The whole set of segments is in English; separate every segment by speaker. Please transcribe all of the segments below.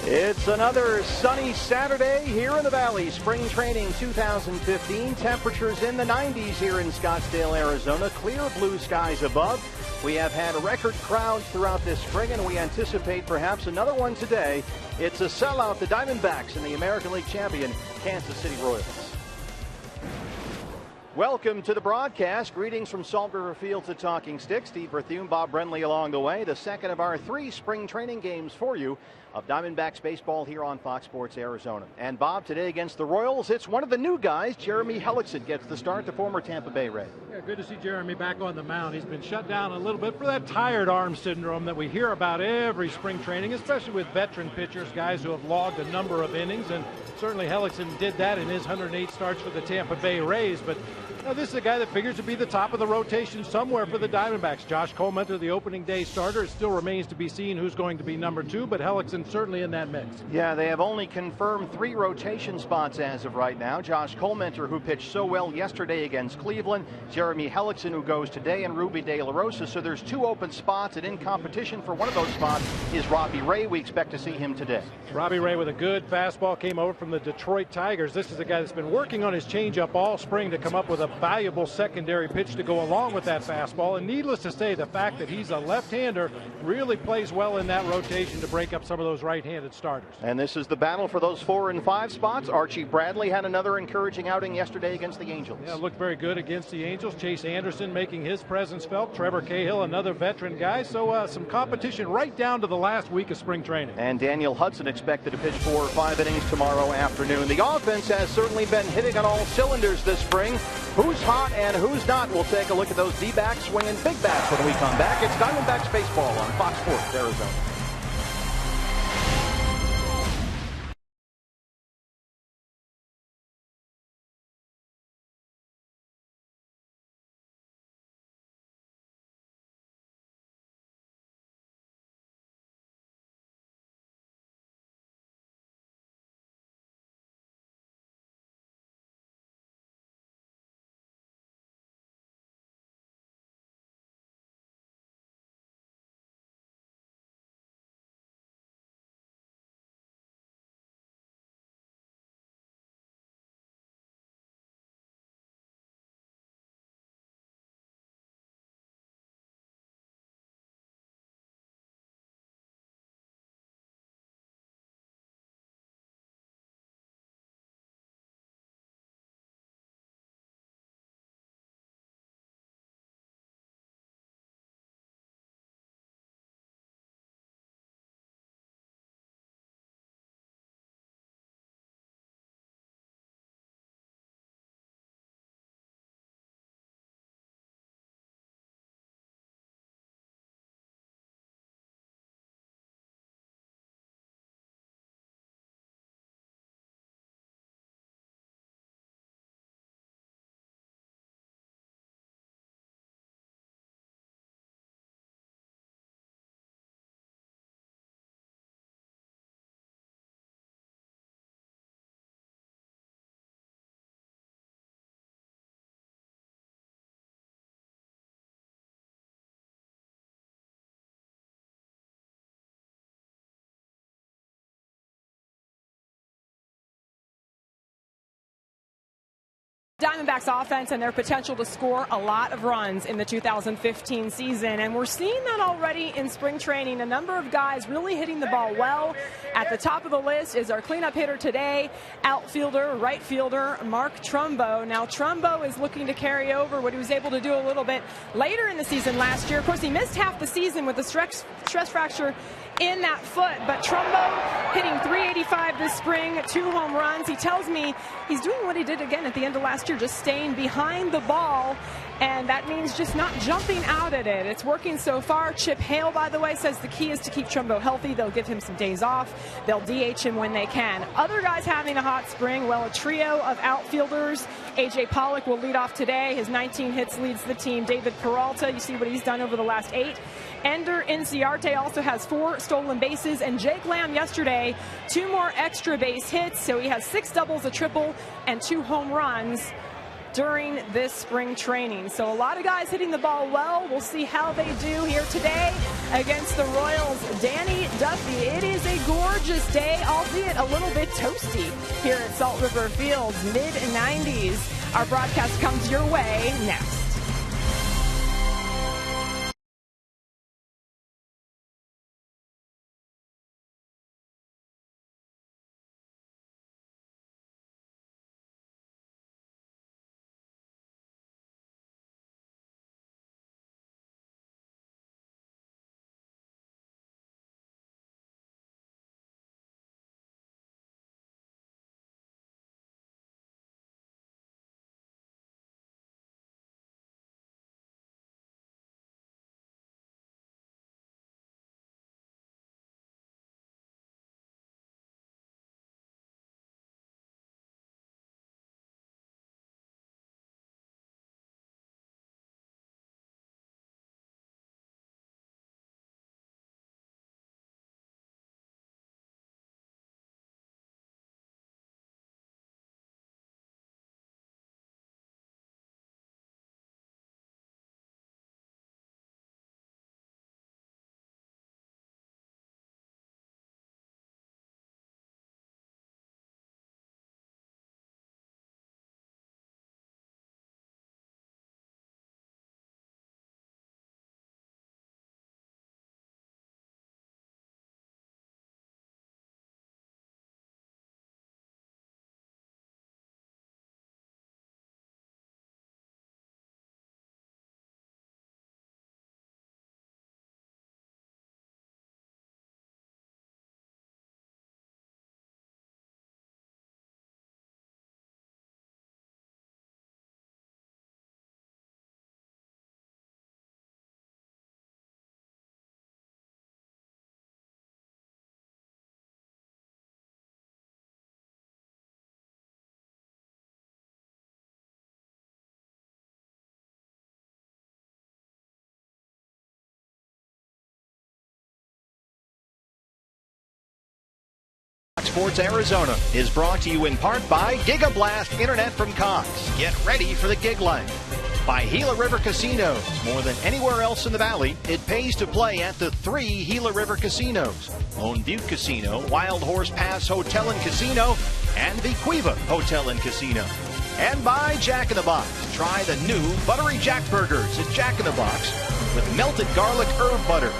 Speaker 1: It's another sunny Saturday here in the Valley. Spring training 2015. Temperatures in the 90s here in Scottsdale, Arizona. Clear blue skies above. We have had record crowds throughout this spring, and we anticipate perhaps another one today. It's a sellout, the Diamondbacks and the American League champion Kansas City Royals. Welcome to the broadcast. Greetings from Salt River Field to Talking Stick. Steve Berthune, Bob Brenly along the way. The second of our 3 spring training games for you of Diamondbacks baseball here on Fox Sports Arizona. And Bob, today against the Royals, it's one of the new guys. Jeremy Hellickson gets the start, the former Tampa Bay Ray.
Speaker 2: Yeah, good to see Jeremy back on the mound. He's been shut down a little bit for that tired arm syndrome that we hear about every spring training, especially with veteran pitchers, guys who have logged a number of innings. And certainly Hellickson did that in his 108 starts for the Tampa Bay Rays. But this is a guy that figures to be the top of the rotation somewhere for the Diamondbacks. Josh Coleman, the opening day starter. It still remains to be seen who's going to be number 2, but Hellickson certainly in that mix. Yeah, they have only confirmed 3 rotation spots as of right now. Josh Coleman, who pitched so well yesterday against Cleveland, Jeremy Hellickson, who goes today, and Ruby De La Rosa. So there's 2 open spots, and in competition for one of those spots is Robbie Ray. We expect to see him today. Robbie Ray with a good fastball came over from the Detroit Tigers. This is a guy that's been working on his changeup all spring to come up with a valuable secondary pitch to go along with that fastball. And needless to say, the fact that he's a left-hander really plays well in that rotation to break up some of those right-handed starters. And this is the battle for those 4 and 5 spots. Archie Bradley had another encouraging outing yesterday against the Angels. Yeah, looked very good against the Angels. Chase Anderson making his presence felt. Trevor Cahill, another veteran guy. So some competition right down to the last week of spring training. And Daniel Hudson expected to pitch 4 or 5 innings tomorrow afternoon. The offense has certainly been hitting on all cylinders this spring. Who's hot and who's not? We'll take a look at those D-backs swinging big bats when we come back. It's Diamondbacks baseball on Fox Sports Arizona.
Speaker 3: Diamondbacks offense and their potential to score a lot of runs in the 2015 season, and we're seeing that already in spring training. A number of guys really hitting the ball well. At the top of the list is our cleanup hitter today, outfielder, right fielder Mark Trumbo. Now Trumbo is looking to carry over what he was able to do a little bit later in the season last year. Of course, he missed half the season with a stress fracture in that foot, but Trumbo hitting .385 this spring, 2 home runs. He tells me he's doing what he did again at the end of last year, just staying behind the ball, and that means just not jumping out at it. It's working so far. Chip Hale, by the way, says the key is to keep Trumbo healthy. They'll give him some days off. They'll DH him when they can. Other guys having a hot spring, well, a trio of outfielders. A.J. Pollock will lead off today. His 19 hits leads the team. David Peralta, you see what he's done over the last 8. Ender Inciarte also has 4 stolen bases, and Jake Lamb yesterday 2 more extra base hits, so he has 6 doubles, a triple, and 2 home runs. during this spring training. So a lot of guys hitting the ball well. We'll see how they do here today against the Royals. Danny Duffy, it is a gorgeous day, albeit a little bit toasty here at Salt River Fields, mid-90s. Our broadcast comes your way next.
Speaker 1: Sports Arizona is brought to you in part by Gigablast Internet from Cox. Get ready for the gig life. By Gila River Casinos. More than anywhere else in the Valley, it pays to play at the 3 Gila River Casinos. Lone Butte Casino, Wild Horse Pass Hotel and Casino, and the Cueva Hotel and Casino. And by Jack in the Box. Try the new Buttery Jack Burgers at Jack in the Box with melted garlic herb butter.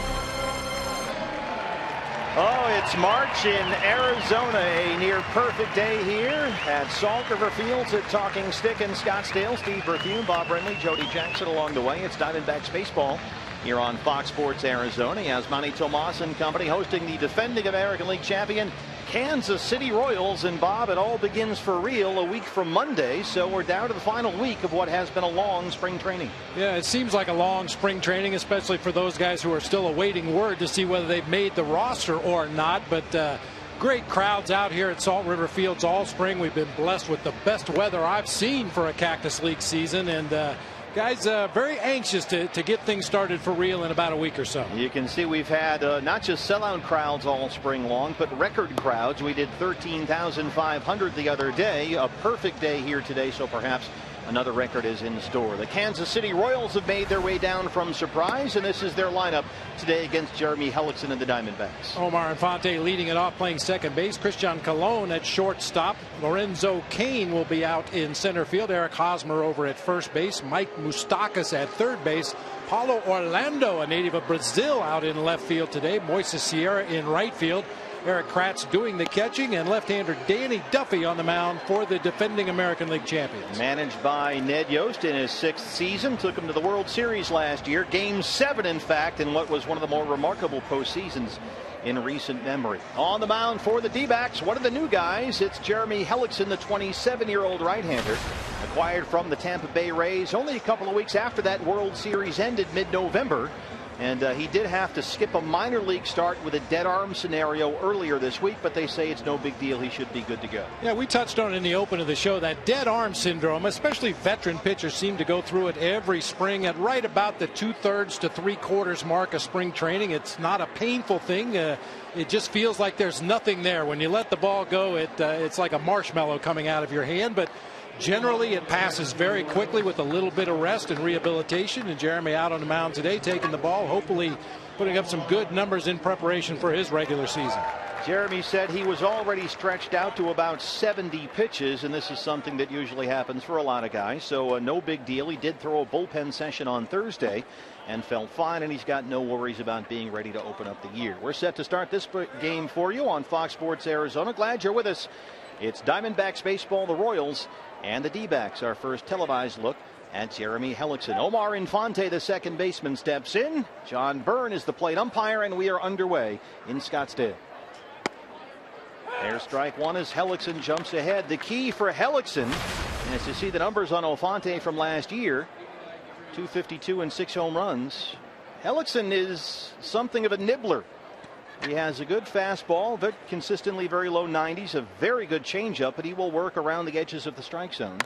Speaker 1: Oh, it's March in Arizona, a near perfect day here at Salt River Fields at Talking Stick in Scottsdale. Steve Berthune, Bob Brenly, Jody Jackson along the way. It's Diamondbacks baseball here on Fox Sports Arizona. As Manny Tomas and company hosting the defending American League champion Kansas City Royals. And Bob, it all begins for real a week from Monday, so we're down to the final week of what has been a long spring training.
Speaker 2: Yeah, it seems like a long spring training, especially for those guys who are still awaiting word to see whether they've made the roster or not. But great crowds out here at Salt River Fields all spring. We've been blessed with the best weather I've seen for a Cactus League season, and guys very anxious to get things started for real in about a week or so.
Speaker 1: You can see we've had not just sellout crowds all spring long, but record crowds. We did 13,500 the other day. A perfect day here today, so perhaps another record is in store. The Kansas City Royals have made their way down from Surprise, and this is their lineup today against Jeremy Hellickson and the Diamondbacks.
Speaker 2: Omar Infante leading it off, playing second base. Christian Colon at shortstop. Lorenzo Cain will be out in center field. Eric Hosmer over at first base. Mike Moustakas at third base. Paulo Orlando, a native of Brazil, out in left field today. Moises Sierra in right field. Eric Kratz doing the catching, and left-hander Danny Duffy on the mound for the defending American League champions.
Speaker 1: Managed by Ned Yost in his 6th season. Took him to the World Series last year. Game 7, in fact, in what was one of the more remarkable postseasons in recent memory. On the mound for the D-backs, one of the new guys. It's Jeremy Hellickson, the 27-year-old right-hander, acquired from the Tampa Bay Rays only a couple of weeks after that World Series ended mid-November. And he did have to skip a minor league start with a dead arm scenario earlier this week, but they say it's no big deal. He should be good to go.
Speaker 2: Yeah, we touched on it in the open of the show, that dead arm syndrome, especially veteran pitchers seem to go through it every spring at right about the 2/3 to 3/4 mark of spring training. It's not a painful thing. It just feels like there's nothing there. When you let the ball go, it's like a marshmallow coming out of your hand. But Generally, it passes very quickly with a little bit of rest and rehabilitation. And Jeremy out on the mound today, taking the ball, hopefully putting up some good numbers in preparation for his regular season.
Speaker 1: Jeremy said he was already stretched out to about 70 pitches, and this is something that usually happens for a lot of guys, so no big deal. He did throw a bullpen session on Thursday and felt fine, and he's got no worries about being ready to open up the year. We're set to start this game for you on Fox Sports Arizona. Glad you're with us. It's Diamondbacks baseball, the Royals, and the D-backs. Our first televised look at Jeremy Hellickson. Omar Infante, the second baseman, steps in. John Byrne is the plate umpire, and we are underway in Scottsdale. There's strike one as Hellickson jumps ahead. The key for Hellickson is to see the numbers on Infante from last year. 252 and 6 home runs. Hellickson is something of a nibbler. He has a good fastball, but consistently very low 90s, a very good changeup, but he will work around the edges of the strike zone.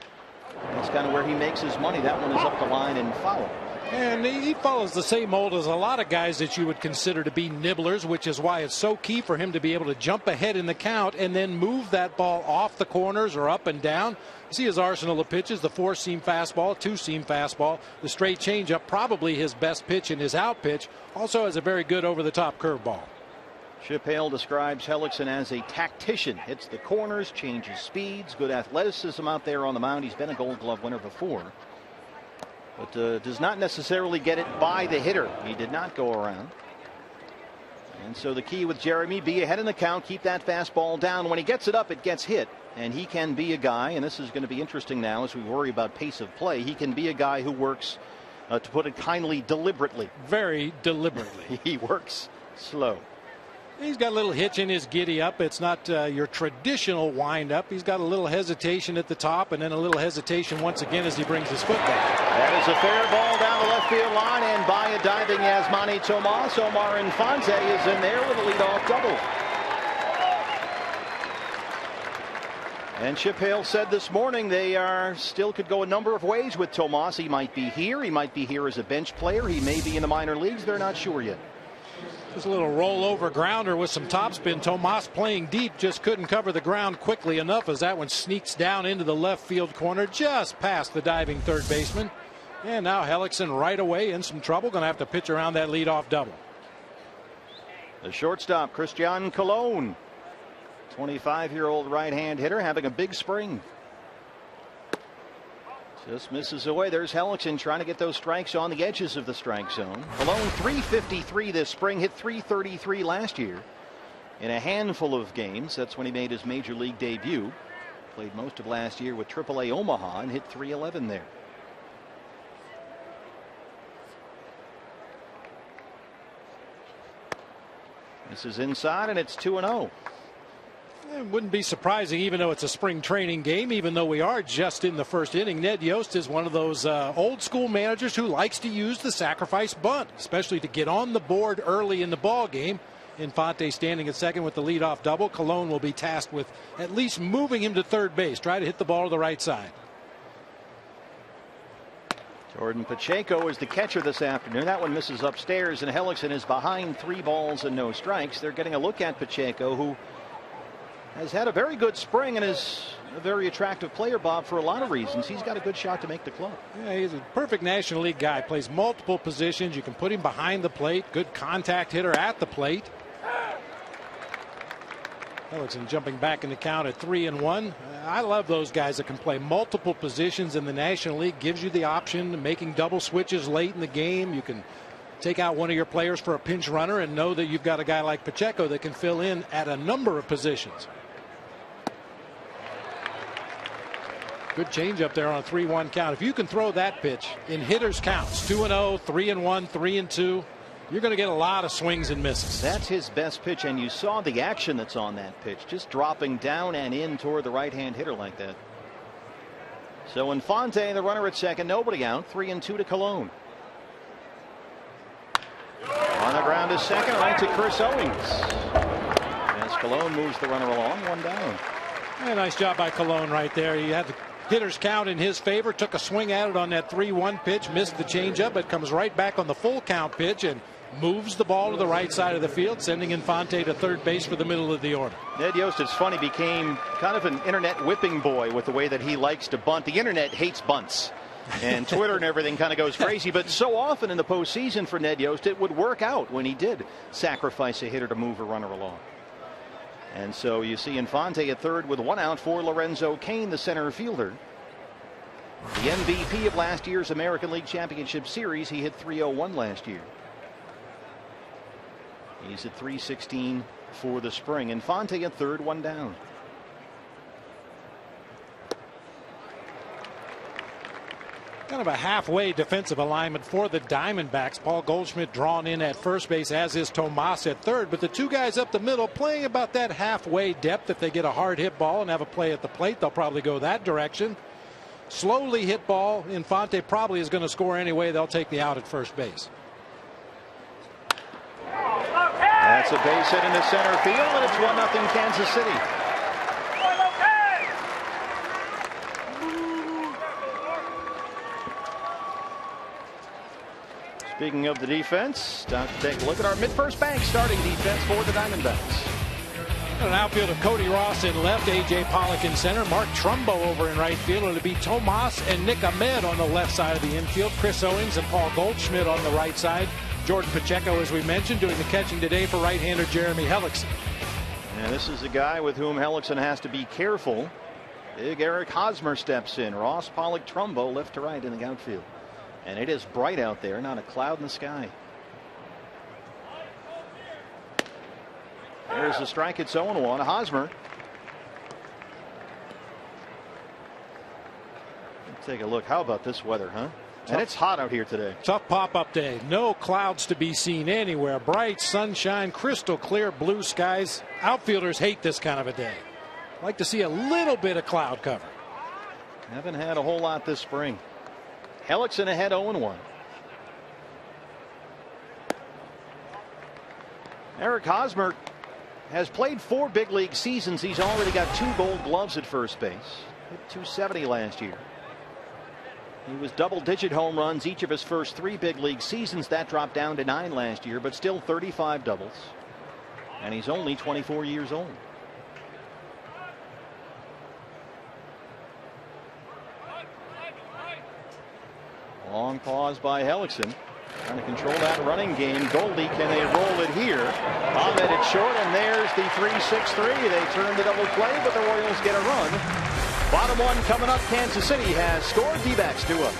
Speaker 1: That's kind of where he makes his money. That one is up the line and foul.
Speaker 2: And he follows the same mold as a lot of guys that you would consider to be nibblers, which is why it's so key for him to be able to jump ahead in the count and then move that ball off the corners or up and down. You see his arsenal of pitches, the 4-seam fastball, 2-seam fastball, the straight changeup, probably his best pitch and his out pitch. Also has a very good over-the-top curveball.
Speaker 1: Chip Hale describes Hellickson as a tactician. Hits the corners, changes speeds, good athleticism out there on the mound. He's been a Gold Glove winner before, but does not necessarily get it by the hitter. He did not go around. And so the key with Jeremy, be ahead in the count, keep that fastball down. When he gets it up, it gets hit. And he can be a guy, and this is going to be interesting now as we worry about pace of play, he can be a guy who works, to put it kindly, deliberately.
Speaker 2: Very deliberately.
Speaker 1: He works slow.
Speaker 2: He's got a little hitch in his giddy up. It's not your traditional wind up. He's got a little hesitation at the top and then a little hesitation once again as he brings his foot back.
Speaker 1: That is a fair ball down the left field line, and by a diving Yasmani Tomas, Omar Infante is in there with a leadoff double. And Chip Hale said this morning they still could go a number of ways with Tomas. He might be here. He might be here as a bench player. He may be in the minor leagues. They're not sure yet.
Speaker 2: Just a little rollover grounder with some topspin. Tomas playing deep, just couldn't cover the ground quickly enough as that one sneaks down into the left field corner just past the diving third baseman. And now Hellickson right away in some trouble. Going to have to pitch around that leadoff double.
Speaker 1: The shortstop, Christian Colon, 25-year-old right-hand hitter, having a big spring. Just misses away. There's Hellickson trying to get those strikes on the edges of the strike zone. Colon 353 this spring, hit 333 last year in a handful of games. That's when he made his major league debut. Played most of last year with AAA Omaha and hit 311 there. This is inside, and it's 2-0.
Speaker 2: It wouldn't be surprising, even though it's a spring training game, even though we are just in the first inning. Ned Yost is one of those old school managers who likes to use the sacrifice bunt, especially to get on the board early in the ball game. Infante standing at second with the leadoff double. Colon will be tasked with at least moving him to third base. Try to hit the ball to the right side.
Speaker 1: Jordan Pacheco is the catcher this afternoon. That one misses upstairs, and Hellickson is behind 3 balls and no strikes. They're getting a look at Pacheco, who has had a very good spring and is a very attractive player, Bob, for a lot of reasons. He's got a good shot to make the club.
Speaker 2: Yeah, he's a perfect National League guy. Plays multiple positions. You can put him behind the plate. Good contact hitter at the plate. Hellickson jumping back in the count at 3-1. I love those guys that can play multiple positions in the National League. Gives you the option of making double switches late in the game. You can take out one of your players for a pinch runner and know that you've got a guy like Pacheco that can fill in at a number of positions. Good change up there on a 3-1 count. If you can throw that pitch in hitters counts, 2-0, 3-1, 3-2, you're going to get a lot of swings and misses.
Speaker 1: That's his best pitch, and you saw the action that's on that pitch, just dropping down and in toward the right-hand hitter like that. So Infante, the runner at second, nobody out, 3-2 to Colon. On the ground is second, right to Chris Owings. As Colon moves the runner along, 1 down.
Speaker 2: Yeah, nice job by Colon right there. He had the hitter's count in his favor, took a swing at it on that 3-1 pitch, missed the changeup, but comes right back on the full count pitch and moves the ball to the right side of the field, sending Infante to third base for the middle of the order.
Speaker 1: Ned Yost, it's funny, became kind of an internet whipping boy with the way that he likes to bunt. The internet hates bunts. And Twitter and everything kind of goes crazy. But so often in the postseason for Ned Yost, it would work out when he did sacrifice a hitter to move a runner along. And so you see Infante at third with 1 out for Lorenzo Cain, the center fielder. The MVP of last year's American League Championship Series. He hit .301 last year. He's at .316 for the spring. Infante at third, 1 down.
Speaker 2: Kind of a halfway defensive alignment for the Diamondbacks. Paul Goldschmidt drawn in at first base, as is Tomas at third. But the two guys up the middle playing about that halfway depth. If they get a hard hit ball and have a play at the plate, they'll probably go that direction. Slowly hit ball, Infante probably is going to score anyway. They'll take the out at first base.
Speaker 1: That's a base hit into center field, and it's 1-0 Kansas City. Speaking of the defense, time to take a look at our mid-first bank starting defense for the Diamondbacks.
Speaker 2: An outfield of Cody Ross in left, A.J. Pollock in center, Mark Trumbo over in right field. It'll be Tomas and Nick Ahmed on the left side of the infield. Chris Owings and Paul Goldschmidt on the right side. Jordan Pacheco, as we mentioned, doing the catching today for right-hander Jeremy Hellickson.
Speaker 1: And this is a guy with whom Hellickson has to be careful. Big Eric Hosmer steps in. Ross, Pollock, Trumbo left to right in the outfield. And it is bright out there, not a cloud in the sky. There's the strike. It's 0-1. Hosmer. Let's take a look. How about this weather, huh? And it's hot out here today.
Speaker 2: Tough pop-up day. No clouds to be seen anywhere. Bright sunshine, crystal clear blue skies. Outfielders hate this kind of a day. Like to see a little bit of cloud cover.
Speaker 1: Haven't had a whole lot this spring. Hellickson ahead 0-1. Eric Hosmer has played 4 big league seasons. He's already got 2 gold gloves at first base. Hit .270 last year. He was double-digit home runs each of his first 3 big league seasons. That dropped down to 9 last year, but still 35 doubles. And he's only 24 years old. Long pause by Hellickson. Trying to control that running game. Goldie, can they roll it here? Ahmed at short, and there's the 3-6-3. They turn the double play, but the Royals get a run. Bottom one coming up. Kansas City has scored. D-backs 2-up.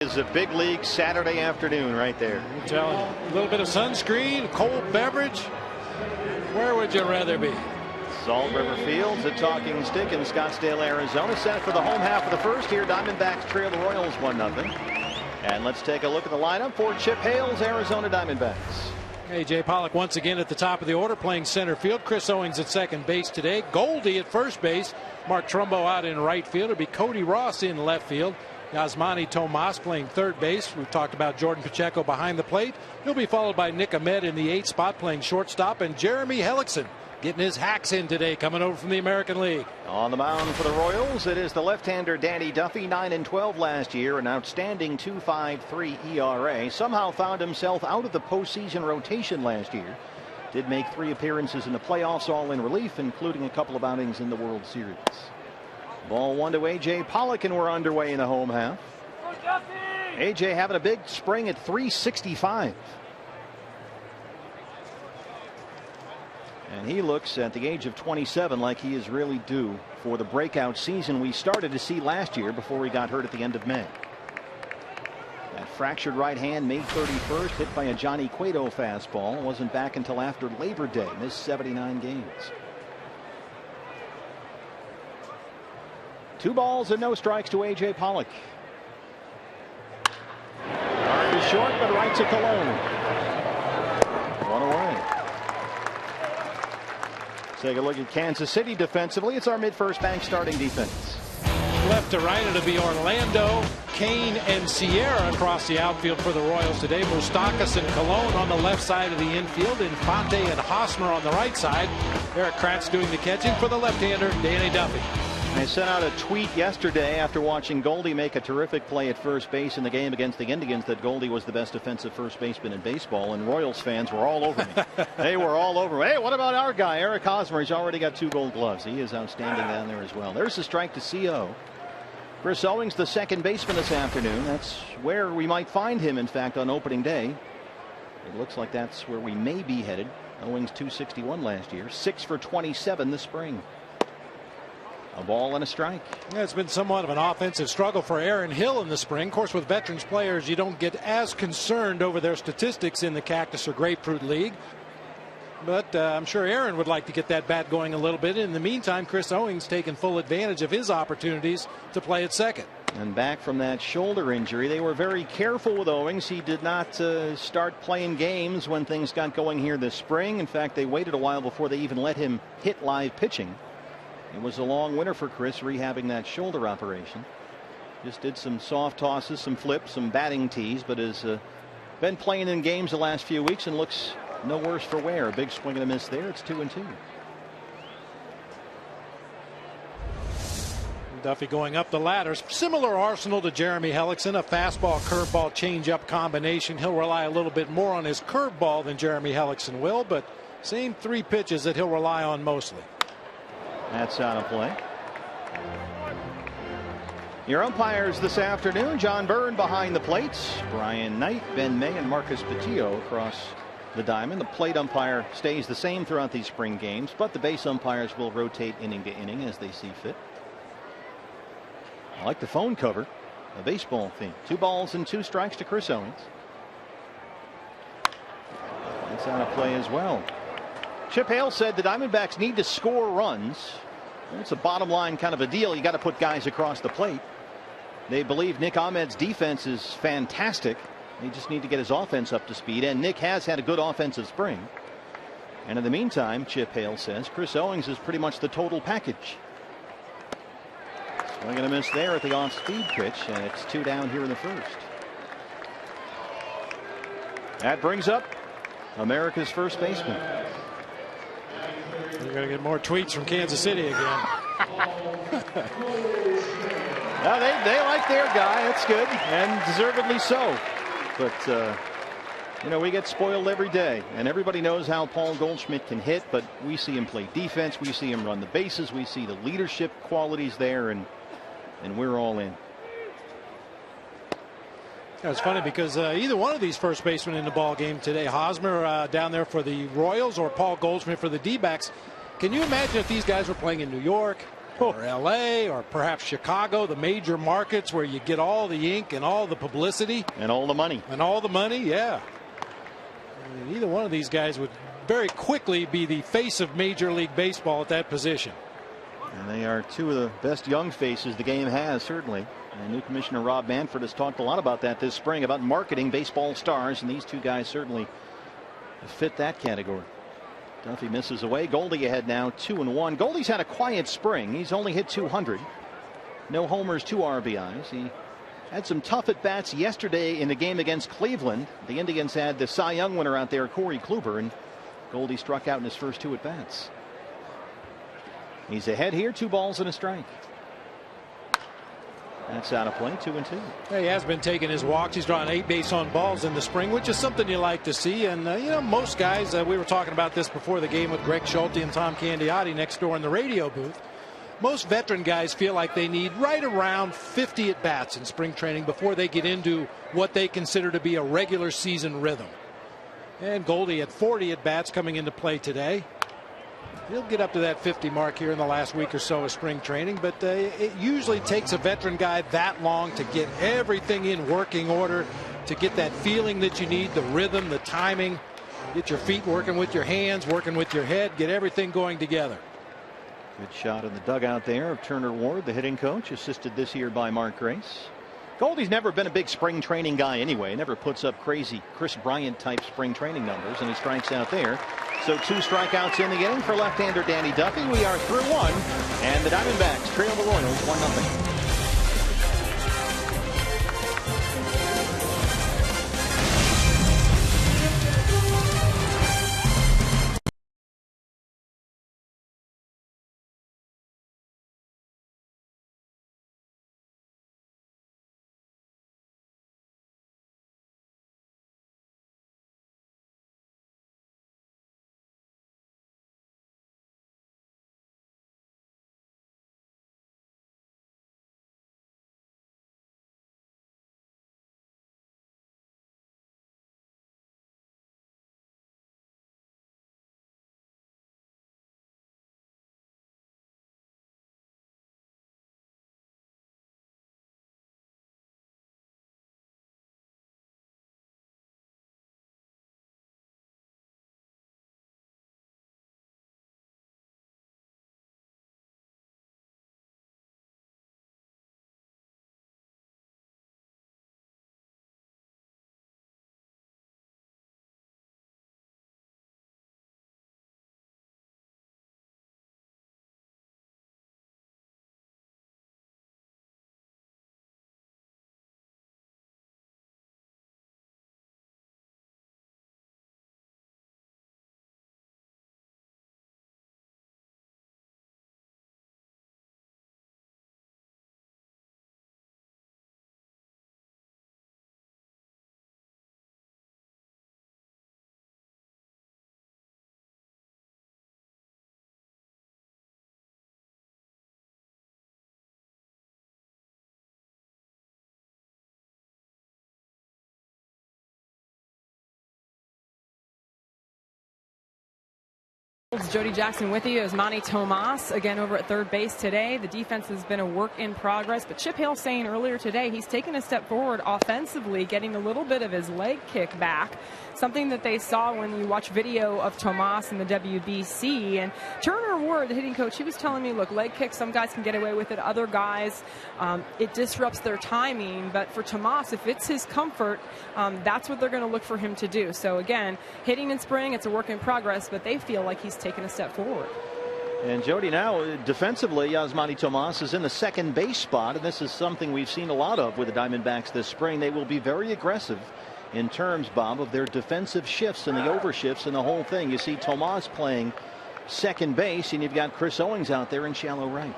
Speaker 1: Is a big league Saturday afternoon right there.
Speaker 2: I'm telling you, a little bit of sunscreen, cold beverage. Where would you rather be?
Speaker 1: Salt River Fields, a talking stick in Scottsdale, Arizona. Set for the home half of the first here. Diamondbacks trail the Royals 1-0. And let's take a look at the lineup for Chip Hale's Arizona Diamondbacks.
Speaker 2: A.J. Pollock once again at the top of the order playing center field. Chris Owings at second base today. Goldie at first base. Mark Trumbo out in right field. It'll be Cody Ross in left field. Yasmani Tomas playing third base. We've talked about Jordan Pacheco behind the plate. He'll be followed by Nick Ahmed in the 8th spot playing shortstop, and Jeremy Hellickson getting his hacks in today, coming over from the American League.
Speaker 1: On the mound for the Royals, it is the left-hander Danny Duffy, 9-12 last year, an outstanding 2.53 ERA. Somehow found himself out of the postseason rotation last year. Did make 3 appearances in the playoffs, all in relief, including a couple of outings in the World Series. Ball 1 to A.J. Pollock, and we're underway in the home half. A.J. having a big spring at 365. And he looks at the age of 27 like he is really due for the breakout season we started to see last year before he got hurt at the end of May. That fractured right hand May 31st, hit by a Johnny Cueto fastball. Wasn't back until after Labor Day. Missed 79 games. 2 balls and no strikes to A.J. Pollock. Hard is short, but right to Cologne. 1 away. Take a look at Kansas City defensively. It's our mid-first bank starting defense.
Speaker 2: Left to right, it'll be Orlando, Kane, and Sierra across the outfield for the Royals today. Moustakas and Cologne on the left side of the infield, Infante and Hosmer on the right side. Eric Kratz doing the catching for the left-hander, Danny Duffy.
Speaker 1: I sent out a tweet yesterday after watching Goldie make a terrific play at first base in the game against the Indians that Goldie was the best defensive first baseman in baseball, and Royals fans were all over me. They were all over me. Hey, what about our guy, Eric Hosmer? He's already got 2 gold gloves. He is outstanding down there as well. There's the strike to CO. Chris Owings, the second baseman this afternoon. That's where we might find him, in fact, on opening day. It looks like that's where we may be headed. Owings 261 last year, 6 for 27 this spring. A ball and a strike.
Speaker 2: Yeah, it's been somewhat of an offensive struggle for Aaron Hill in the spring. Of course, with veterans players, you don't get as concerned over their statistics in the Cactus or Grapefruit League. But I'm sure Aaron would like to get that bat going a little bit. In the meantime, Chris Owings taking full advantage of his opportunities to play at second.
Speaker 1: And back from that shoulder injury, they were very careful with Owings. He did not start playing games when things got going here this spring. In fact, they waited a while before they even let him hit live pitching. It was a long winter for Chris, rehabbing that shoulder operation. Just did some soft tosses, some flips, some batting tees, but has been playing in games the last few weeks and looks no worse for wear. A big swing and a miss there. It's 2-2.
Speaker 2: Duffy going up the ladder. Similar arsenal to Jeremy Hellickson, a fastball, curveball, changeup combination. He'll rely a little bit more on his curveball than Jeremy Hellickson will, but same 3 pitches that he'll rely on mostly.
Speaker 1: That's out of play. Your umpires this afternoon: John Byrne behind the plates, Brian Knight, Ben May, and Marcus Patillo across the diamond. The plate umpire stays the same throughout these spring games, but the base umpires will rotate inning to inning as they see fit. I like the phone cover, a baseball theme. 2 balls and 2 strikes to Chris Owings. That's out of play as well. Chip Hale said the Diamondbacks need to score runs. It's a bottom line kind of a deal. You got to put guys across the plate. They believe Nick Ahmed's defense is fantastic. They just need to get his offense up to speed, and Nick has had a good offensive spring. And in the meantime, Chip Hale says Chris Owings is pretty much the total package. Swing and a miss there at the off-speed pitch, and it's 2 down here in the first. That brings up America's first baseman.
Speaker 2: You're going to get more tweets from Kansas City again.
Speaker 1: No, they like their guy. That's good, and deservedly so. But you know, we get spoiled every day, and everybody knows how Paul Goldschmidt can hit, but we see him play defense, we see him run the bases, we see the leadership qualities there, and we're all in.
Speaker 2: It's funny because either one of these first basemen in the ball game today, Hosmer down there for the Royals or Paul Goldschmidt for the D-backs, can you imagine if these guys were playing in New York or LA or perhaps Chicago, the major markets where you get all the ink and all the publicity
Speaker 1: and all the money
Speaker 2: yeah. I mean, either one of these guys would very quickly be the face of Major League Baseball at that position.
Speaker 1: And they are 2 of the best young faces the game has, certainly. And new Commissioner Rob Manfred has talked a lot about that this spring, about marketing baseball stars, and these 2 guys certainly fit that category. Duffy misses away. Goldie ahead now 2-1. Goldie's had a quiet spring. He's only hit 200. No homers, 2 RBIs. He had some tough at bats yesterday in the game against Cleveland. The Indians had the Cy Young winner out there, Corey Kluber, and Goldie struck out in his first 2 at bats. He's ahead here, 2 balls and a strike. That's out of play, 2-2.
Speaker 2: He has been taking his walks. He's drawn 8 base on balls in the spring, which is something you like to see. And most guys, we were talking about this before the game with Greg Schulte and Tom Candiotti next door in the radio booth. Most veteran guys feel like they need right around 50 at bats in spring training before they get into what they consider to be a regular season rhythm. And Goldie at 40 at bats coming into play today. He'll get up to that 50 mark here in the last week or so of spring training, but it usually takes a veteran guy that long to get everything in working order, to get that feeling that you need, the rhythm, the timing, get your feet working with your hands, working with your head, get everything going together.
Speaker 1: Good shot in the dugout there of Turner Ward, the hitting coach, assisted this year by Mark Grace. Goldie's never been a big spring training guy anyway. Never puts up crazy Chris Bryant type spring training numbers, and he strikes out there. So 2 strikeouts in the inning for left-hander Danny Duffy. We are through 1, and the Diamondbacks trail the Royals 1-0.
Speaker 3: Jody Jackson with you as Manny Tomas again over at third base today. The defense has been a work in progress, but Chip Hale saying earlier today he's taken a step forward offensively, getting a little bit of his leg kick back, something that they saw when you watch video of Tomas in the WBC. And Turner Ward, the hitting coach, he was telling me, look, leg kicks, some guys can get away with it, other guys it disrupts their timing, but for Tomas, if it's his comfort, that's what they're going to look for him to do. So again, hitting in spring, it's a work in progress, but they feel like he's taken a step forward.
Speaker 1: And Jody, now defensively, Yasmani Tomas is in the second base spot, and this is something we've seen a lot of with the Diamondbacks this spring. They will be very aggressive in terms, Bob, of their defensive shifts and the overshifts and the whole thing. You see Tomas playing second base, and you've got Chris Owings out there in shallow right.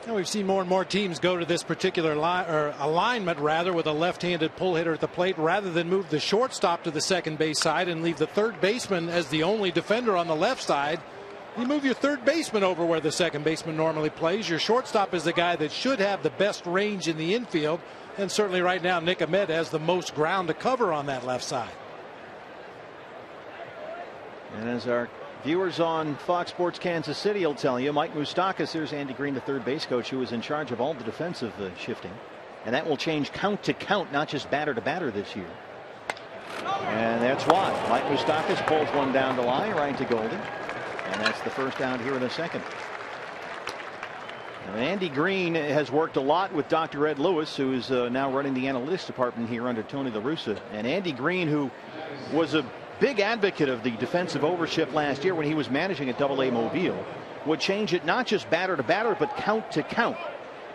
Speaker 2: Now we've seen more and more teams go to this particular alignment rather with a left-handed pull hitter at the plate rather than move the shortstop to the second base side and leave the third baseman as the only defender on the left side. You move your third baseman over where the second baseman normally plays. Your shortstop is the guy that should have the best range in the infield, and certainly right now Nick Ahmed has the most ground to cover on that left side.
Speaker 1: And as our viewers on Fox Sports Kansas City will tell you, Mike Moustakas, here's Andy Green, the third base coach, who is in charge of all the defensive shifting. And that will change count to count, not just batter to batter this year. And that's why Mike Moustakas pulls one down the line, right to Goldie. And that's the first out here in the second. Now, Andy Green has worked a lot with Dr. Ed Lewis, who is now running the analytics department here under Tony La Russa. And Andy Green, who was a big advocate of the defensive ownership last year when he was managing at AA Mobile. Would change it not just batter to batter, but count to count.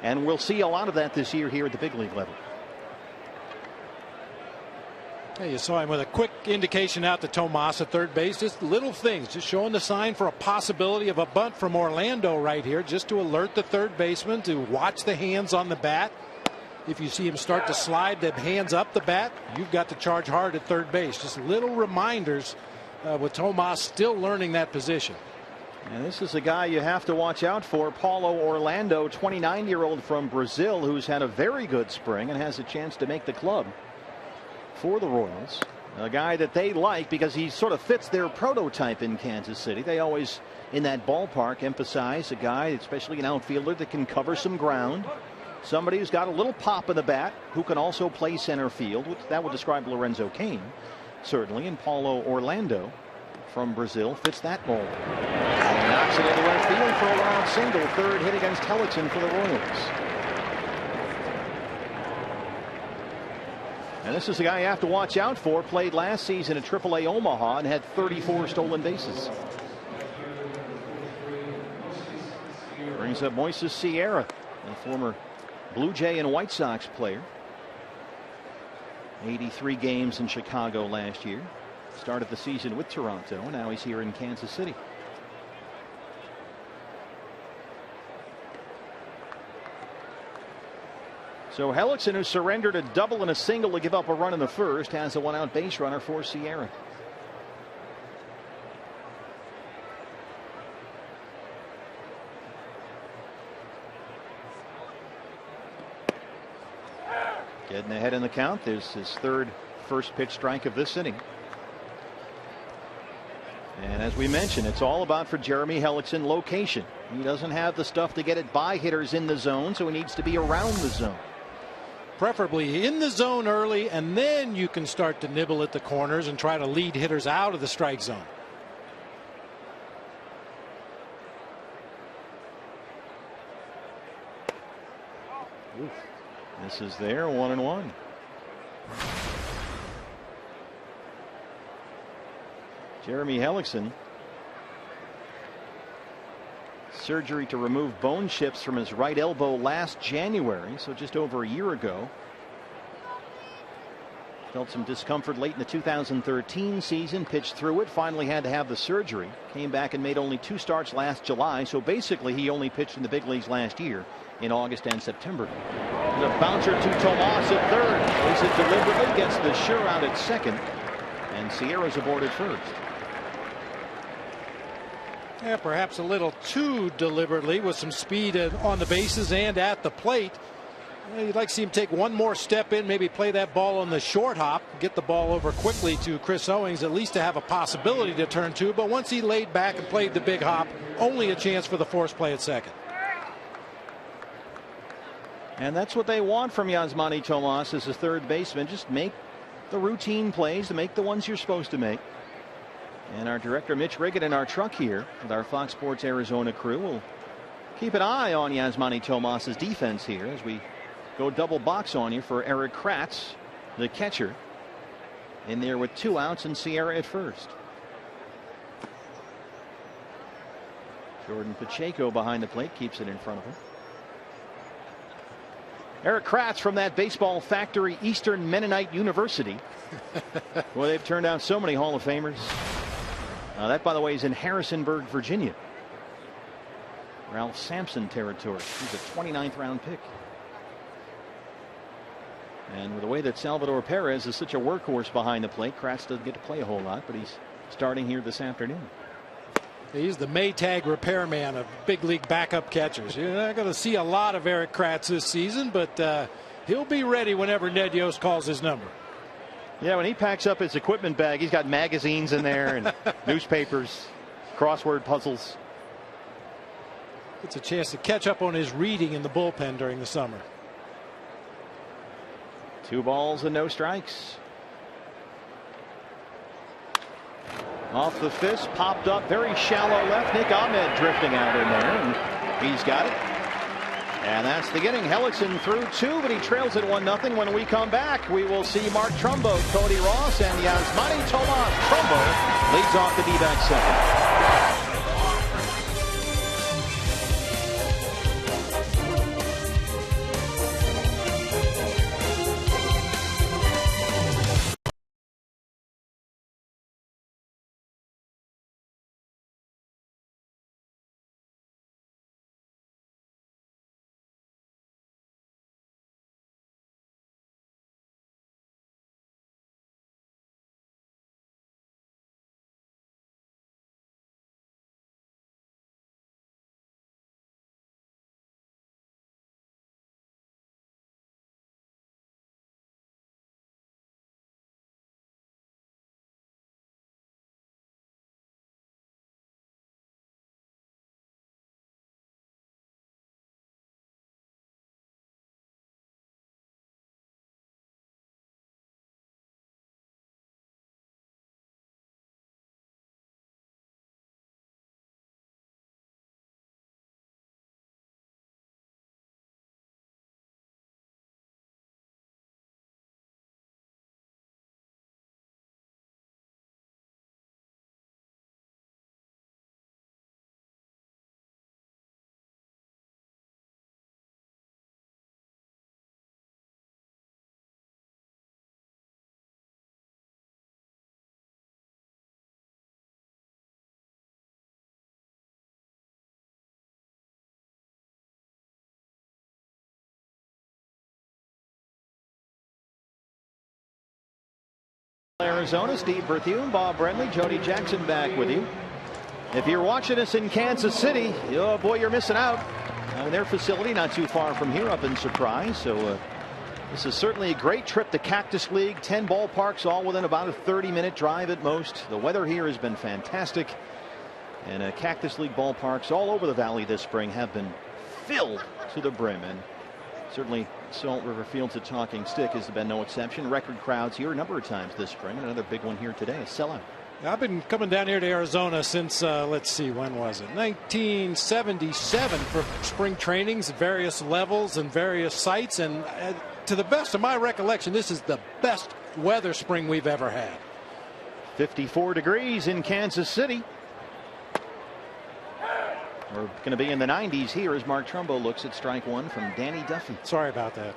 Speaker 1: And we'll see a lot of that this year here at the big league level.
Speaker 2: You saw him with a quick indication out to Tomas at third base. Just little things, just showing the sign for a possibility of a bunt from Orlando right here, just to alert the third baseman to watch the hands on the bat. If you see him start to slide the hands up the bat, you've got to charge hard at third base. Just little reminders with Tomas still learning that position.
Speaker 1: And this is a guy you have to watch out for, Paulo Orlando, 29-year-old from Brazil, who's had a very good spring and has a chance to make the club for the Royals. A guy that they like because he sort of fits their prototype in Kansas City. They always, in that ballpark, emphasize a guy, especially an outfielder, that can cover some ground. Somebody who's got a little pop in the bat, who can also play center field. That would describe Lorenzo Cain, certainly. And Paulo Orlando from Brazil fits that mold. Knocks it into left field for a wild single. Third hit against Hellickson for the Royals. And this is the guy you have to watch out for. Played last season at AAA Omaha and had 34 stolen bases. Brings up Moises Sierra, a former Blue Jay and White Sox player. 83 games in Chicago last year. Started the season with Toronto. Now he's here in Kansas City. So Hellickson, who surrendered a double and a single to give up a run in the first, has a one-out base runner for Sierra. Getting ahead in the count. There's his third first pitch strike of this inning. And as we mentioned, it's all about, for Jeremy Hellickson, location. He doesn't have the stuff to get it by hitters in the zone, so he needs to be around the zone.
Speaker 2: Preferably in the zone early, and then you can start to nibble at the corners and try to lead hitters out of the strike zone.
Speaker 1: Oof. This is there, 1-1. Jeremy Hellickson. Surgery to remove bone chips from his right elbow last January, so just over a year ago. Felt some discomfort late in the 2013 season, pitched through it, finally had to have the surgery. Came back and made only 2 starts last July, so basically he only pitched in the big leagues last year in August and September. The bouncer to Tomas at third. Plays it deliberately, gets the sure out at second, and Sierra's aboard at first.
Speaker 2: Yeah, perhaps a little too deliberately, with some speed on the bases and at the plate. You'd like to see him take one more step in, maybe play that ball on the short hop, get the ball over quickly to Chris Owings, at least to have a possibility to turn to. But once he laid back and played the big hop, only a chance for the force play at second.
Speaker 1: And that's what they want from Yasmani Tomas as a third baseman. Just make the routine plays, to make the ones you're supposed to make. And our director Mitch Riggett in our truck here with our Fox Sports Arizona crew will keep an eye on Yasmani Tomas's defense here as we go double box on you for Eric Kratz, the catcher, in there with 2 outs and Sierra at first. Jordan Pacheco behind the plate keeps it in front of him. Eric Kratz from that baseball factory, Eastern Mennonite University. Well, they've turned out so many Hall of Famers. That, by the way, is in Harrisonburg, Virginia. Ralph Sampson territory. He's a 29th round pick. And with the way that Salvador Perez is such a workhorse behind the plate, Kratz doesn't get to play a whole lot, but he's starting here this afternoon.
Speaker 2: He's the Maytag repairman of big league backup catchers. You're not going to see a lot of Eric Kratz this season, but he'll be ready whenever Ned Yost calls his number.
Speaker 1: Yeah, when he packs up his equipment bag, he's got magazines in there and newspapers, crossword puzzles.
Speaker 2: It's a chance to catch up on his reading in the bullpen during the summer.
Speaker 1: 2 balls and no strikes. Off the fist, popped up very shallow left. Nick Ahmed drifting out in there, and he's got it. And that's the inning. Hellickson threw 2, but he trails it 1-0. When we come back, we will see Mark Trumbo, Cody Ross, and Yasmani Tomas. Trumbo leads off the D-backs second. Arizona, Steve Berthune, Bob Brenly, Jody Jackson back with you. If you're watching us in Kansas City, oh boy, you're missing out. Their facility not too far from here up in Surprise. So this is certainly a great trip to Cactus League. 10 ballparks, all within about a 30-minute drive at most. The weather here has been fantastic. And Cactus League ballparks all over the valley this spring have been filled to the brim. And certainly Salt River Field's a talking stick has been no exception. Record crowds here a number of times this spring. Another big one here today, a sellout.
Speaker 2: I've been coming down here to Arizona since, let's see, when was it? 1977 for spring trainings at various levels and various sites. And to the best of my recollection, this is the best weather spring we've ever had.
Speaker 1: 54 degrees in Kansas City. We're going to be in the 90s here as Mark Trumbo looks at strike one from Danny Duffy.
Speaker 2: Sorry about that.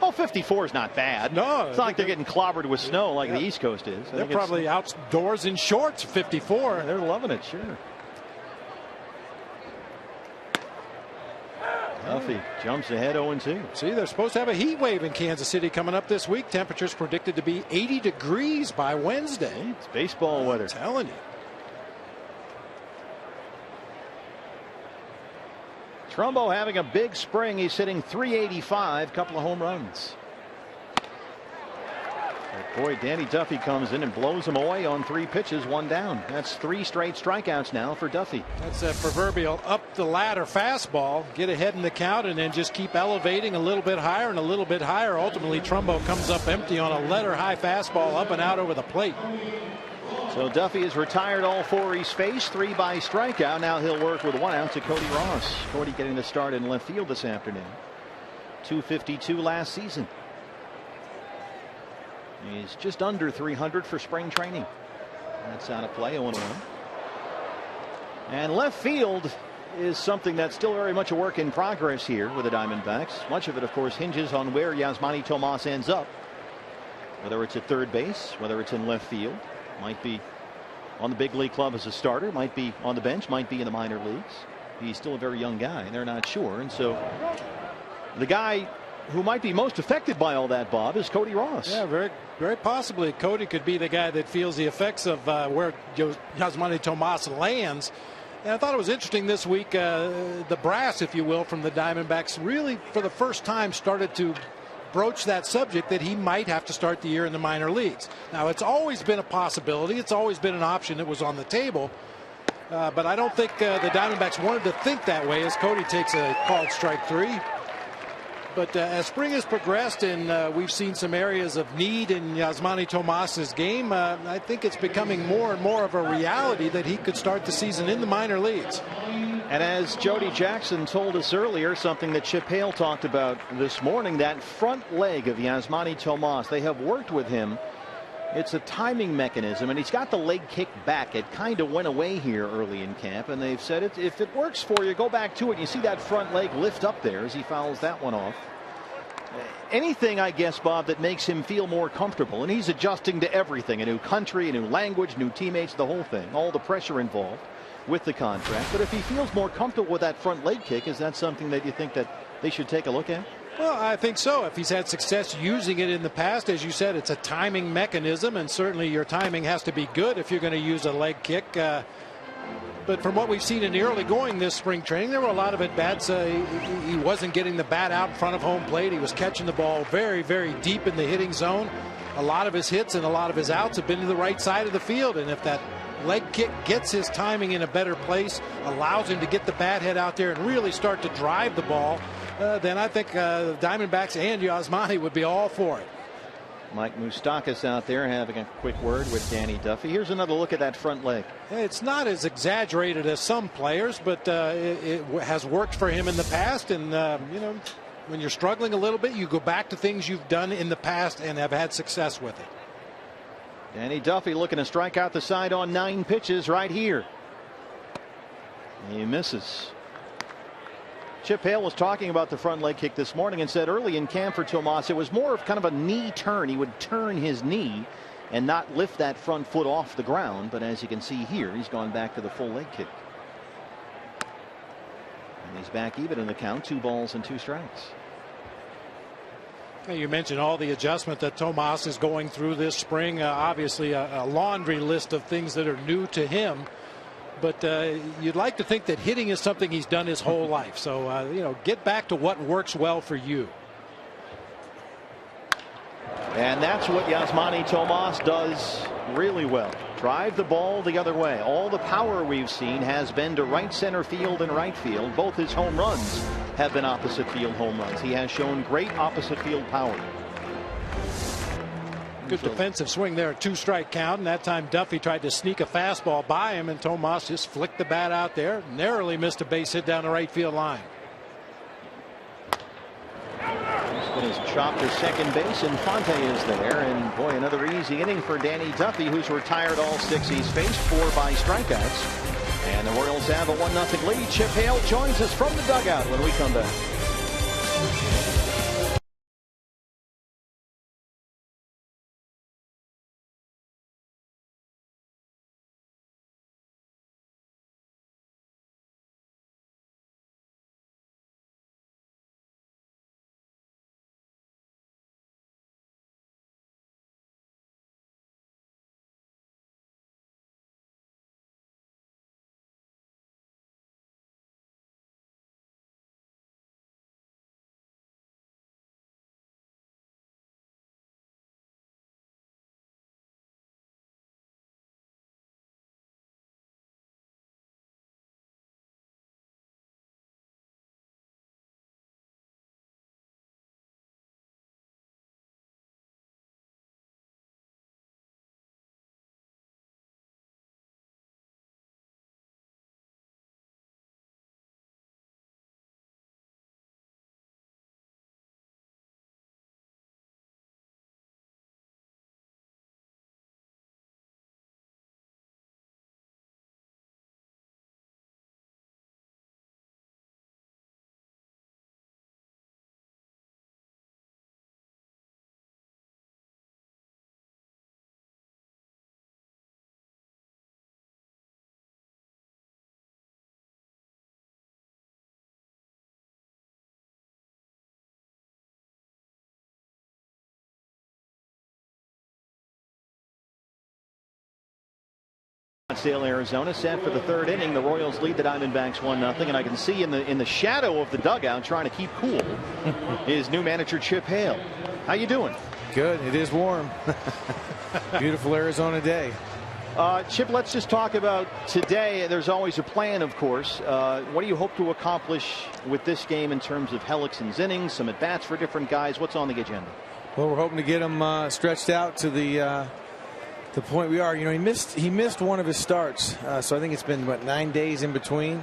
Speaker 1: Oh, 54 is not bad.
Speaker 2: No.
Speaker 1: It's not like they're getting clobbered with snow like the East Coast is.
Speaker 2: They're probably outdoors in shorts, 54.
Speaker 1: They're loving it, sure. Duffy jumps ahead 0-2.
Speaker 2: See, they're supposed to have a heat wave in Kansas City coming up this week. Temperatures predicted to be 80 degrees by Wednesday.
Speaker 1: It's baseball weather.
Speaker 2: I'm telling you.
Speaker 1: Trumbo having a big spring. He's hitting .385, couple of home runs. But boy, Danny Duffy comes in and blows him away on 3 pitches, 1 down. That's 3 straight strikeouts now for Duffy.
Speaker 2: That's a proverbial up the ladder fastball. Get ahead in the count and then just keep elevating a little bit higher and a little bit higher. Ultimately, Trumbo comes up empty on a letter high fastball up and out over the plate.
Speaker 1: So Duffy has retired all 4 he's faced, 3 by strikeout. Now he'll work with 1 out to Cody Ross. Cody getting the start in left field this afternoon. .252 last season. He's just under 300 for spring training. That's out of play, 0-1. And left field is something that's still very much a work in progress here with the Diamondbacks. Much of it, of course, hinges on where Yasmani Tomas ends up. Whether it's at third base, whether it's in left field. Might be on the big league club as a starter, might be on the bench, might be in the minor leagues. He's still a very young guy, and they're not sure. And so the guy who might be most affected by all that, Bob, is Cody Ross.
Speaker 2: Yeah, very, very possibly. Cody could be the guy that feels the effects of where Yasmani Tomas lands. And I thought it was interesting this week, the brass, if you will, from the Diamondbacks really for the first time started to broach that subject that he might have to start the year in the minor leagues. Now, it's always been a possibility. It's always been an option that was on the table. But I don't think the Diamondbacks wanted to think that way as Cody takes a called strike 3. But as spring has progressed and we've seen some areas of need in Yasmani Tomas's game, I think it's becoming more and more of a reality that he could start the season in the minor leagues.
Speaker 1: And as Jody Jackson told us earlier, something that Chip Hale talked about this morning, that front leg of Yasmani Tomas, they have worked with him. It's a timing mechanism, and he's got the leg kick back. It kind of went away here early in camp, and they've said if it works for you, go back to it. You see that front leg lift up there as he fouls that one off. Anything, I guess, Bob, that makes him feel more comfortable, and he's adjusting to everything, a new country, a new language, new teammates, the whole thing, all the pressure involved with the contract. But if he feels more comfortable with that front leg kick, is that something that you think that they should take a look at?
Speaker 2: Well, I think so. If he's had success using it in the past, as you said, it's a timing mechanism, and certainly your timing has to be good if you're going to use a leg kick. But from what we've seen in the early going this spring training, there were a lot of at-bats. He wasn't getting the bat out in front of home plate. He was catching the ball very, very deep in the hitting zone. A lot of his hits and a lot of his outs have been to the right side of the field, and if that leg kick gets his timing in a better place, allows him to get the bat head out there and really start to drive the ball, then I think the Diamondbacks and Yasmani would be all for it.
Speaker 1: Mike Moustakas out there having a quick word with Danny Duffy. Here's another look at that front leg.
Speaker 2: It's not as exaggerated as some players, but it has worked for him in the past. And you know, when you're struggling a little bit, you go back to things you've done in the past and have had success with it.
Speaker 1: Danny Duffy looking to strike out the side on 9 pitches right here. He misses. Chip Hale was talking about the front leg kick this morning and said early in camp for Tomas it was more of kind of a knee turn. He would turn his knee and not lift that front foot off the ground. But as you can see here, he's gone back to the full leg kick. And he's back even in the count, 2 balls and 2 strikes.
Speaker 2: You mentioned all the adjustment that Tomas is going through this spring. Obviously a laundry list of things that are new to him. But you'd like to think that hitting is something he's done his whole life. So, you know, get back to what works well for you.
Speaker 1: And that's what Yasmani Tomas does really well. Drive the ball the other way. All the power we've seen has been to right center field and right field. Both his home runs have been opposite field home runs. He has shown great opposite field power.
Speaker 2: Good defensive swing there, 2-strike count, and that time Duffy tried to sneak a fastball by him, and Tomas just flicked the bat out there, narrowly missed a base hit down the right field line.
Speaker 1: He's chopped to second base, and Fonte is there, and boy, another easy inning for Danny Duffy, who's retired all 6 he's faced, 4 by strikeouts, and the Royals have a 1-0 lead. Chip Hale joins us from the dugout when we come back. Scottsdale, Arizona, set for the 3rd inning. The Royals lead the Diamondbacks 1-0, and I can see in the shadow of the dugout, trying to keep cool, is new manager Chip Hale. How you doing?
Speaker 4: Good. It is warm. Beautiful Arizona day.
Speaker 1: Chip, let's just talk about today. There's always a plan, of course. What do you hope to accomplish with this game in terms of Hellickson's innings, some at-bats for different guys? What's on the agenda?
Speaker 4: Well, we're hoping to get him stretched out to the point we are. You know, he missed one of his starts, so I think it's been 9 days in between.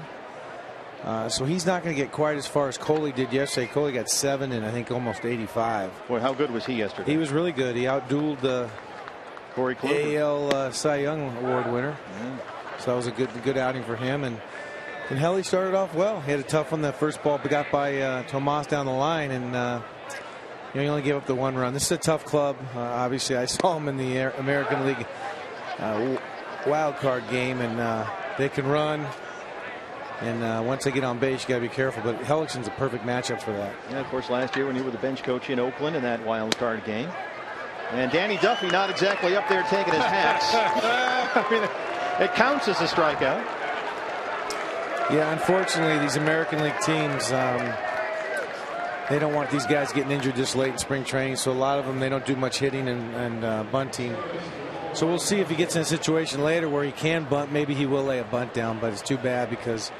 Speaker 4: So he's not going to get quite as far as Coley did yesterday. Coley got 7 and I think almost 85.
Speaker 1: Boy, how good was he yesterday?
Speaker 4: He was really good. He outdueled the
Speaker 1: Corey Kluber,
Speaker 4: AL Cy Young Award winner.
Speaker 1: Yeah. So
Speaker 4: that was a good outing for him. And Helly started off well. He had a tough one that first ball, but got by Tomas down the line, and he only gave up the 1 run. This is a tough club. Obviously, I saw him in the American League wild card game, and they can run. And once they get on base, you got to be careful. But Hellickson's a perfect matchup for that.
Speaker 1: Yeah, of course, last year when you were the bench coach in Oakland in that wild card game. And Danny Duffy not exactly up there taking his hacks. I mean, it counts as a strikeout.
Speaker 4: Yeah, unfortunately, these American League teams, they don't want these guys getting injured this late in spring training. So a lot of them, they don't do much hitting and bunting. So we'll see if he gets in a situation later where he can bunt. Maybe he will lay a bunt down, but it's too bad because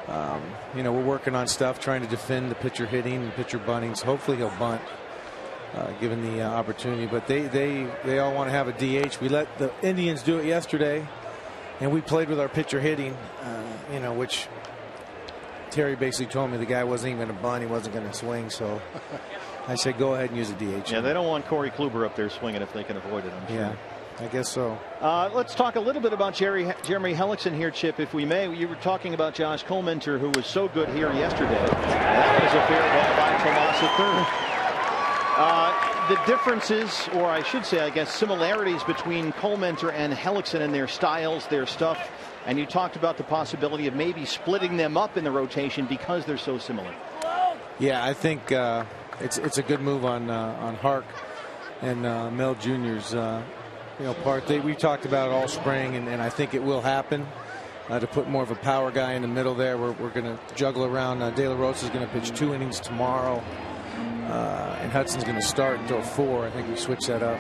Speaker 4: we're working on stuff trying to defend the pitcher hitting and pitcher bunting. So hopefully he'll bunt given the opportunity. But they all want to have a DH. We let the Indians do it yesterday, and we played with our pitcher hitting, which Terry basically told me the guy wasn't even going to bunt. He wasn't going to swing. So I said go ahead and use a DH.
Speaker 1: Yeah, they don't want Corey Kluber up there swinging if they can avoid it, I'm sure.
Speaker 4: Yeah. I guess so.
Speaker 1: Let's talk a little bit about Jeremy Hellickson here, Chip, if we may. You were talking about Josh Colementor, who was so good here yesterday. That was a fair ball by Tomas at third. The differences, or I should say, I guess, similarities between Colementor and Hellickson and their styles, their stuff. And you talked about the possibility of maybe splitting them up in the rotation because they're so similar.
Speaker 4: Yeah, I think it's a good move on Hark and Mel Jr.'s part. We talked about it all spring, and I think it will happen to put more of a power guy in the middle there. We're going to juggle around. De La Rosa is going to pitch 2 innings tomorrow, and Hudson's going to start until 4. I think we switched that up.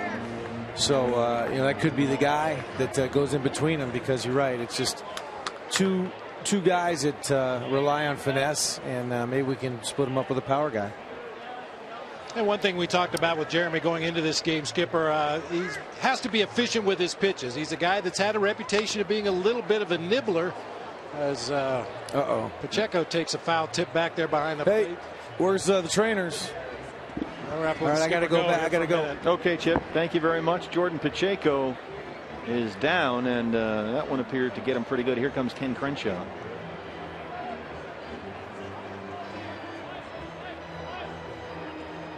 Speaker 4: So that could be the guy that goes in between them, because you're right. It's just two guys that rely on finesse, and maybe we can split them up with a power guy.
Speaker 2: And one thing we talked about with Jeremy going into this game, Skipper, he has to be efficient with his pitches. He's a guy that's had a reputation of being a little bit of a nibbler, as Pacheco takes a foul tip back there behind the plate.
Speaker 4: Where's the trainers?
Speaker 2: All right,
Speaker 4: I got to go back. I got to go.
Speaker 1: Okay, Chip. Thank you very much. Jordan Pacheco is down, and that one appeared to get him pretty good. Here comes Ken Crenshaw.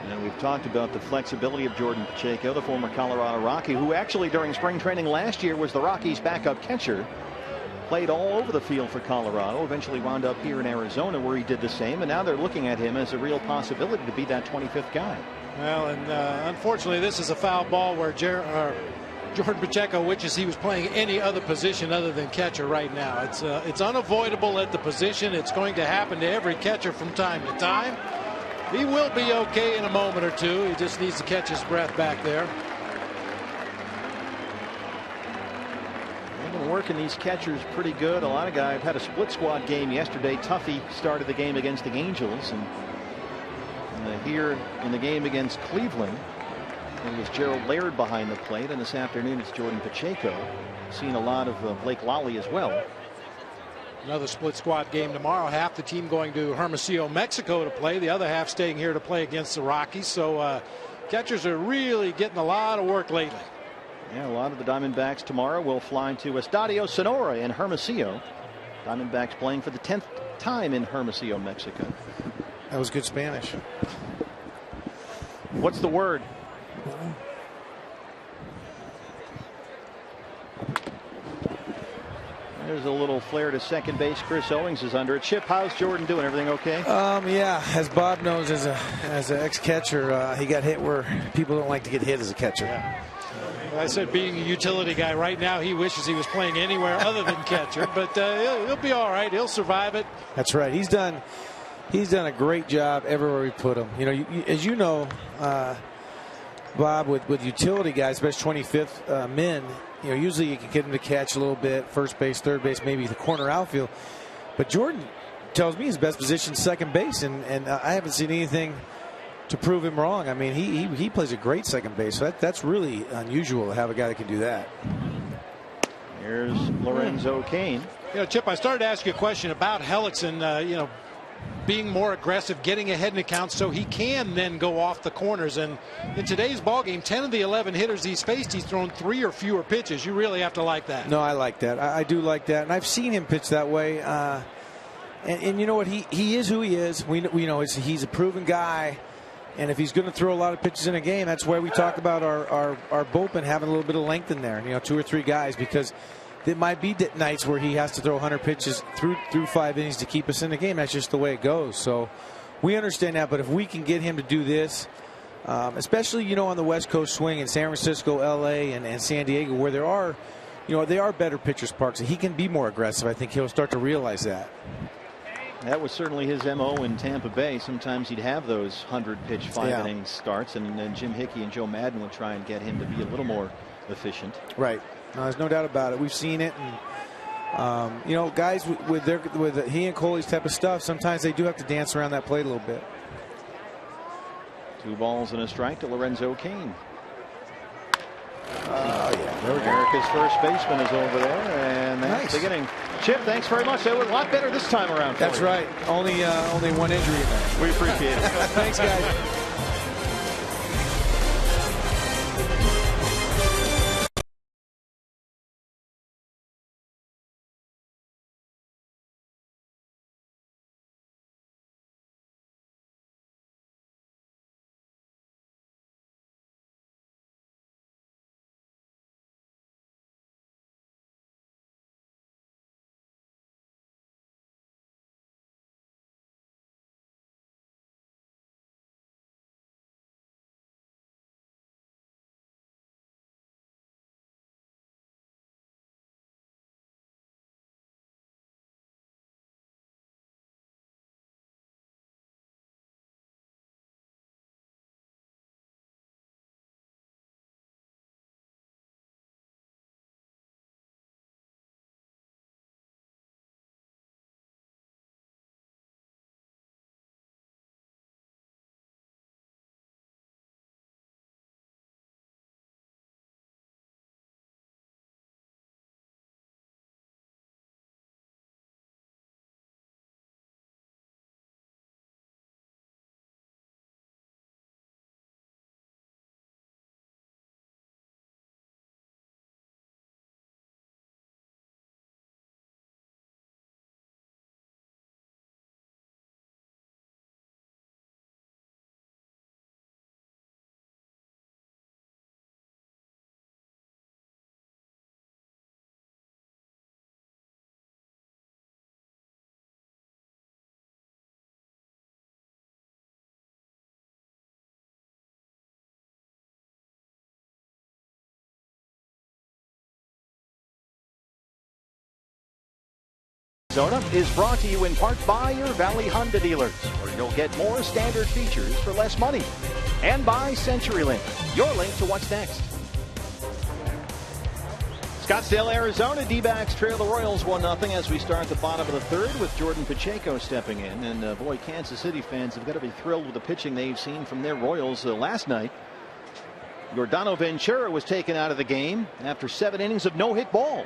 Speaker 1: And we've talked about the flexibility of Jordan Pacheco, the former Colorado Rocky, who actually during spring training last year was the Rockies' backup catcher. Played all over the field for Colorado, eventually wound up here in Arizona where he did the same, and now they're looking at him as a real possibility to be that 25th guy.
Speaker 2: Well, and unfortunately this is a foul ball where Jordan Pacheco wishes he was playing any other position other than catcher right now. It's unavoidable at the position. It's going to happen to every catcher from time to time. He will be okay in a moment or two. He just needs to catch his breath back there.
Speaker 1: They've been working these catchers pretty good. A lot of guys had a split squad game yesterday. Tuffy started the game against the Angels, and here in the game against Cleveland, it was Gerald Laird behind the plate, and this afternoon it's Jordan Pacheco. Seen a lot of Blake Lally as well.
Speaker 2: Another split squad game tomorrow. Half the team going to Hermosillo, Mexico to play. The other half staying here to play against the Rockies. So catchers are really getting a lot of work lately.
Speaker 1: Yeah, a lot of the Diamondbacks tomorrow will fly to Estadio Sonora in Hermosillo. Diamondbacks playing for the 10th time in Hermosillo, Mexico.
Speaker 4: That was good Spanish.
Speaker 1: What's the word? There's a little flare to second base. Chris Owings is under it. Chip, how's Jordan doing? Everything okay?
Speaker 4: Yeah, as Bob knows, as an ex-catcher, he got hit where people don't like to get hit as a catcher.
Speaker 2: Yeah. I said being a utility guy right now, he wishes he was playing anywhere other than catcher, but he'll be all right. He'll survive it.
Speaker 4: That's right. He's done a great job everywhere we put him. As you know, Bob, with utility guys, especially 25th men, usually you can get him to catch a little bit, first base, third base, maybe the corner outfield. But Jordan tells me his best position is second base, and I haven't seen anything to prove him wrong. I mean, he plays a great second base. So that's really unusual to have a guy that can do that.
Speaker 1: Here's Lorenzo Cain.
Speaker 2: Chip, I started to ask you a question about Hellickson, being more aggressive, getting ahead in accounts so he can then go off the corners. And in today's ball game, 10 of the 11 hitters he's faced, he's thrown 3 or fewer pitches. You really have to like that.
Speaker 4: No, I like that. I do like that. And I've seen him pitch that way. And you know what? He is who he is. We know he's a proven guy. And if he's going to throw a lot of pitches in a game, that's why we talk about our bullpen having a little bit of length in there. 2 or 3 guys, because there might be nights where he has to throw 100 pitches through 5 innings to keep us in the game. That's just the way it goes. So we understand that. But if we can get him to do this, especially on the West Coast swing in San Francisco, L.A., and San Diego, where there are, they are better pitchers' parks, and he can be more aggressive. I think he'll start to realize that.
Speaker 1: That was certainly his MO in Tampa Bay. Sometimes he'd have those 100-pitch 5-inning starts, and Jim Hickey and Joe Madden would try and get him to be a little more efficient.
Speaker 4: Right. No, there's no doubt about it. We've seen it, and guys with he and Coley's type of stuff, sometimes they do have to dance around that plate a little bit.
Speaker 1: 2 balls and a strike to Lorenzo Cain.
Speaker 4: Oh yeah, there we go.
Speaker 1: America's first baseman is over there, and that's
Speaker 4: nice.
Speaker 1: Beginning. Chip, thanks very much. That was a lot better this time around.
Speaker 4: That's right. Only 1 injury in there.
Speaker 1: We appreciate it.
Speaker 4: Thanks, guys.
Speaker 1: Arizona is brought to you in part by your Valley Honda dealers, where you'll get more standard features for less money. And by CenturyLink, your link to what's next. Scottsdale, Arizona, D-backs trail the Royals 1-0 as we start the bottom of the third with Jordan Pacheco stepping in. And boy, Kansas City fans have got to be thrilled with the pitching they've seen from their Royals last night. Yordano Ventura was taken out of the game after 7 innings of no-hit ball.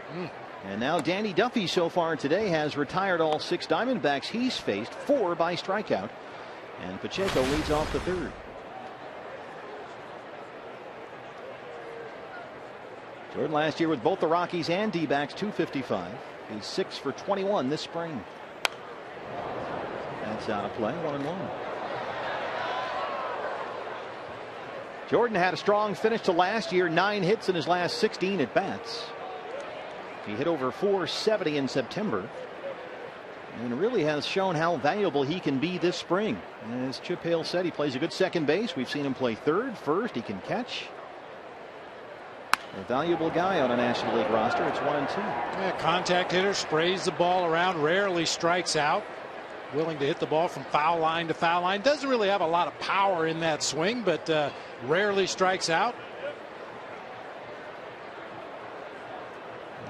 Speaker 1: And now Danny Duffy so far today has retired all 6 Diamondbacks he's faced, 4 by strikeout. And Pacheco leads off the third. Jordan last year with both the Rockies and D-backs, .255. He's 6 for 21 this spring. That's out of play, 1-1. Jordan had a strong finish to last year, 9 hits in his last 16 at bats. He hit over .470 in September and really has shown how valuable he can be this spring. As Chip Hale said, he plays a good second base. We've seen him play third, first. He can catch. A valuable guy on a National League roster. It's 1-2.
Speaker 2: Yeah, contact hitter, sprays the ball around, rarely strikes out. Willing to hit the ball from foul line to foul line. Doesn't really have a lot of power in that swing, but rarely strikes out.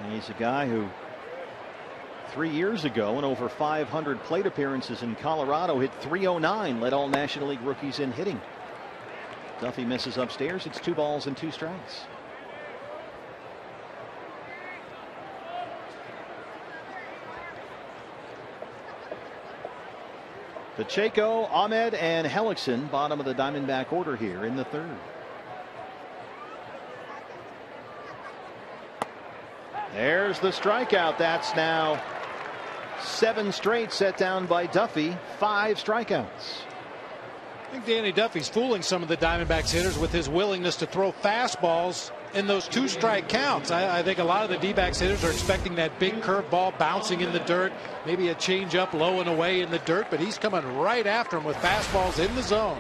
Speaker 1: He's a guy who 3 years ago in over 500 plate appearances in Colorado hit .309, led all National League rookies in hitting. Duffy misses upstairs. It's 2 balls and 2 strikes. Pacheco, Ahmed, and Hellickson, bottom of the Diamondback order here in the third. There's the strikeout. That's now 7 straight set down by Duffy. 5 strikeouts.
Speaker 2: I think Danny Duffy's fooling some of the Diamondbacks hitters with his willingness to throw fastballs in those 2-strike counts. I think a lot of the D-backs hitters are expecting that big curveball bouncing in the dirt, maybe a changeup low and away in the dirt, but he's coming right after him with fastballs in the zone.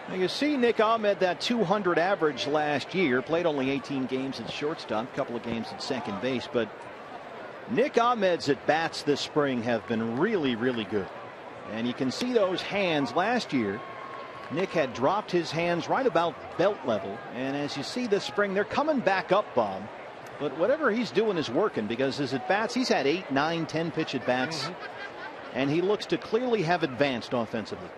Speaker 1: Now you see Nick Ahmed, that 200 average last year, played only 18 games at shortstop, a couple of games at second base, but Nick Ahmed's at bats this spring have been really, really good. And you can see those hands last year. Nick had dropped his hands right about belt level, and as you see this spring, they're coming back up, Bob. But whatever he's doing is working, because his at bats, he's had 8, 9, 10 pitch at bats, and he looks to clearly have advanced offensively.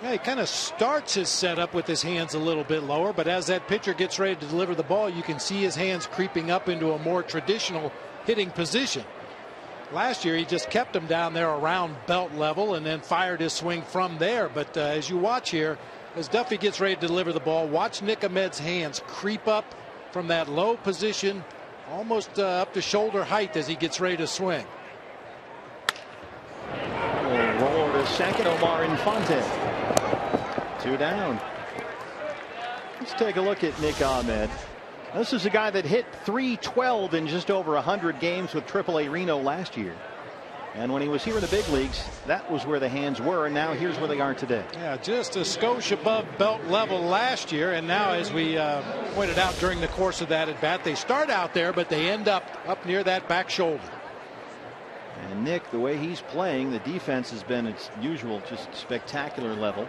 Speaker 2: Yeah, he kind of starts his setup with his hands a little bit lower, but as that pitcher gets ready to deliver the ball, you can see his hands creeping up into a more traditional hitting position. Last year he just kept him down there around belt level and then fired his swing from there. But as you watch here, as Duffy gets ready to deliver the ball, watch Nick Ahmed's hands creep up from that low position almost up to shoulder height as he gets ready to swing.
Speaker 1: Roll to second, Omar Infante. 2 down. Let's take a look at Nick Ahmed. This is a guy that hit .312 in just over 100 games with AAA Reno last year. And when he was here in the big leagues, that was where the hands were, and now here's where they are today.
Speaker 2: Yeah, just a skosh above belt level last year, and now, as we pointed out during the course of that at bat, they start out there, but they end up near that back shoulder.
Speaker 1: And Nick, the way he's playing, the defense has been its usual, just spectacular level.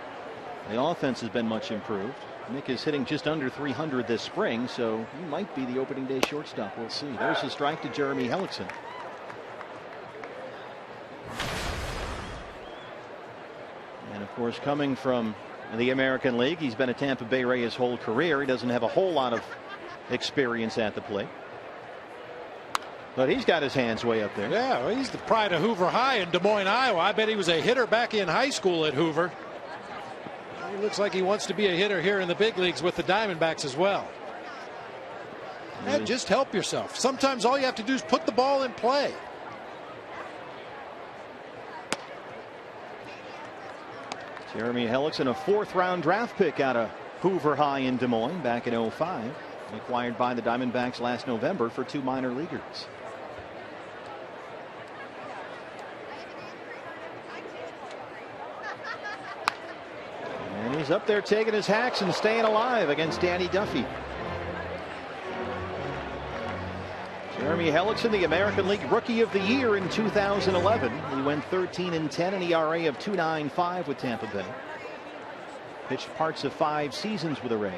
Speaker 1: The offense has been much improved. Nick is hitting just under 300 this spring, so he might be the opening day shortstop. We'll see. There's a strike to Jeremy Hellickson. And of course, coming from the American League, he's been a Tampa Bay Ray his whole career. He doesn't have a whole lot of experience at the plate, but he's got his hands way up there.
Speaker 2: Yeah, well, he's the pride of Hoover High in Des Moines, Iowa. I bet he was a hitter back in high school at Hoover. He looks like he wants to be a hitter here in the big leagues with the Diamondbacks as well. Yeah, just help yourself. Sometimes all you have to do is put the ball in play.
Speaker 1: Jeremy Hellickson, a 4th-round draft pick out of Hoover High in Des Moines back in '05, acquired by the Diamondbacks last November for 2 minor leaguers. And he's up there taking his hacks and staying alive against Danny Duffy. Jeremy Hellickson, the American League Rookie of the Year in 2011. He went 13-10, an ERA of 2.95 with Tampa Bay. Pitched parts of 5 seasons with the Rays.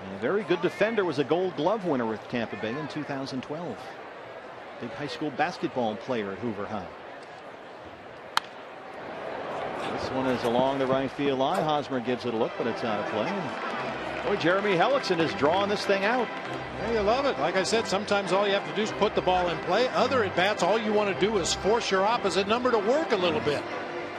Speaker 1: And a very good defender, was a Gold Glove winner with Tampa Bay in 2012. Big high school basketball player at Hoover High. This one is along the right field line. Hosmer gives it a look, but it's out of play. Boy, Jeremy Hellickson is drawing this thing out.
Speaker 2: Yeah, you love it. Like I said, sometimes all you have to do is put the ball in play. Other at bats, all you want to do is force your opposite number to work a little bit.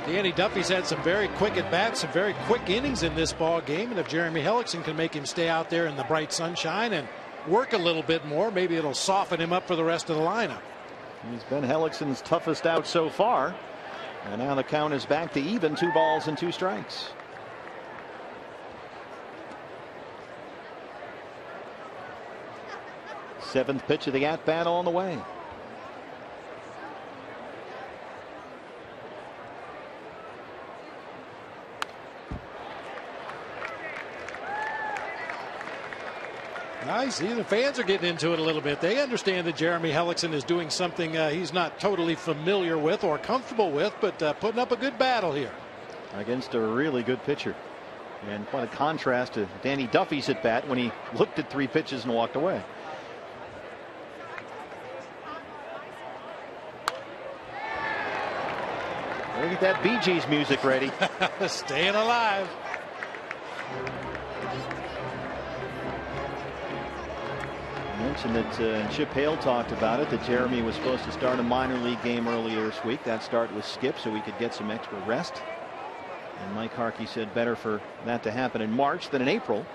Speaker 2: Danny Duffy's had some very quick at bats, some very quick innings in this ball game, and if Jeremy Hellickson can make him stay out there in the bright sunshine and work a little bit more, maybe it'll soften him up for the rest of the lineup.
Speaker 1: He's been Hellickson's toughest out so far. And now the count is back to even, 2 balls and 2 strikes. Seventh pitch of the at-bat on the way.
Speaker 2: Nice. The fans are getting into it a little bit. They understand that Jeremy Hellickson is doing something he's not totally familiar with or comfortable with, but putting up a good battle here
Speaker 1: against a really good pitcher. And quite a contrast to Danny Duffy's at bat when he looked at 3 pitches and walked away. Look at that Bee Gees music ready.
Speaker 2: Staying alive.
Speaker 1: And mentioned that Chip Hale talked about it, that Jeremy was supposed to start a minor league game earlier this week. That start was skipped so he could get some extra rest. And Mike Harkey said better for that to happen in March than in April.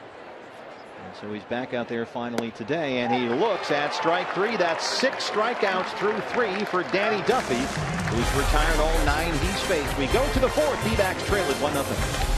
Speaker 1: And so he's back out there finally today, and he looks at strike 3. That's 6 strikeouts through 3 for Danny Duffy, who's retired all 9 he's faced. We go to the 4th. D-backs trail at 1-0.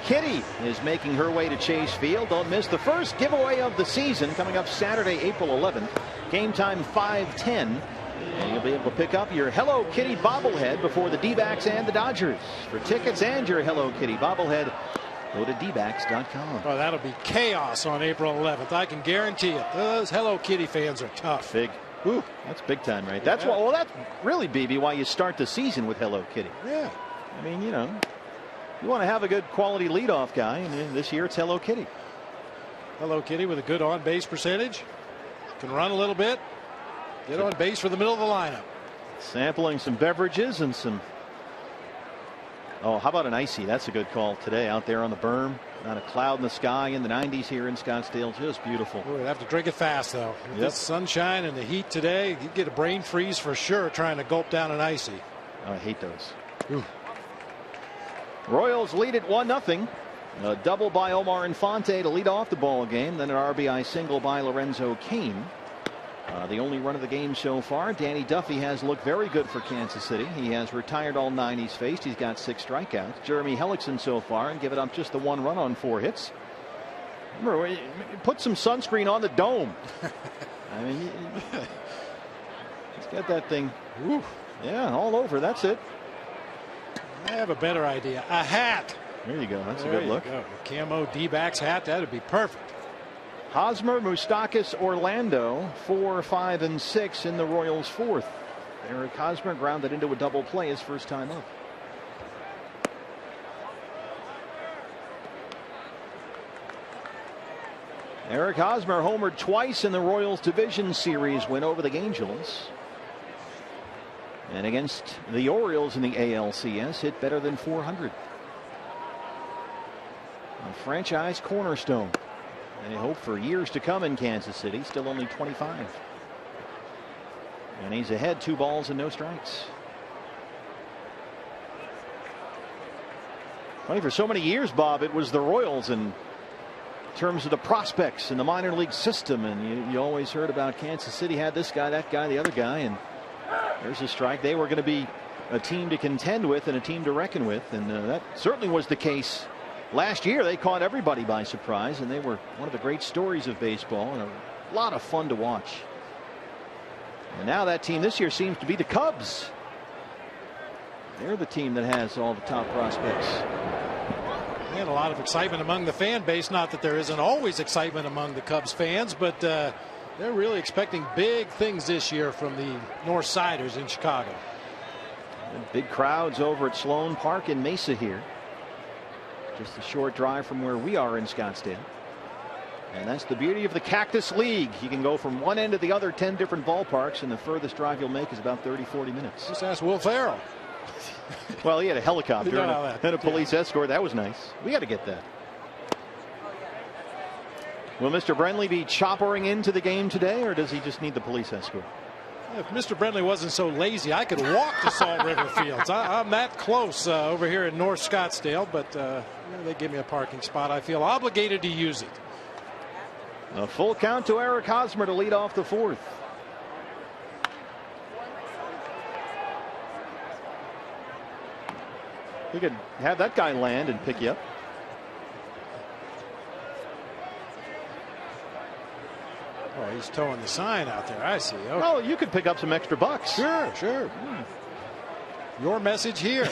Speaker 1: Kitty is making her way to Chase Field. Don't miss the first giveaway of the season coming up Saturday, April 11th. Game time 5:10. And you'll be able to pick up your Hello Kitty bobblehead before the D-backs and the Dodgers. For tickets and your Hello Kitty bobblehead, go to dbacks.com.
Speaker 2: Oh, that'll be chaos on April 11th. I can guarantee it. Those Hello Kitty fans are tough.
Speaker 1: Big. Ooh, that's big time, right? That's why. Well, that's really, BB, why you start the season with Hello Kitty.
Speaker 2: Yeah.
Speaker 1: I mean, you know, you want to have a good quality leadoff guy, and this year it's Hello Kitty.
Speaker 2: Hello Kitty with a good on-base percentage. Can run a little bit. Get on base for the middle of the lineup.
Speaker 1: Sampling some beverages and some. Oh, how about an icy? That's a good call today out there on the berm. Not a cloud in the sky in the 90s here in Scottsdale. Just beautiful.
Speaker 2: We'd have to drink it fast, though. With this sunshine and the heat today, you get a brain freeze for sure trying to gulp down an icy.
Speaker 1: Oh, I hate those.
Speaker 2: Ooh.
Speaker 1: Royals lead it 1-0. A double by Omar Infante to lead off the ball game. Then an RBI single by Lorenzo Cain. The only run of the game so far. Danny Duffy has looked very good for Kansas City. He has retired all 9 he's faced. He's got 6 strikeouts. Jeremy Hellickson so far and given up just the 1 run on 4 hits. Remember, put some sunscreen on the dome. I mean, he's got that thing. Woo, yeah, all over. That's it.
Speaker 2: I have a better idea. A hat.
Speaker 1: There you go. That's
Speaker 2: there
Speaker 1: a good look.
Speaker 2: Go. A camo D-backs hat. That'd be perfect.
Speaker 1: Hosmer, Moustakas, Orlando 4, 5, and 6 in the Royals' 4th. Eric Hosmer grounded into a double play his first time up. Eric Hosmer homered twice in the Royals division series win over the Angels. And against the Orioles in the ALCS, hit better than 400. A franchise cornerstone. And they hope for years to come in Kansas City. Still only 25. And he's ahead 2 balls and no strikes. Funny, for so many years, Bob, it was the Royals in terms of the prospects in the minor league system. And you always heard about Kansas City had this guy, that guy, the other guy. And there's a strike. They were going to be a team to contend with and a team to reckon with. And that certainly was the case. Last year, they caught everybody by surprise, and they were one of the great stories of baseball and a lot of fun to watch. And now that team this year seems to be the Cubs. They're the team that has all the top prospects.
Speaker 2: And a lot of excitement among the fan base. Not that there isn't always excitement among the Cubs fans, but They're really expecting big things this year from the North Siders in Chicago.
Speaker 1: And big crowds over at Sloan Park in Mesa here. Just a short drive from where we are in Scottsdale. And that's the beauty of the Cactus League. You can go from one end to the other, 10 different ballparks, and the furthest drive you'll make is about 30-40 minutes.
Speaker 2: Just ask Will Ferrell.
Speaker 1: Well, he had a helicopter and a police escort. That was nice. We got to get that. Will Mr. Brenly be choppering into the game today, or does he just need the police escort?
Speaker 2: If Mr. Brenly wasn't so lazy, I could walk to Salt River Fields. I'm that close over here in North Scottsdale, but they give me a parking spot. I feel obligated to use it.
Speaker 1: A full count to Eric Hosmer to lead off the fourth. He could have that guy land and pick you up.
Speaker 2: Oh, he's towing the sign out there. I see. Okay.
Speaker 1: Oh, you could pick up some extra bucks.
Speaker 2: Sure, sure. Your message here.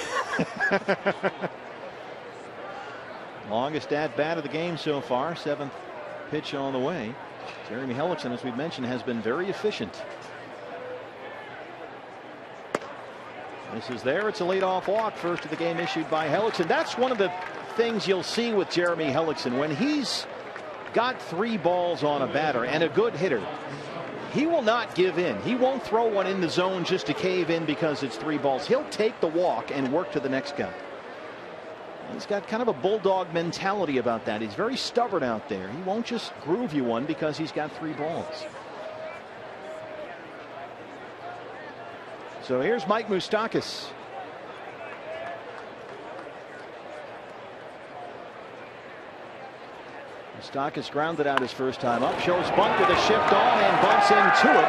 Speaker 1: Longest at bat of the game so far. 7th pitch on the way. Jeremy Hellickson, as we've mentioned, has been very efficient. This is there. It's a leadoff walk. First of the game issued by Hellickson. That's one of the things you'll see with Jeremy Hellickson. When he's got 3 balls on a batter and a good hitter, he will not give in. He won't throw one in the zone just to cave in because it's 3 balls. He'll take the walk and work to the next guy. He's got kind of a bulldog mentality about that. He's very stubborn out there. He won't just groove you one because he's got 3 balls. So here's Mike Moustakas. Moustakas grounded out his first time up. Shows bunt with a shift on and bunts into it.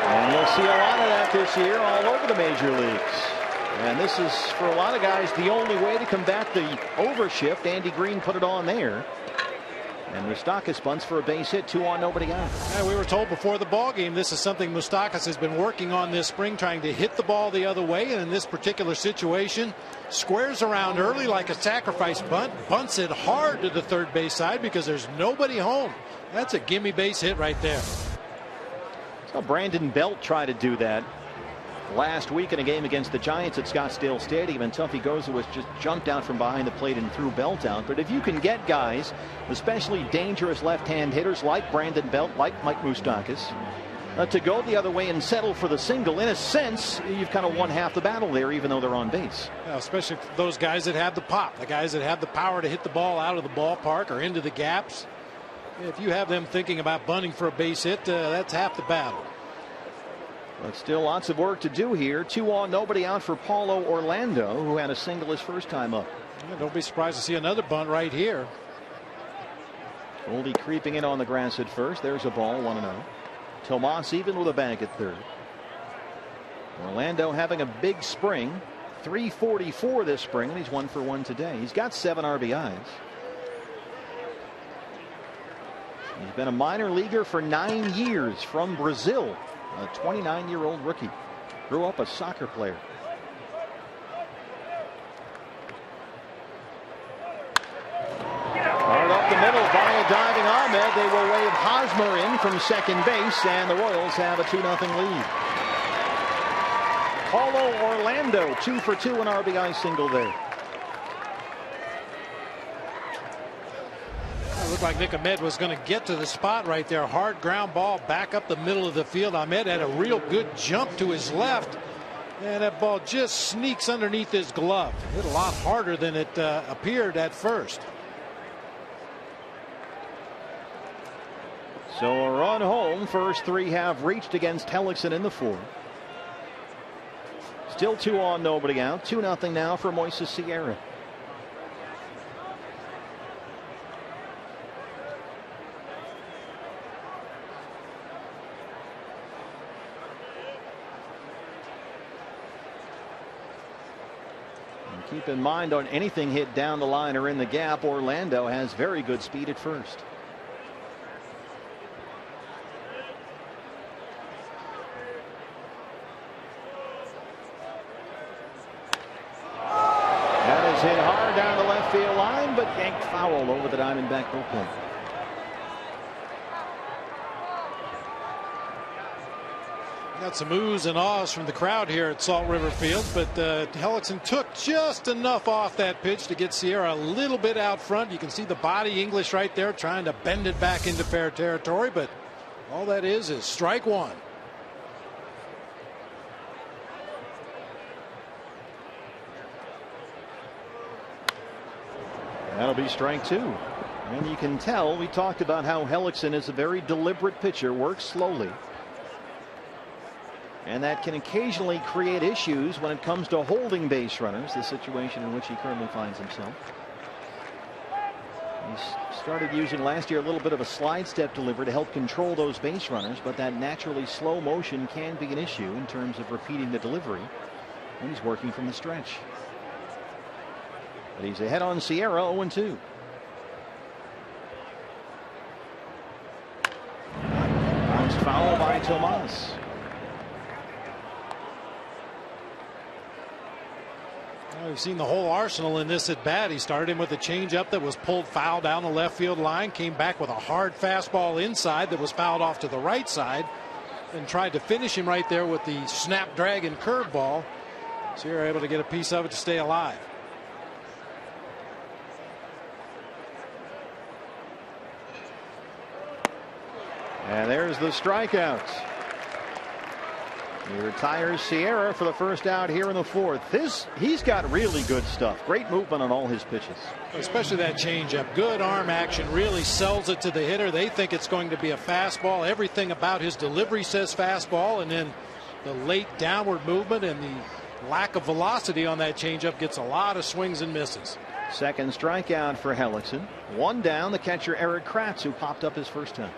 Speaker 1: And you'll see a lot of that this year all over the major leagues. And this is, for a lot of guys, the only way to combat the overshift. Andy Green put it on there. And Moustakas bunts for a base hit, 2 on, nobody out.
Speaker 2: Yeah, we were told before the ball game this is something Moustakas has been working on this spring, trying to hit the ball the other way. And in this particular situation, squares around early like a sacrifice bunt, bunts it hard to the third base side because there's nobody home. That's a gimme base hit right there.
Speaker 1: So Brandon Belt tried to do that last week in a game against the Giants at Scottsdale Stadium, and Tuffy Goza was just jumped out from behind the plate and threw Belt out. But if you can get guys, especially dangerous left-hand hitters like Brandon Belt, like Mike Moustakas, to go the other way and settle for the single, in a sense, you've kind of won half the battle there, even though they're on base.
Speaker 2: Yeah, especially those guys that have the pop, the guys that have the power to hit the ball out of the ballpark or into the gaps. If you have them thinking about bunting for a base hit, that's half the battle.
Speaker 1: But still lots of work to do here. 2 on, nobody out for Paulo Orlando, who had a single his first time up.
Speaker 2: Yeah, don't be surprised to see another bunt right here.
Speaker 1: Goldie creeping in on the grass at first. There's a ball, 1-0. Tomas even with a bag at third. Orlando having a big spring. 344 this spring, and he's 1 for 1 today. He's got 7 RBIs. He's been a minor leaguer for 9 years from Brazil. A 29-year-old rookie. Grew up a soccer player. Hard up the middle by a diving Ahmed. They will wave Hosmer in from second base, and the Royals have a 2-0 lead. Paulo Orlando 2 for 2, an RBI single there.
Speaker 2: It looked like Nick Ahmed was going to get to the spot right there. Hard ground ball back up the middle of the field. Ahmed had a real good jump to his left, and that ball just sneaks underneath his glove. Hit a lot harder than it appeared at first.
Speaker 1: So a run home. First 3 have reached against Hellickson in the 4th. Still 2 on, nobody out. 2-0 now for Moises Sierra. Keep in mind, on anything hit down the line or in the gap, Orlando has very good speed at first. That is hit hard down the left field line, but yanked foul over the Diamondback bullpen.
Speaker 2: Got some oohs and ahs from the crowd here at Salt River Field, but Hellickson took just enough off that pitch to get Sierra a little bit out front. You can see the body English right there trying to bend it back into fair territory, but all that is strike one.
Speaker 1: That'll be strike two. And you can tell, we talked about how Hellickson is a very deliberate pitcher, works slowly. And that can occasionally create issues when it comes to holding base runners, the situation in which he currently finds himself. He started using last year a little bit of a slide step delivery to help control those base runners, but that naturally slow motion can be an issue in terms of repeating the delivery when he's working from the stretch. But he's ahead on Sierra, 0-2. Bounced foul by Tomas.
Speaker 2: We've seen the whole arsenal in this at bat. He started him with a changeup that was pulled foul down the left field line, came back with a hard fastball inside that was fouled off to the right side, and tried to finish him right there with the snapdragon curveball. So you're able to get a piece of it to stay alive.
Speaker 1: And there's the strikeout. He retires Sierra for the first out here in the fourth. He's got really good stuff. Great movement on all his pitches.
Speaker 2: Especially that changeup. Good arm action. Really sells it to the hitter. They think it's going to be a fastball. Everything about his delivery says fastball. And then the late downward movement and the lack of velocity on that changeup gets a lot of swings and misses.
Speaker 1: Second strikeout for Hellickson. One down, the catcher Eric Kratz, who popped up his first time.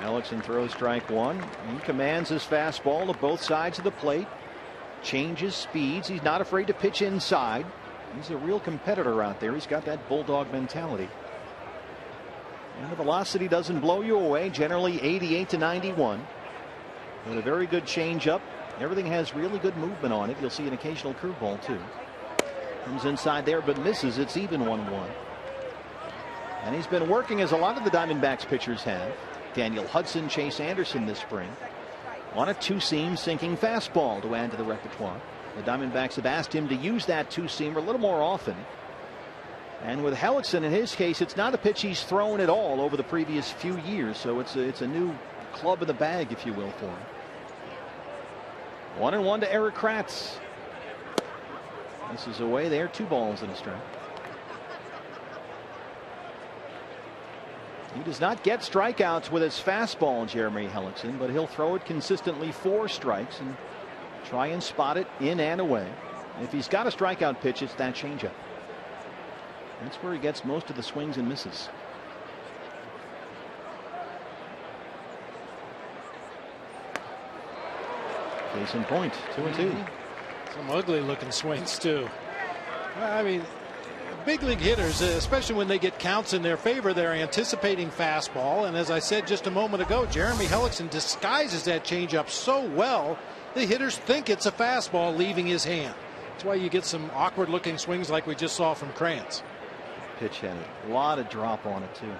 Speaker 1: Hellickson throws strike one. He commands his fastball to both sides of the plate. Changes speeds. He's not afraid to pitch inside. He's a real competitor out there. He's got that bulldog mentality. And the velocity doesn't blow you away. Generally 88 to 91. But a very good changeup. Everything has really good movement on it. You'll see an occasional curveball too. Comes inside there but misses. It's even 1-1. And he's been working as a lot of the Diamondbacks pitchers have. Daniel Hudson, Chase Anderson this spring on a two-seam sinking fastball to add to the repertoire. The Diamondbacks have asked him to use that two-seamer a little more often. And with Hellickson, in his case, it's not a pitch he's thrown at all over the previous few years. So it's a new club in the bag, if you will, for him. 1-1 to Eric Kratz. This is away there. 2 balls and a strike. He does not get strikeouts with his fastball, Jeremy Hellickson, but he'll throw it consistently 4 strikes and try and spot it in and away. If he's got a strikeout pitch, it's that changeup. That's where he gets most of the swings and misses. Case in point, 2-2.
Speaker 2: Some ugly looking swings too. I mean, big league hitters, especially when they get counts in their favor, they're anticipating fastball. And as I said just a moment ago, Jeremy Hellickson disguises that changeup so well, the hitters think it's a fastball leaving his hand. That's why you get some awkward looking swings like we just saw from Krantz.
Speaker 1: Pitch had a lot of drop on it too.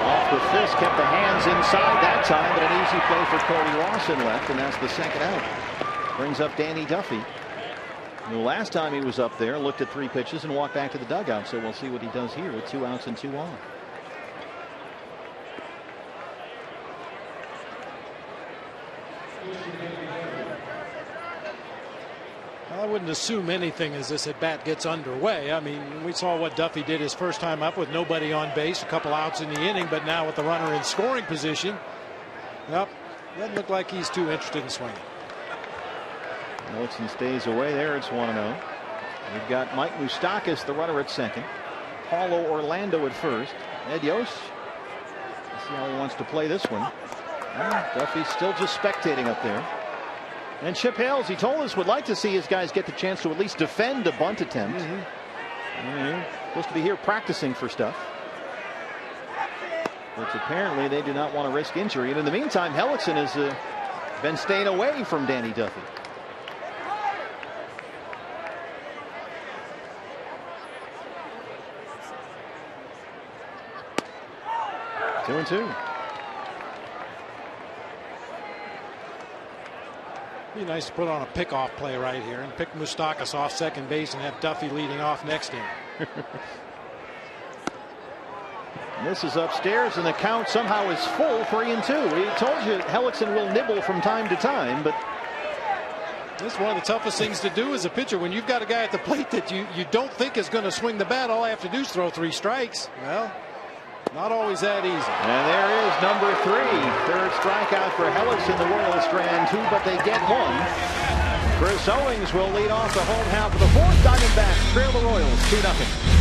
Speaker 1: Off the fist, kept the hands inside that time, but an easy play for Cody Lawson left, and that's the second out. Brings up Danny Duffy. The last time he was up there, looked at 3 pitches and walked back to the dugout. So we'll see what he does here with 2 outs and 2 on.
Speaker 2: Well, I wouldn't assume anything as this at bat gets underway. I mean, we saw what Duffy did his first time up with nobody on base, a couple outs in the inning, but now with the runner in scoring position, yep, doesn't look like he's too interested in swinging.
Speaker 1: Hellickson stays away there. It's 1-0. We've got Mike Moustakas, the runner, at second. Paulo Orlando at first. Ed Yost. Let's see how he wants to play this one. Duffy's still just spectating up there. And Chip Hales, he told us, would like to see his guys get the chance to at least defend a bunt attempt. Supposed to be here practicing for stuff. But apparently they do not want to risk injury. And in the meantime, Hellickson is been staying away from Danny Duffy. 2-2.
Speaker 2: Be nice to put on a pickoff play right here and pick Moustakas off second base and have Duffy leading off next to him.
Speaker 1: This is upstairs, and the count somehow is full. 3-2. We told you Hellickson will nibble from time to time, but
Speaker 2: this is one of the toughest things to do as a pitcher when you've got a guy at the plate that you don't think is going to swing the bat. All I have to do is throw 3 strikes. Well, not always that easy.
Speaker 1: And there is number 3. Third strikeout for Hellickson. The Royals strand 2, but they get 1. Chris Owings will lead off the home half of the 4th. Diamondbacks trail the Royals 2-0.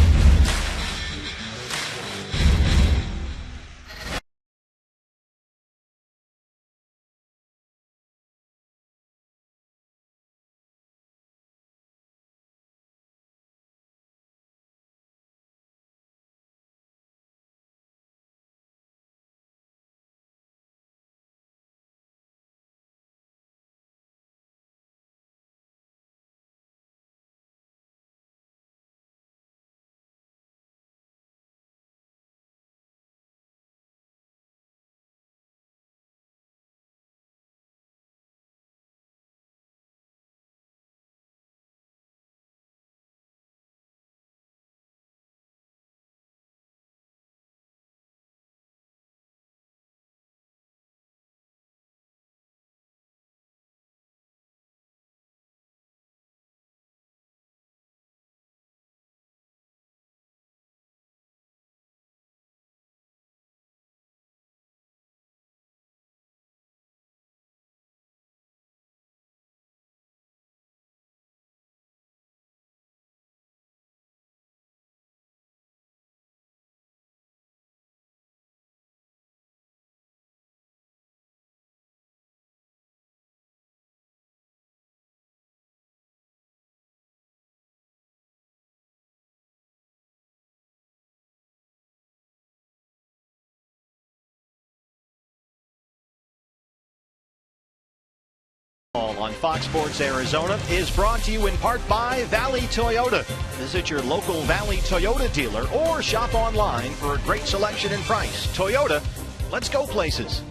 Speaker 1: On Fox Sports Arizona is brought to you in part by Valley Toyota. Visit your local Valley Toyota dealer or shop online for a great selection and price. Toyota, let's go places.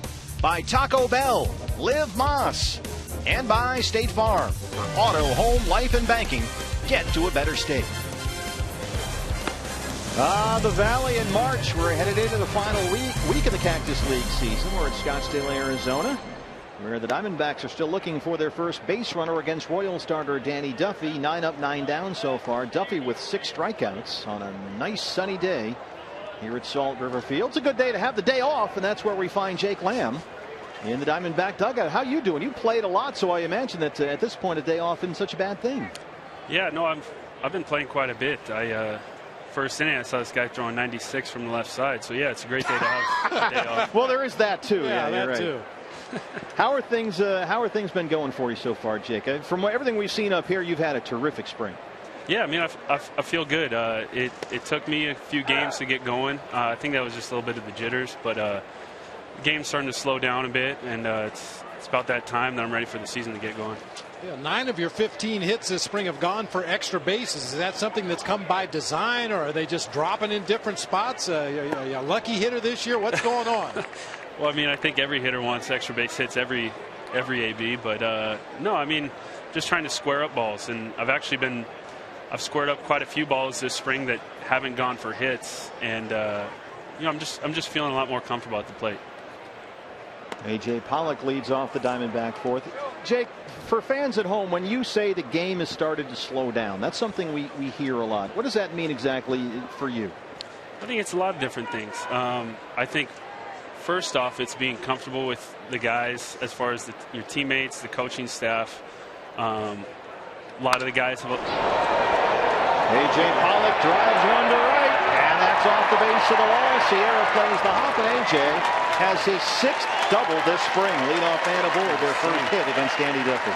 Speaker 1: By Taco Bell, Live Moss, and by State Farm. For auto, home, life, and banking, get to a better state. The Valley in March. We're headed into the final week of the Cactus League season. We're at Scottsdale, Arizona, where the Diamondbacks are still looking for their first base runner against Royal starter Danny Duffy. 9 up, 9 down so far. Duffy with 6 strikeouts on a nice sunny day here at Salt River Field. It's a good day to have the day off, and that's where we find Jake Lamb in the Diamondback dugout. How you doing? You played a lot, so I imagine that at this point a day off isn't such a bad thing.
Speaker 5: Yeah, no, I've been playing quite a bit. First inning, I saw this guy throwing 96 from the left side. So yeah, it's a great day to have a day off.
Speaker 1: Well, there is that too.
Speaker 2: Yeah, that
Speaker 1: right.
Speaker 2: too.
Speaker 1: How are things been going for you so far, Jake? From everything we've seen up here, you've had a terrific spring.
Speaker 5: Yeah, I mean, I feel good. It took me a few games to get going. I think that was just a little bit of the jitters, but the game's starting to slow down a bit, and it's about that time that I'm ready for the season to get going.
Speaker 2: Yeah, 9 of your 15 hits this spring have gone for extra bases. Is that something that's come by design, or are they just dropping in different spots? Are you a lucky hitter this year? What's going on?
Speaker 5: Well, I mean, I think every hitter wants extra base hits every AB, but no, I mean, just trying to square up balls, and I've squared up quite a few balls this spring that haven't gone for hits, and I'm just feeling a lot more comfortable at the plate.
Speaker 1: A.J. Pollock leads off the Diamondback 4th. Jake, for fans at home, when you say the game has started to slow down, that's something we hear a lot. What does that mean exactly for you?
Speaker 5: I think it's a lot of different things. I think first off, it's being comfortable with the guys as far as your teammates, the coaching staff. A lot of the guys have.
Speaker 1: A.J. Pollock drives one to right, and that's off the base of the wall. Sierra plays the hop, and A.J. has his 6th double this spring. Leadoff man aboard their first hit against Danny Duffy.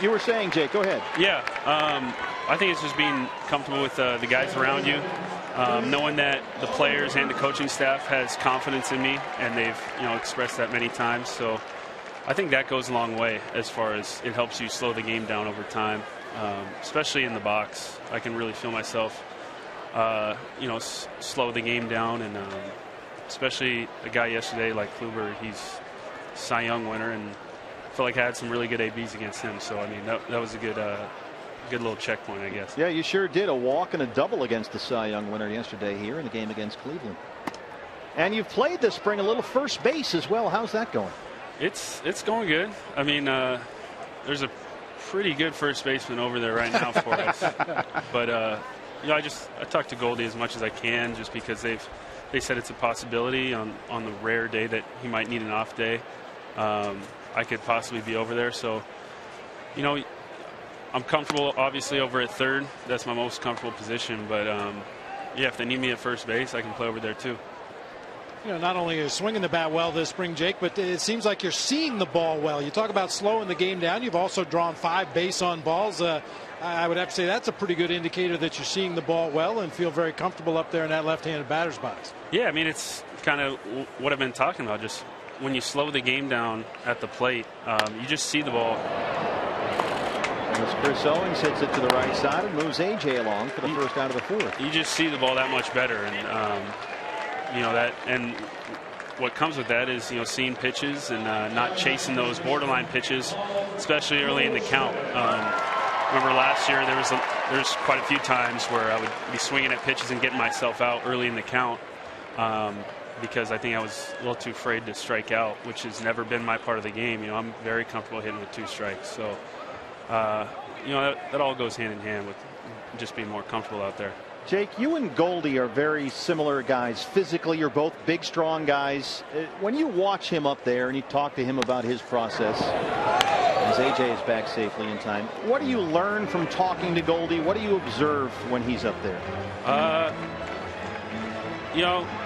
Speaker 1: You were saying, Jake, go ahead.
Speaker 5: Yeah, I think it's just being comfortable with the guys around you. knowing that the players and the coaching staff has confidence in me, and they've expressed that many times. So I think that goes a long way as far as it helps you slow the game down over time, especially in the box. I can really feel myself, slow the game down, and especially a guy yesterday like Kluber, he's Cy Young winner, and I feel like I had some really good ABs against him. So I mean that was a good little checkpoint, I guess.
Speaker 1: Yeah, you sure did. A walk and a double against the Cy Young winner yesterday here in the game against Cleveland. And you've played this spring a little first base as well. How's that going?
Speaker 5: It's going good. I mean, there's a pretty good first baseman over there right now for us. But I talk to Goldie as much as I can, just because they said it's a possibility on the rare day that he might need an off day. I could possibly be over there. So, I'm comfortable, obviously, over at third. That's my most comfortable position. But, if they need me at first base, I can play over there, too.
Speaker 2: Not only are you swinging the bat well this spring, Jake, but it seems like you're seeing the ball well. You talk about slowing the game down. You've also drawn 5 base on balls. I would have to say that's a pretty good indicator that you're seeing the ball well and feel very comfortable up there in that left-handed batter's box.
Speaker 5: Yeah, I mean, it's kind of what I've been talking about. Just when you slow the game down at the plate, you just see the ball.
Speaker 1: As Chris Owings hits it to the right side and moves A.J. along for the first out of the fourth.
Speaker 5: You just see the ball that much better, and and what comes with that is seeing pitches and not chasing those borderline pitches, especially early in the count. Remember last year there's quite a few times where I would be swinging at pitches and getting myself out early in the count because I think I was a little too afraid to strike out, which has never been my part of the game. I'm very comfortable hitting with 2 strikes. So that all goes hand in hand with just being more comfortable out there.
Speaker 1: Jake, you and Goldie are very similar guys. Physically, you're both big, strong guys. When you watch him up there and you talk to him about his process, as AJ is back safely in time, what do you learn from talking to Goldie? What do you observe when he's up there?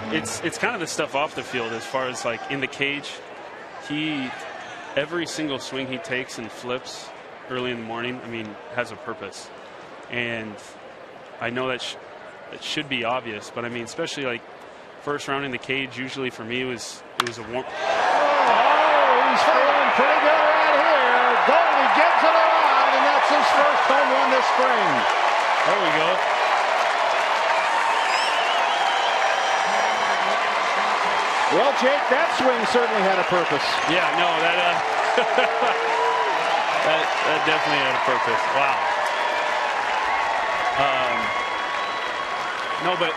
Speaker 5: It's kind of the stuff off the field as far as like in the cage. Every single swing he takes and flips early in the morning, I mean, has a purpose. And I know that it should be obvious, but I mean, especially like first round in the cage, usually for me it was a warm.
Speaker 1: Oh, he's feeling pretty good right here. Goldie gets it alive, and that's his first home run this spring.
Speaker 5: There we go.
Speaker 1: Well, Jake, that swing certainly had a purpose.
Speaker 5: Yeah, no, that definitely had a purpose. Wow. No, but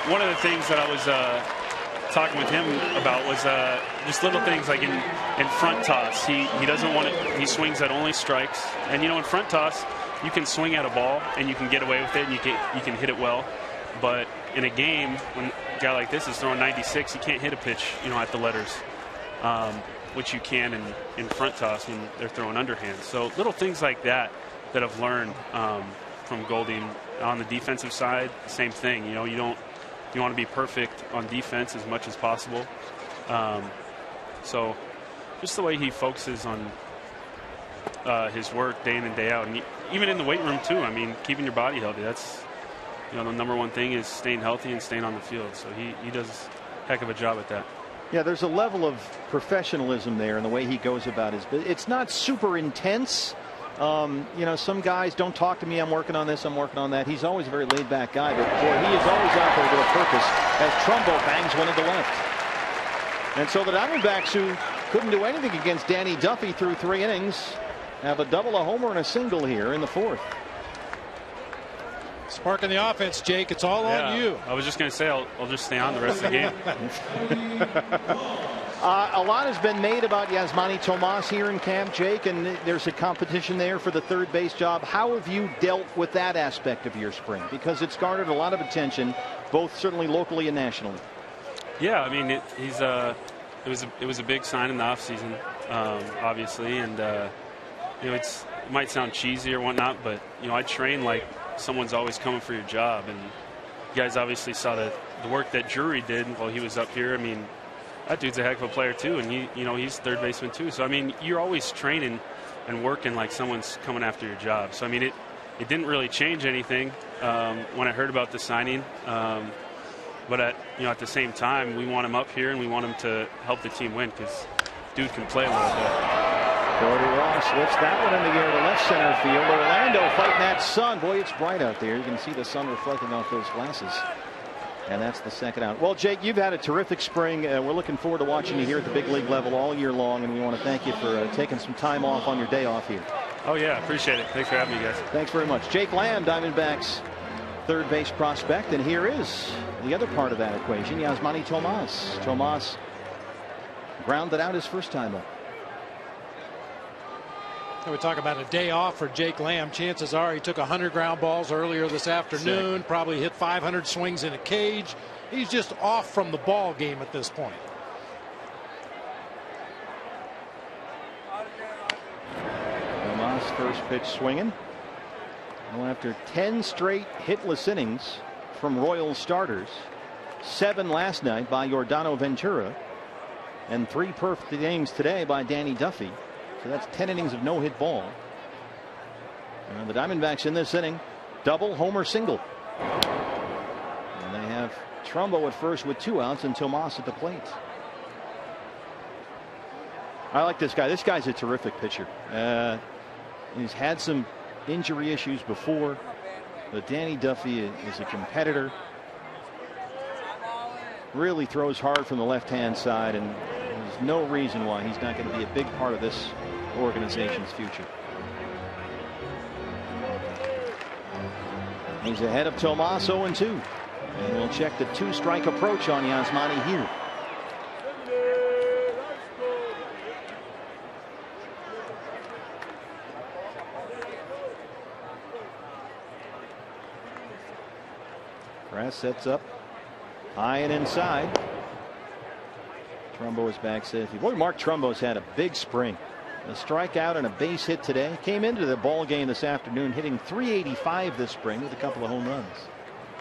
Speaker 5: one of the things that I was talking with him about was just little things like in front toss. He doesn't want it. He swings at only strikes, and in front toss you can swing at a ball and you can get away with it and you can hit it well. But in a game, when a guy like this is throwing 96, you can't hit a pitch, at the letters, which you can in front toss when they're throwing underhand. So little things like that I've learned from Goldie. On the defensive side, same thing. You want to be perfect on defense as much as possible. So just the way he focuses on his work day in and day out, and even in the weight room too. I mean, keeping your body healthy. That's the number one thing is staying healthy and staying on the field. So he does a heck of a job at that.
Speaker 1: Yeah, there's a level of professionalism there in the way he goes about his business. It's not super intense. Some guys don't talk to me. I'm working on this. I'm working on that. He's always a very laid back guy, but boy, he is always out there with a purpose as Trumbo bangs one into left. And so the Diamondbacks, who couldn't do anything against Danny Duffy through 3 innings, have a double, a homer, and a single here in the 4th.
Speaker 2: Sparking the offense, Jake. It's all on you.
Speaker 5: I was just going to say I'll just stay on the rest of the game.
Speaker 1: A lot has been made about Yasmani Tomas here in camp, Jake, and there's a competition there for the third base job. How have you dealt with that aspect of your spring? Because it's garnered a lot of attention, both certainly locally and nationally.
Speaker 5: Yeah, I mean, it was a big sign in the offseason, obviously, and it might sound cheesy or whatnot, but I train like someone's always coming for your job, and you guys obviously saw the work that Drury did while he was up here. I mean, that dude's a heck of a player too, and he's third baseman too. So I mean, you're always training and working like someone's coming after your job. So I mean, it didn't really change anything when I heard about the signing. But at the same time, we want him up here and we want him to help the team win because dude can play a little bit.
Speaker 1: Cody Ross lifts that one in the air to left center field. Orlando fighting that sun. Boy, it's bright out there. You can see the sun reflecting off those glasses. And that's the second out. Well, Jake, you've had a terrific spring. We're looking forward to watching you here at the big league level all year long, and we want to thank you for taking some time off on your day off here.
Speaker 5: Oh, yeah, appreciate it. Thanks for having me, guys.
Speaker 1: Thanks very much. Jake Lamb, Diamondbacks third base prospect, and here is the other part of that equation, Yasmani Tomas. Tomas grounded out his first time up.
Speaker 2: We talk about a day off for Jake Lamb. Chances are he took 100 ground balls earlier this afternoon, probably hit 500 swings in a cage. He's just off from the ball game at this point.
Speaker 1: Tomas first pitch swinging. Well, after 10 straight hitless innings from Royals starters, 7 last night by Yordano Ventura, and 3 perfect innings today by Danny Duffy. So that's 10 innings of no-hit ball. And the Diamondbacks in this inning, double, homer, single. And they have Trumbo at first with 2 outs and Tomas at the plate. I like this guy. This guy's a terrific pitcher. He's had some injury issues before, but Danny Duffy is a competitor. Really throws hard from the left-hand side, and there's no reason why he's not going to be a big part of this organization's future. He's ahead of Tomas 0-2, and we'll check the 2-strike approach on Yasmani here. Press sets up high and inside. Trumbo is back safely. Boy, Mark Trumbo's had a big spring. A strikeout and a base hit today. Came into the ball game this afternoon hitting .385 this spring with a couple of home runs.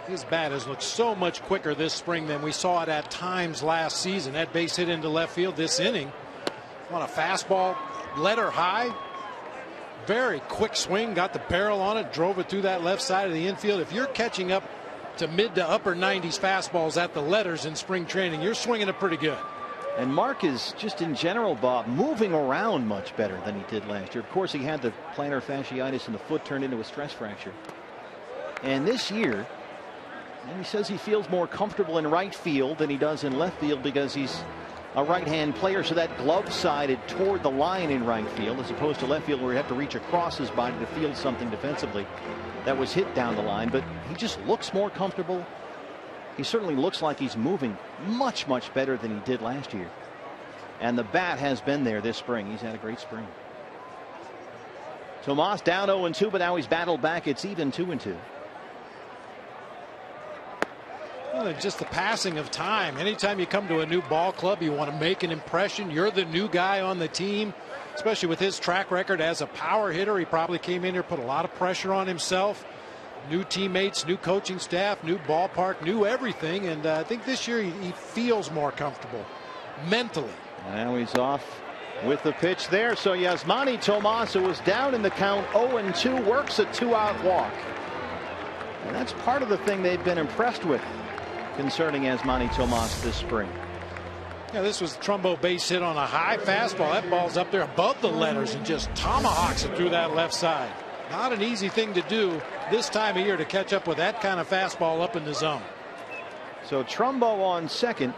Speaker 2: His bat has looked so much quicker this spring than we saw it at times last season. That base hit into left field this inning on a fastball, led her high. Very quick swing, got the barrel on it, drove it through that left side of the infield. If you're catching up to mid to upper 90s fastballs at the letters in spring training, you're swinging it pretty good.
Speaker 1: And Mark is just in general, Bob, moving around much better than he did last year. Of course, he had the plantar fasciitis in the foot turned into a stress fracture. And this year, and he says he feels more comfortable in right field than he does in left field because he's a right-hand player. So that glove sided toward the line in right field as opposed to left field where you have to reach across his body to field something defensively that was hit down the line. But he just looks more comfortable. He certainly looks like he's moving much, much better than he did last year. And the bat has been there this spring. He's had a great spring. Tomas down 0-2, but now he's battled back. It's even 2-2.
Speaker 2: Well, just the passing of time. Anytime you come to a new ball club, you want to make an impression. You're the new guy on the team, especially with his track record as a power hitter. He probably came in here, put a lot of pressure on himself. New teammates, new coaching staff, new ballpark, new everything. And I think this year he feels more comfortable mentally.
Speaker 1: Now he's off with the pitch there. So Yasmani Tomas, who was down in the count 0-2, works a 2-out walk. And that's part of the thing they've been impressed with concerning Yasmani Tomas this spring.
Speaker 2: Yeah, this was Trumbo base hit on a high fastball. That ball's up there above the letters and just tomahawks it through that left side. Not an easy thing to do this time of year to catch up with that kind of fastball up in the zone.
Speaker 1: So Trumbo on second,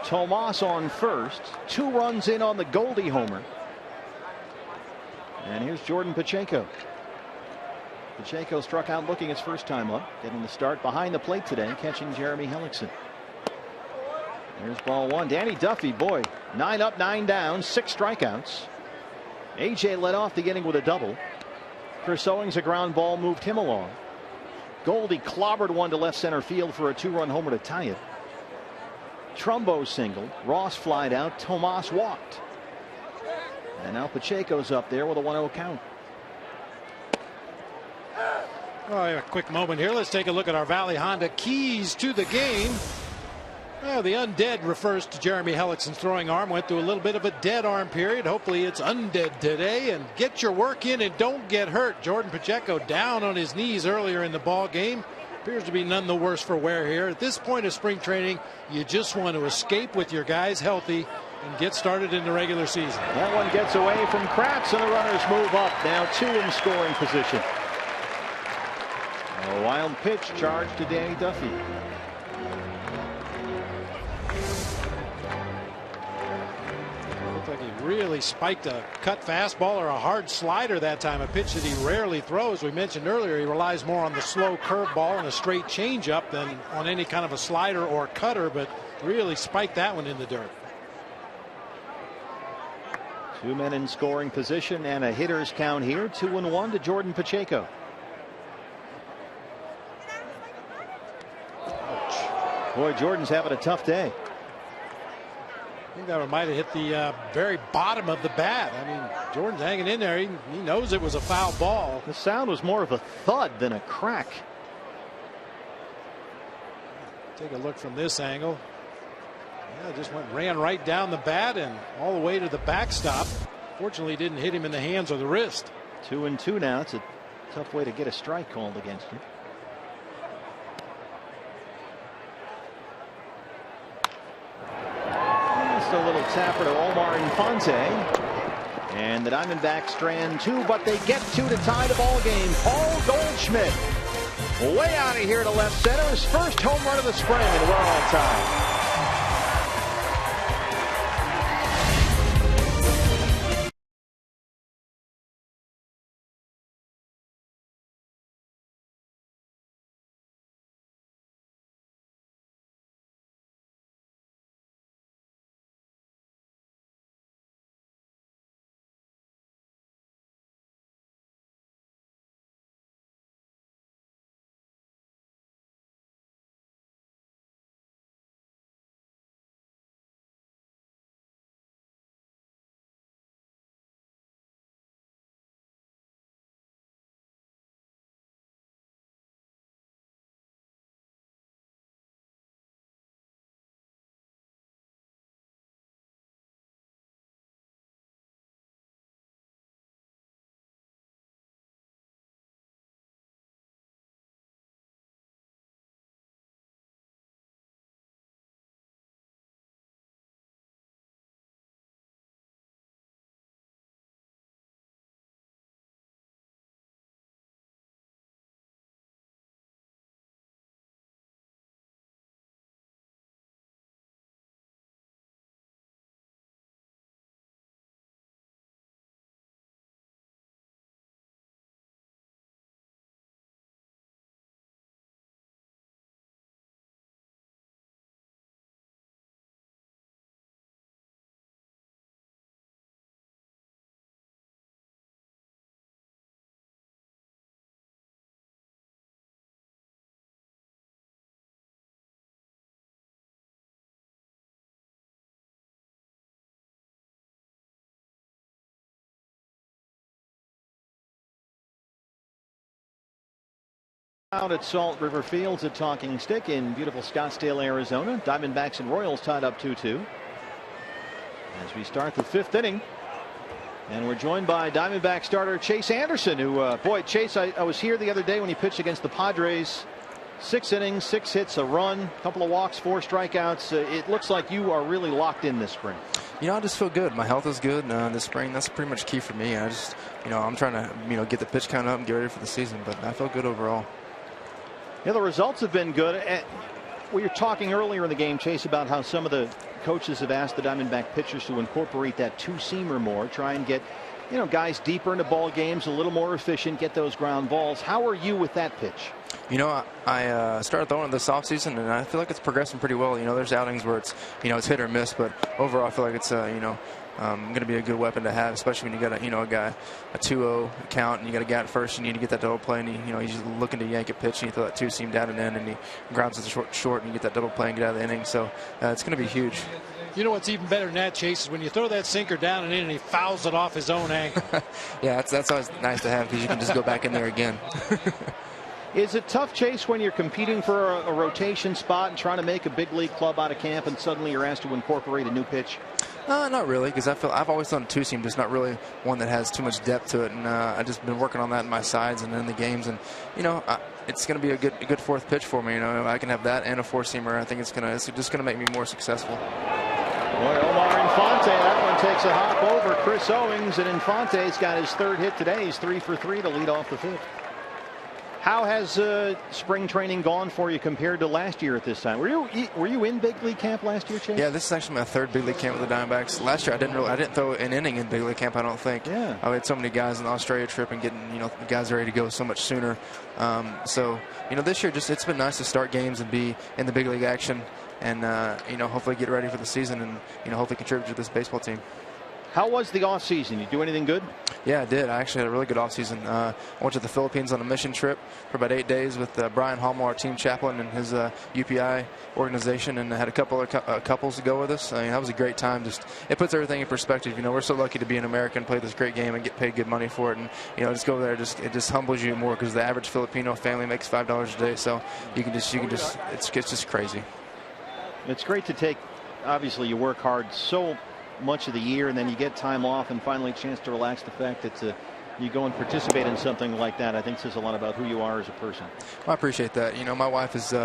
Speaker 1: Tomas on first, 2 runs in on the Goldie homer. And here's Jordan Pacheco. Pacheco struck out looking his first time up, getting the start behind the plate today, catching Jeremy Hellickson. There's ball 1. Danny Duffy, boy, 9 up, 9 down, 6 strikeouts. AJ led off the inning with a double. Chris Owings, a ground ball, moved him along. Goldie clobbered one to left center field for a 2-run homer to tie it. Trumbo singled. Ross flied out. Tomas walked. And now Pacheco's up there with a 1-0 count.
Speaker 2: Oh, a quick moment here. Let's take a look at our Valley Honda keys to the game. Well, the undead refers to Jeremy Hellickson's throwing arm. Went through a little bit of a dead arm period. Hopefully it's undead today, and get your work in and don't get hurt. Jordan Pacheco down on his knees earlier in the ball game. Appears to be none the worse for wear here. At this point of spring training, you just want to escape with your guys healthy and get started in the regular season.
Speaker 1: That one gets away from Kratz, and the runners move up. Now 2 in scoring position. A wild pitch charged to Danny Duffy.
Speaker 2: Looked like he really spiked a cut fastball or a hard slider that time, a pitch that he rarely throws. We mentioned earlier he relies more on the slow curveball and a straight changeup than on any kind of a slider or cutter, but really spiked that one in the dirt.
Speaker 1: 2 men in scoring position and a hitter's count here. 2-1 to Jordan Pacheco. Boy, Jordan's having a tough day.
Speaker 2: I think that might have hit the very bottom of the bat. I mean, Jordan's hanging in there. He knows it was a foul ball.
Speaker 1: The sound was more of a thud than a crack.
Speaker 2: Take a look from this angle. Yeah, just ran right down the bat and all the way to the backstop. Fortunately, didn't hit him in the hands or the wrist.
Speaker 1: 2-2 now. It's a tough way to get a strike called against him. Just a little tapper to Omar Infante. And the Diamondbacks strand 2, but they get 2 to tie the ball game. Paul Goldschmidt way out of here to left center. His first home run of the spring, and we're all tied. Out at Salt River Fields at Talking Stick in beautiful Scottsdale, Arizona. Diamondbacks and Royals tied up 2-2 as we start the 5th inning, and we're joined by Diamondback starter Chase Anderson, who boy, Chase, I was here the other day when he pitched against the Padres. 6 innings, 6 hits, a run, a couple of walks, 4 strikeouts. It looks like you are really locked in this spring.
Speaker 6: You know, I just feel good. My health is good this spring. That's pretty much key for me. I just, I'm trying to, get the pitch count up and get ready for the season, but I feel good overall.
Speaker 1: Yeah, the results have been good. We were talking earlier in the game, Chase, about how some of the coaches have asked the Diamondback pitchers to incorporate that 2-seamer more, try and get, guys deeper into ball games, a little more efficient, get those ground balls. How are you with that pitch?
Speaker 6: I started throwing it this offseason, and I feel like it's progressing pretty well. There's outings where it's, it's hit or miss, but overall I feel like it's, going to be a good weapon to have, especially when you got a guy, a 2-0 count, and you got a guy at first. You need to get that double play, and he's just looking to yank a pitch, and you throw that 2-seam down and in, and he grounds it short, and you get that double play and get out of the inning. So it's going to be huge.
Speaker 2: You know what's even better than that, Chase, is when you throw that sinker down and in, and he fouls it off his own angle.
Speaker 6: Yeah, that's always nice to have, because you can just go back in there again.
Speaker 1: Is it tough, Chase, when you're competing for a rotation spot and trying to make a big league club out of camp, and suddenly you're asked to incorporate a new pitch?
Speaker 6: Not really, because I've always done a two-seam, just not really one that has too much depth to it. And I've just been working on that in my sides and in the games. And it's going to be a good fourth pitch for me. I can have that and a four-seamer. I think it's just going to make me more successful.
Speaker 1: Boy, Omar Infante, that one takes a hop over Chris Owings, and Infante's got his third hit today. He's 3 for 3 to lead off the fifth. How has spring training gone for you compared to last year at this time? Were you in big league camp last year, Chase?
Speaker 6: Yeah, this is actually my third big league camp with the Diamondbacks. Last year I didn't throw an inning in big league camp, I don't think.
Speaker 1: Yeah.
Speaker 6: I had so many guys in the Australia trip and getting the guys ready to go so much sooner. So this year it's been nice to start games and be in the big league action, and hopefully get ready for the season and hopefully contribute to this baseball team.
Speaker 1: How was the off season? You do anything good?
Speaker 6: Yeah, I did. I actually had a really good offseason. I went to the Philippines on a mission trip for about 8 days with Brian Hummel, our team chaplain, and his UPI organization, and I had a couple of couples to go with us. That was a great time. It puts everything in perspective. We're so lucky to be an American, play this great game, and get paid good money for it. And just go there. It just humbles you more, because the average Filipino family makes $5 a day. So it's just crazy.
Speaker 1: It's great to take. Obviously, you work hard so much of the year, and then you get time off and finally a chance to relax. The fact that you go and participate in something like that, I think says a lot about who you are as a person.
Speaker 6: Well, I appreciate that. My wife is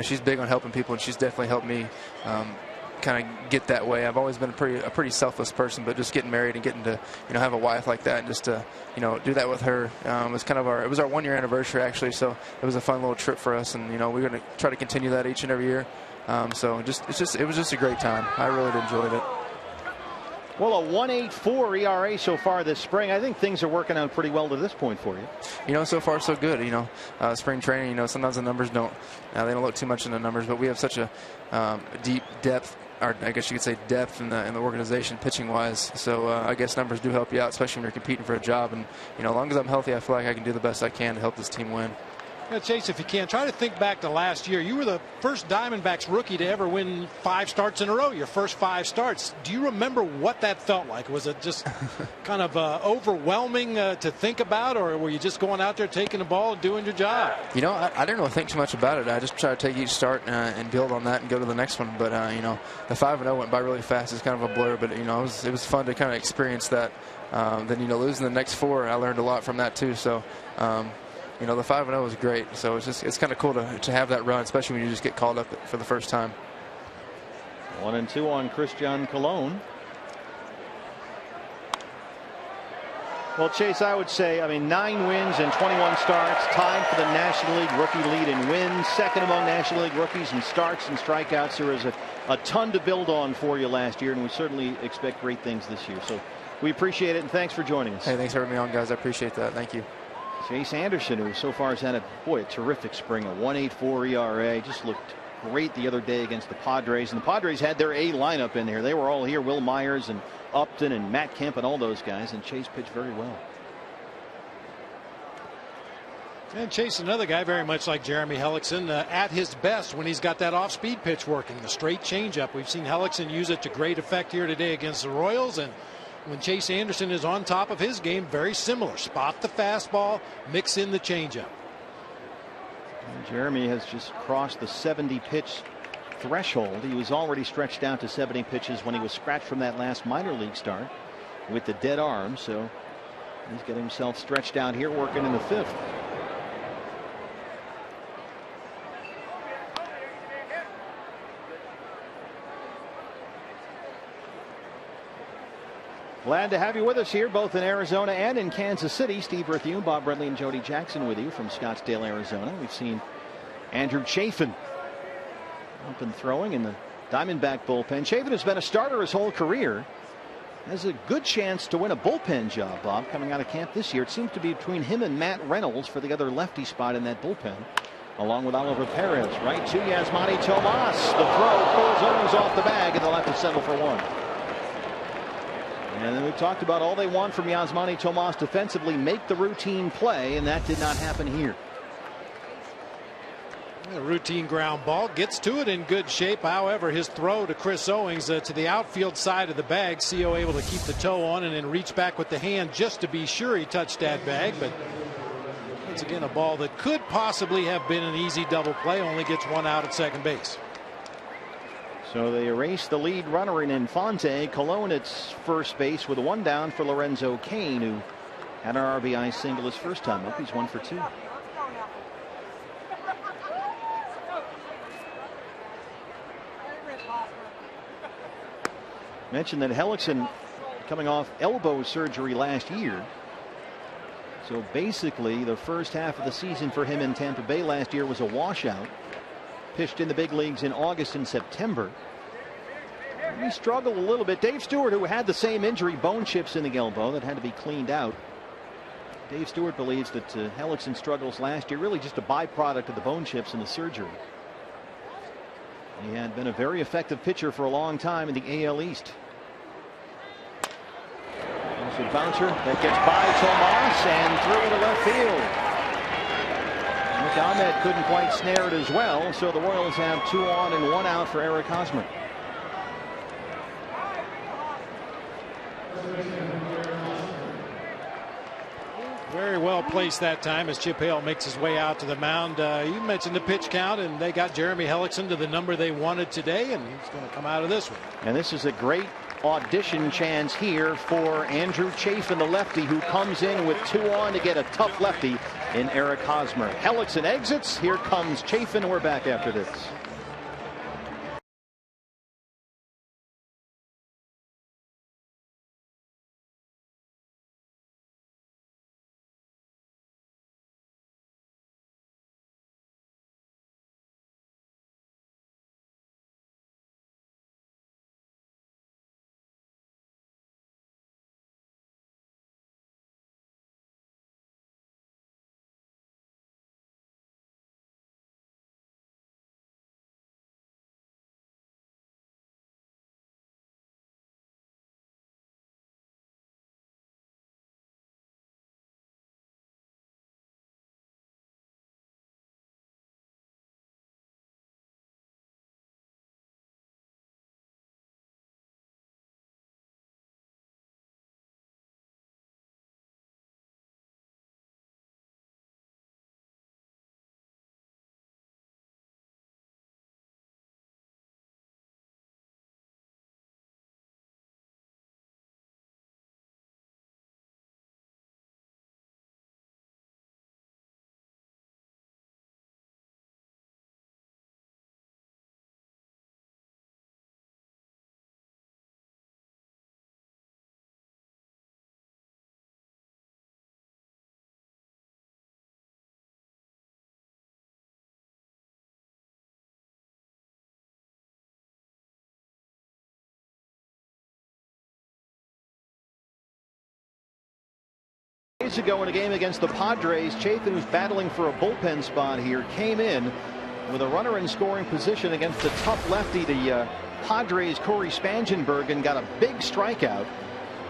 Speaker 6: she's big on helping people, and she's definitely helped me kind of get that way. I've always been a pretty selfless person, but just getting married and getting to have a wife like that, and just to do that with her was kind of it was our 1 year anniversary, actually. So it was a fun little trip for us, and we're going to try to continue that each and every year. So it was just a great time. I really enjoyed it.
Speaker 1: Well, a 1.84 ERA so far this spring. I think things are working out pretty well to this point for you.
Speaker 6: So far so good. Spring training. Sometimes the numbers don't look too much in the numbers, but we have such a deep depth, or I guess you could say depth in the organization, pitching wise. So I guess numbers do help you out, especially when you're competing for a job. And as long as I'm healthy, I feel like I can do the best I can to help this team win.
Speaker 2: Chase, if you can, try to think back to last year. You were the first Diamondbacks rookie to ever win 5 starts in a row, your first 5 starts. Do you remember what that felt like? Was it just kind of overwhelming to think about, or were you just going out there taking the ball and doing your job?
Speaker 6: I didn't really think too much about it. I just try to take each start and build on that and go to the next one. But, the 5-0 went by really fast. It's kind of a blur, but, it was fun to kind of experience that. Then, losing the next 4, I learned a lot from that, too. So, the 5-0 was great, so it's kind of cool to have that run, especially when you just get called up for the first time.
Speaker 1: 1-2 on Christian Colon. Well, Chase, I would say, 9 wins and 21 starts, tied for the National League rookie lead in wins, second among National League rookies in starts and strikeouts. There was a ton to build on for you last year, and we certainly expect great things this year. So we appreciate it, and thanks for joining us.
Speaker 6: Hey, thanks for having me on, guys. I appreciate that. Thank you.
Speaker 1: Chase Anderson, who so far has had a terrific spring, a 1.84 ERA, just looked great the other day against the Padres. And the Padres had their A lineup in there. They were all here, Will Myers and Upton and Matt Kemp and all those guys, and Chase pitched very well.
Speaker 2: And Chase, another guy very much like Jeremy Hellickson, at his best when he's got that off-speed pitch working, the straight changeup. We've seen Hellickson use it to great effect here today against the Royals, and when Chase Anderson is on top of his game, very similar. Spot the fastball, mix in the changeup.
Speaker 1: Jeremy has just crossed the 70 pitch threshold. He was already stretched out to 70 pitches when he was scratched from that last minor league start with the dead arm. So he's getting himself stretched out here, working in the 5th. Glad to have you with us here, both in Arizona and in Kansas City. Steve Berthune, Bob Bradley, and Jody Jackson with you from Scottsdale, Arizona. We've seen Andrew Chafin up and throwing in the Diamondback bullpen. Chafin has been a starter his whole career. Has a good chance to win a bullpen job, Bob, coming out of camp this year. It seems to be between him and Matt Reynolds for the other lefty spot in that bullpen, along with Oliver Perez. Right to Yasmani Tomas. The throw pulls Owens off the bag, and they'll have to settle for 1. And then we've talked about all they want from Yasmani Tomas defensively, make the routine play, and that did not happen here.
Speaker 2: A routine ground ball, gets to it in good shape. However, his throw to Chris Owings to the outfield side of the bag, CO able to keep the toe on and then reach back with the hand just to be sure he touched that bag. But once again, a ball that could possibly have been an easy double play, only gets one out at second base.
Speaker 1: So they erase the lead runner in Infante. Colon at first base with a one down for Lorenzo Cain, who had an RBI single his first time up. He's 1 for 2. Mentioned that Hellickson coming off elbow surgery last year. So basically the first half of the season for him in Tampa Bay last year was a washout. Pitched in the big leagues in August and September. He struggled a little bit. Dave Stewart, who had the same injury, bone chips in the elbow that had to be cleaned out. Dave Stewart believes that Hellickson's struggles last year really just a byproduct of the bone chips and the surgery. He had been a very effective pitcher for a long time in the AL East. There's a bouncer that gets by Tomas and through to left field. Ahmed couldn't quite snare it as well, so the Royals have 2 on and 1 out for Eric Hosmer.
Speaker 2: Very well placed that time as Chip Hale makes his way out to the mound. You mentioned the pitch count, and they got Jeremy Hellickson to the number they wanted today, and he's going to come out of this one.
Speaker 1: And this is a great audition chance here for Andrew Chafin, the lefty, who comes in with 2 on to get a tough lefty in Eric Hosmer. Hellickson exits. Here comes Chafin. We're back after this. Days ago in a game against the Padres, Chafin, who's battling for a bullpen spot here, came in with a runner in scoring position against the tough lefty, the Padres' Corey Spangenberg, and got a big strikeout.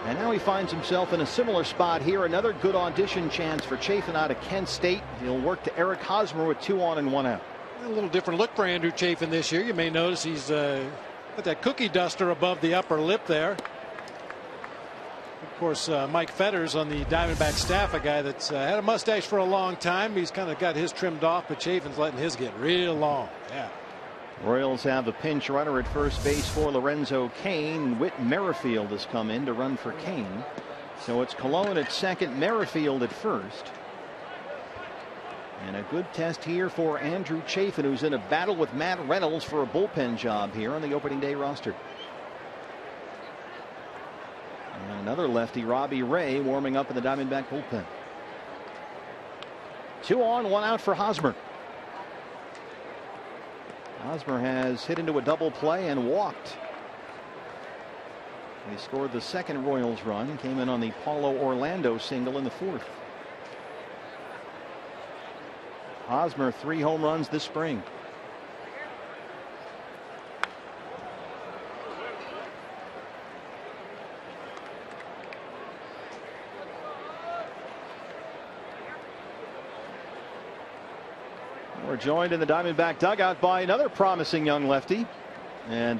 Speaker 1: And now he finds himself in a similar spot here. Another good audition chance for Chafin out of Kent State. He'll work to Eric Hosmer with 2 on and 1 out.
Speaker 2: A little different look for Andrew Chafin this year. You may notice he's got that cookie duster above the upper lip there. Of course, Mike Fetters on the Diamondback staff, a guy that's had a mustache for a long time. He's kind of got his trimmed off, but Chafin's letting his get real long. Yeah.
Speaker 1: Royals have a pinch runner at first base for Lorenzo Cain. Whit Merrifield has come in to run for Cain. So it's Colon at second, Merrifield at first. And a good test here for Andrew Chafin, who's in a battle with Matt Reynolds for a bullpen job here on the opening day roster. And another lefty, Robbie Ray, warming up in the Diamondback bullpen. 2 on, 1 out for Hosmer. Hosmer has hit into a double play and walked. He scored the second Royals run, came in on the Paulo Orlando single in the 4th. Hosmer 3 home runs this spring. We're joined in the Diamondback dugout by another promising young lefty, and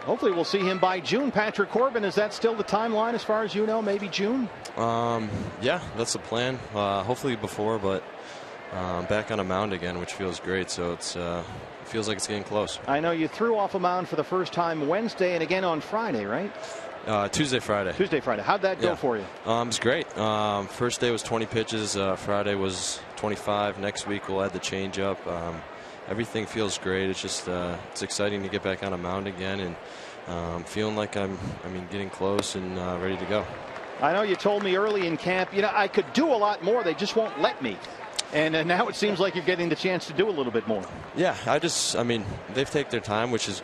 Speaker 1: Hopefully we'll see him by June. Patrick Corbin, is that still the timeline as far as you know? Maybe June?
Speaker 7: Yeah, that's the plan. Hopefully before, but back on a mound again, which feels great. So it feels like it's getting close.
Speaker 1: I know you threw off a mound for the first time Wednesday and again on Friday, right?
Speaker 7: Tuesday, Friday.
Speaker 1: Tuesday, Friday. How'd that go for you?
Speaker 7: It was great. First day was 20 pitches. Friday was 25. Next week we'll add the changeup. Everything feels great. It's just it's exciting to get back on a mound again, and feeling like I'm getting close and ready to go.
Speaker 1: I know you told me early in camp, I could do a lot more. They just won't let me. And now it seems like you're getting the chance to do a little bit more.
Speaker 7: Yeah, they've taken their time, which is,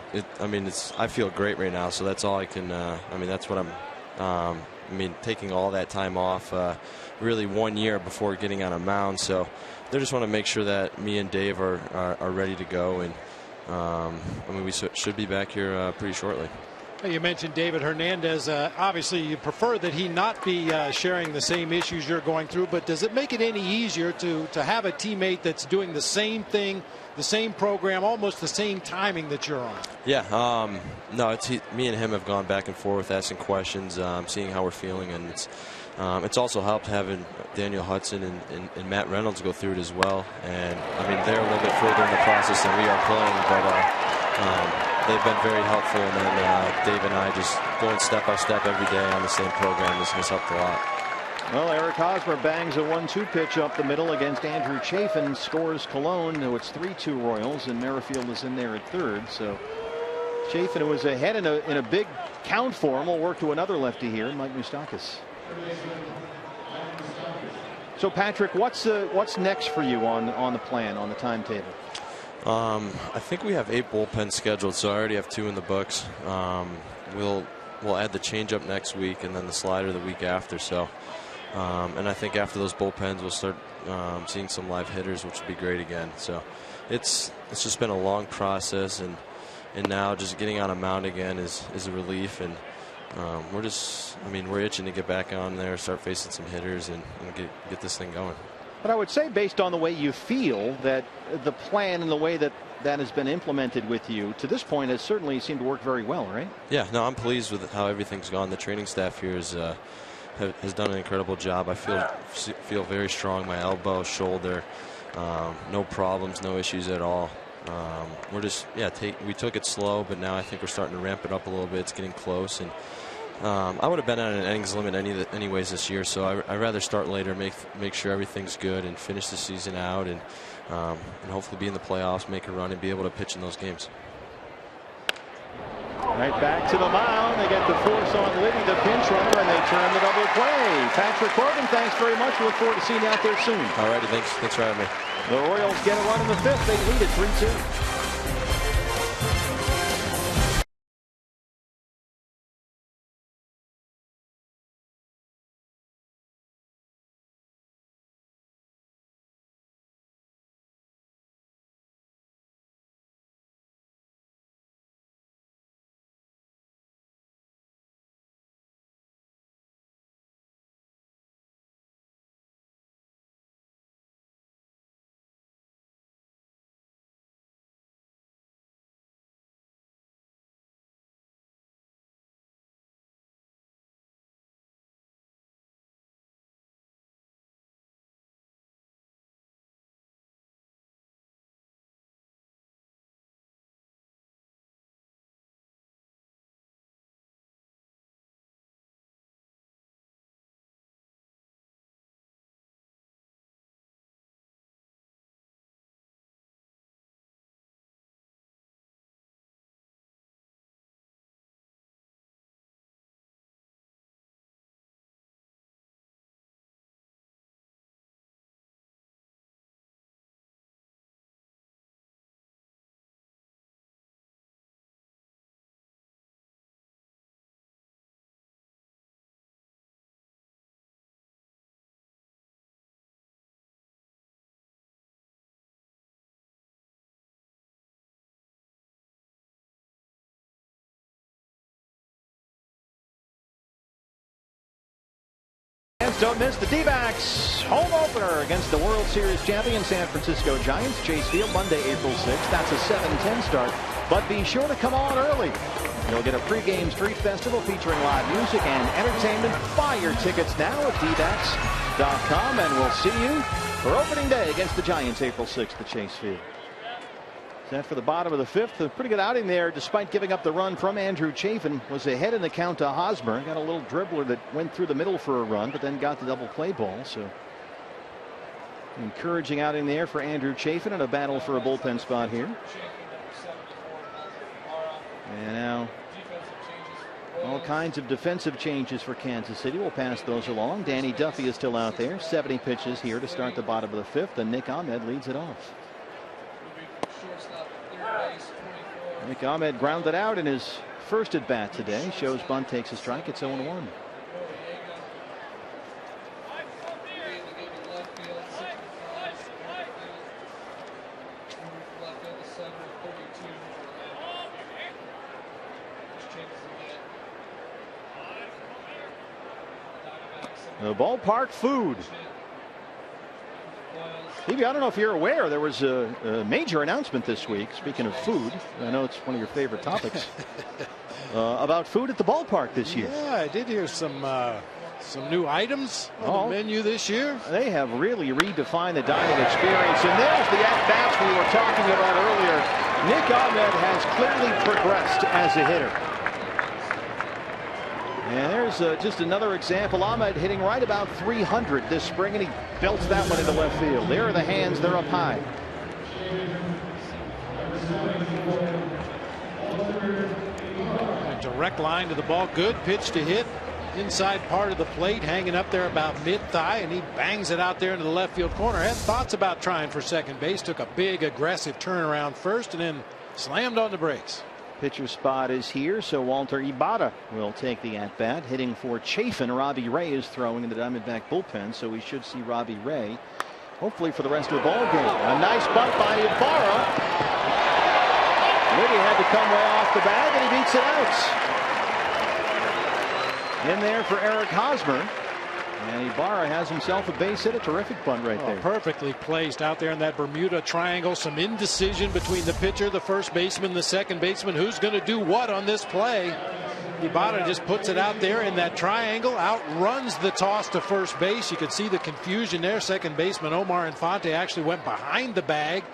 Speaker 7: I feel great right now. So that's all I can. That's what I'm. Taking all that time off, really 1 year before getting on a mound. So they just want to make sure that me and Dave are ready to go, and we should be back here pretty shortly.
Speaker 2: You mentioned David Hernandez. Obviously, you prefer that he not be sharing the same issues you're going through, but does it make it any easier to have a teammate that's doing the same thing, the same program, almost the same timing that you're on?
Speaker 7: Yeah, no, me and him have gone back and forth, asking questions, seeing how we're feeling, and it's also helped having Daniel Hudson and Matt Reynolds go through it as well. And they're a little bit further in the process than we are playing, but they've been very helpful. And then Dave and I just going step by step every day on the same program has helped a lot.
Speaker 1: Well, Eric Hosmer bangs a 1-2 pitch up the middle against Andrew Chafin, scores Cologne. It's 3-2 Royals, and Merrifield is in there at third. So Chafin, who was ahead in a big count for him, will work to another lefty here, Mike Moustakas. So Patrick, what's next for you on the plan, on the timetable?
Speaker 7: I think we have 8 bullpens scheduled, so I already have 2 in the books. We'll add the changeup next week, and then the slider the week after. So, and I think after those bullpens, we'll start seeing some live hitters, which would be great again. So, it's just been a long process, and now just getting on a mound again is a relief, and we're itching to get back on there, start facing some hitters, and get this thing going.
Speaker 1: But I would say, based on the way you feel, that the plan and the way that has been implemented with you to this point has certainly seemed to work very well, right?
Speaker 7: Yeah, no, I'm pleased with how everything's gone. The training staff here has done an incredible job. I feel very strong. My elbow, shoulder, no problems, no issues at all. We took it slow, but now I think we're starting to ramp it up a little bit. It's getting close, and I would have been on an innings limit anyways this year, so I'd rather start later, make sure everything's good, and finish the season out, and hopefully be in the playoffs, make a run, and be able to pitch in those games.
Speaker 1: Right back to the mound. They get the force on Liddy, the pinch runner, and they turn the double play. Patrick Corbin, thanks very much. We look forward to seeing you out there soon.
Speaker 7: All righty, thanks for having me.
Speaker 1: The Orioles get a run in the 5th. They lead it 3-2. Don't miss the D-backs home opener against the World Series champion San Francisco Giants. Chase Field, Monday, April 6th. That's a 7:10 start. But be sure to come on early. You'll get a pregame street festival featuring live music and entertainment. Buy your tickets now at dbacks.com, and we'll see you for opening day against the Giants April 6th at Chase Field. Set for the bottom of the 5th. A pretty good outing there despite giving up the run from Andrew Chafin. Was ahead in the count to Hosmer. Got a little dribbler that went through the middle for a run, but then got the double play ball. So encouraging outing there for Andrew Chafin, and a battle for a bullpen spot here. And now all kinds of defensive changes for Kansas City. We'll pass those along. Danny Duffy is still out there. 70 pitches here to start the bottom of the 5th, and Nick Ahmed leads it off. Nick Ahmed grounded out in his first at bat today. Shows bunt, takes a strike. It's 0-1. The ballpark food. Stevie, I don't know if you're aware, there was a major announcement this week. Speaking of food, I know it's one of your favorite topics. About food at the ballpark this year.
Speaker 2: Yeah, I did hear some new items on the menu this year.
Speaker 1: They have really redefined the dining experience. And there's the at-bats we were talking about earlier. Nick Ahmed has clearly progressed as a hitter. And there's just another example. Ahmed hitting right about 300 this spring, and he belts that one into left field. There are the hands. They're up high.
Speaker 2: A direct line to the ball. Good pitch to hit. Inside part of the plate, hanging up there about mid-thigh, and he bangs it out there into the left field corner. Had thoughts about trying for second base. Took a big aggressive turnaround first, and then slammed on the brakes.
Speaker 1: Pitcher spot is here, so Walter Ibarra will take the at-bat. Hitting for Chafin, Robbie Ray is throwing in the Diamondback bullpen, so we should see Robbie Ray hopefully for the rest of the ball game. A nice bunt by Ibarra. Liddy had to come way off the bag, and he beats it out. In there for Eric Hosmer. And Ibarra has himself a base hit. A terrific bunt right there.
Speaker 2: Perfectly placed out there in that Bermuda Triangle. Some indecision between the pitcher, the first baseman, the second baseman. Who's going to do what on this play? Ibarra just puts it out there in that triangle. Outruns the toss to first base. You could see the confusion there. Second baseman Omar Infante actually went behind the bag.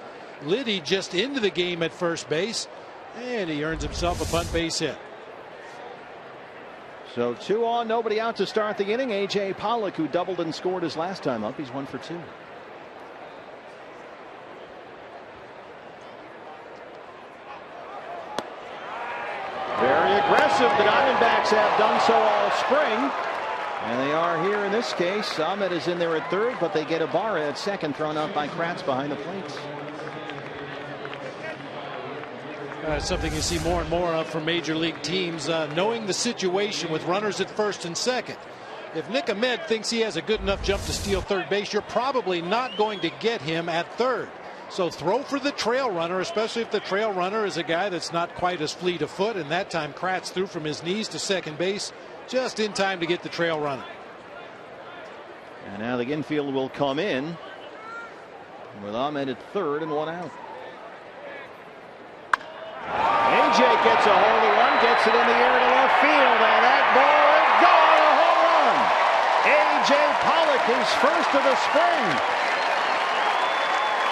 Speaker 2: Liddy just into the game at first base. And he earns himself a bunt base hit.
Speaker 1: So 2 on, nobody out to start the inning. A.J. Pollock, who doubled and scored his last time up. He's 1 for 2. Very aggressive. The Diamondbacks have done so all spring. And they are here in this case. Ahmed is in there at third, but they get Ibarra at second, thrown out by Kratz behind the plates.
Speaker 2: Something you see more and more of from major league teams, knowing the situation with runners at first and second. If Nick Ahmed thinks he has a good enough jump to steal third base, you're probably not going to get him at third. So throw for the trail runner, especially if the trail runner is a guy that's not quite as fleet of foot. And that time Kratz threw from his knees to second base just in time to get the trail runner.
Speaker 1: And now the infield will come in with Ahmed at third and 1 out. AJ gets a hold of one, gets it in the air to left field, and that ball is gone. A home run. AJ Pollock, his first of the spring.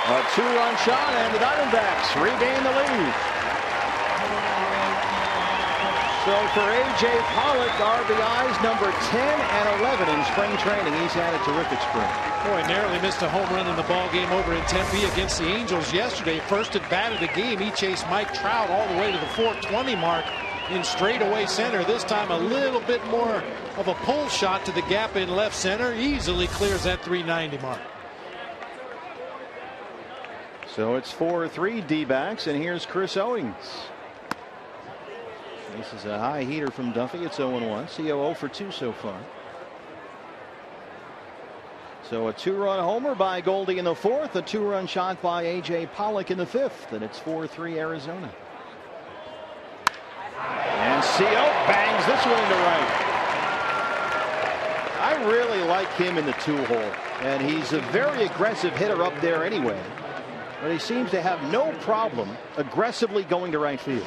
Speaker 1: A 2-run shot, and the Diamondbacks regain the lead. So for A.J. Pollock, RBIs number 10 and 11 in spring training. He's had a terrific spring.
Speaker 2: Boy, narrowly missed a home run in the ball game over in Tempe against the Angels yesterday. First at bat of the game, he chased Mike Trout all the way to the 420 mark in straightaway center. This time a little bit more of a pull shot to the gap in left center. Easily clears that 390 mark.
Speaker 1: So it's 4-3 D-backs, and here's Chris Owings. This is a high heater from Duffy. It's 0-1. CO 0 for 2 so far. So a 2-run homer by Goldie in the 4th, a 2-run shot by A.J. Pollock in the 5th, and it's 4-3 Arizona. And CO bangs this one into right. I really like him in the 2-hole, and he's a very aggressive hitter up there anyway. But he seems to have no problem aggressively going to right field.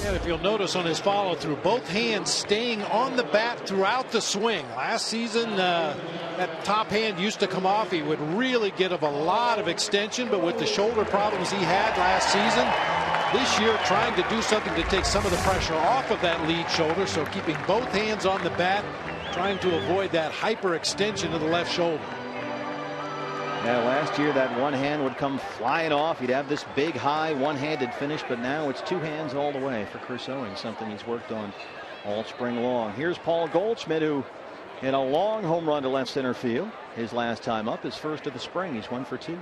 Speaker 2: And if you'll notice on his follow through, both hands staying on the bat throughout the swing. Last season, that top hand used to come off. He would really get a lot of extension, but with the shoulder problems he had last season, this year trying to do something to take some of the pressure off of that lead shoulder. So keeping both hands on the bat, trying to avoid that hyperextension of the left shoulder.
Speaker 1: Yeah, last year that one hand would come flying off. He'd have this big high one-handed finish, but now it's two hands all the way for Chris Owings, something he's worked on all spring long. Here's Paul Goldschmidt, who hit a long home run to left center field his last time up, his first of the spring. He's 1 for 2.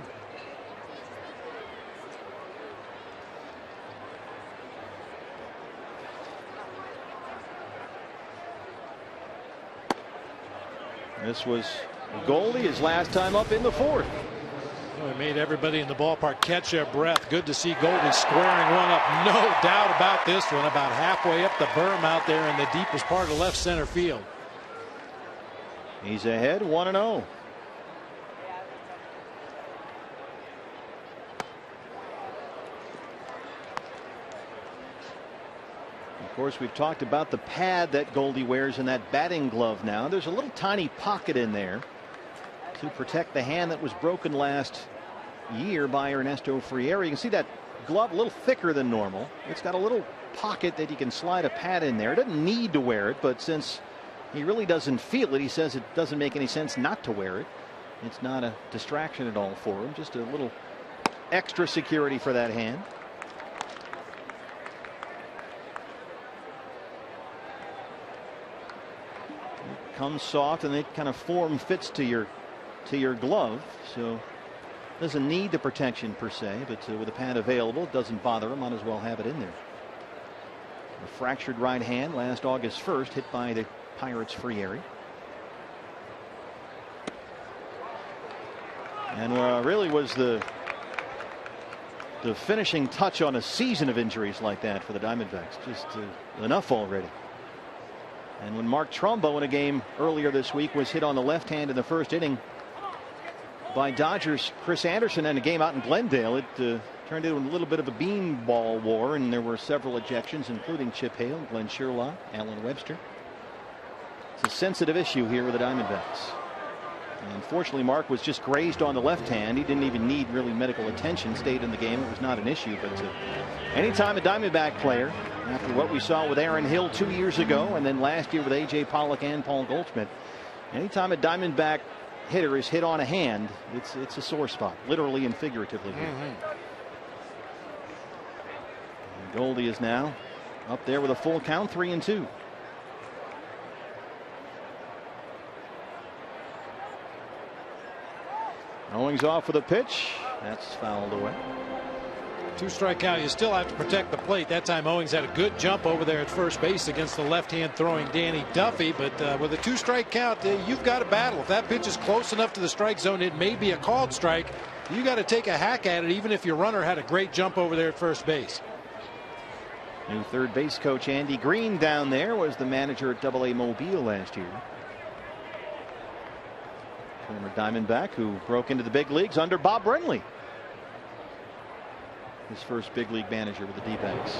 Speaker 1: This was Goldie his last time up in the 4th.
Speaker 2: Well, he made everybody in the ballpark catch their breath. Good to see Goldie squaring one up. No doubt about this one. About halfway up the berm out there in the deepest part of left center field.
Speaker 1: He's ahead 1-0. Of course, we've talked about the pad that Goldie wears in that batting glove now. There's a little tiny pocket in there to protect the hand that was broken last year by Ernesto Friere. You can see that glove a little thicker than normal. It's got a little pocket that you can slide a pad in there. He doesn't need to wear it, but since he really doesn't feel it, he says it doesn't make any sense not to wear it. It's not a distraction at all for him, just a little extra security for that hand. Comes soft and it kind of form fits to your glove, so doesn't need the protection per se, but with a pad available, it doesn't bother him. Might as well have it in there. A fractured right hand last August 1st, hit by the Pirates' Friere. And really was the finishing touch on a season of injuries like that for the Diamondbacks. Just enough already. And when Mark Trumbo in a game earlier this week was hit on the left hand in the first inning by Dodgers Chris Anderson in a game out in Glendale, it turned into a little bit of a beanball war, and there were several ejections, including Chip Hale, Glenn Sherlock, Alan Webster. It's a sensitive issue here with the Diamondbacks. And unfortunately, Mark was just grazed on the left hand. He didn't even need really medical attention. Stayed in the game. It was not an issue. But anytime a Diamondback player, after what we saw with Aaron Hill 2 years ago, and then last year with A.J. Pollock and Paul Goldschmidt, anytime a Diamondback hitter is hit on a hand, it's a sore spot, literally and figuratively here. And Goldie is now up there with a full count, 3-2. Owings off with a pitch. That's fouled away.
Speaker 2: 2-strike count. You still have to protect the plate. That time Owings had a good jump over there at first base against the left-hand throwing Danny Duffy. But with a 2-strike count, you've got to battle. If that pitch is close enough to the strike zone, it may be a called strike. You got to take a hack at it, even if your runner had a great jump over there at first base.
Speaker 1: New third base coach Andy Green down there was the manager at AA Mobile last year. Former Diamondback who broke into the big leagues under Bob Brenly. His first big league manager with the D-backs.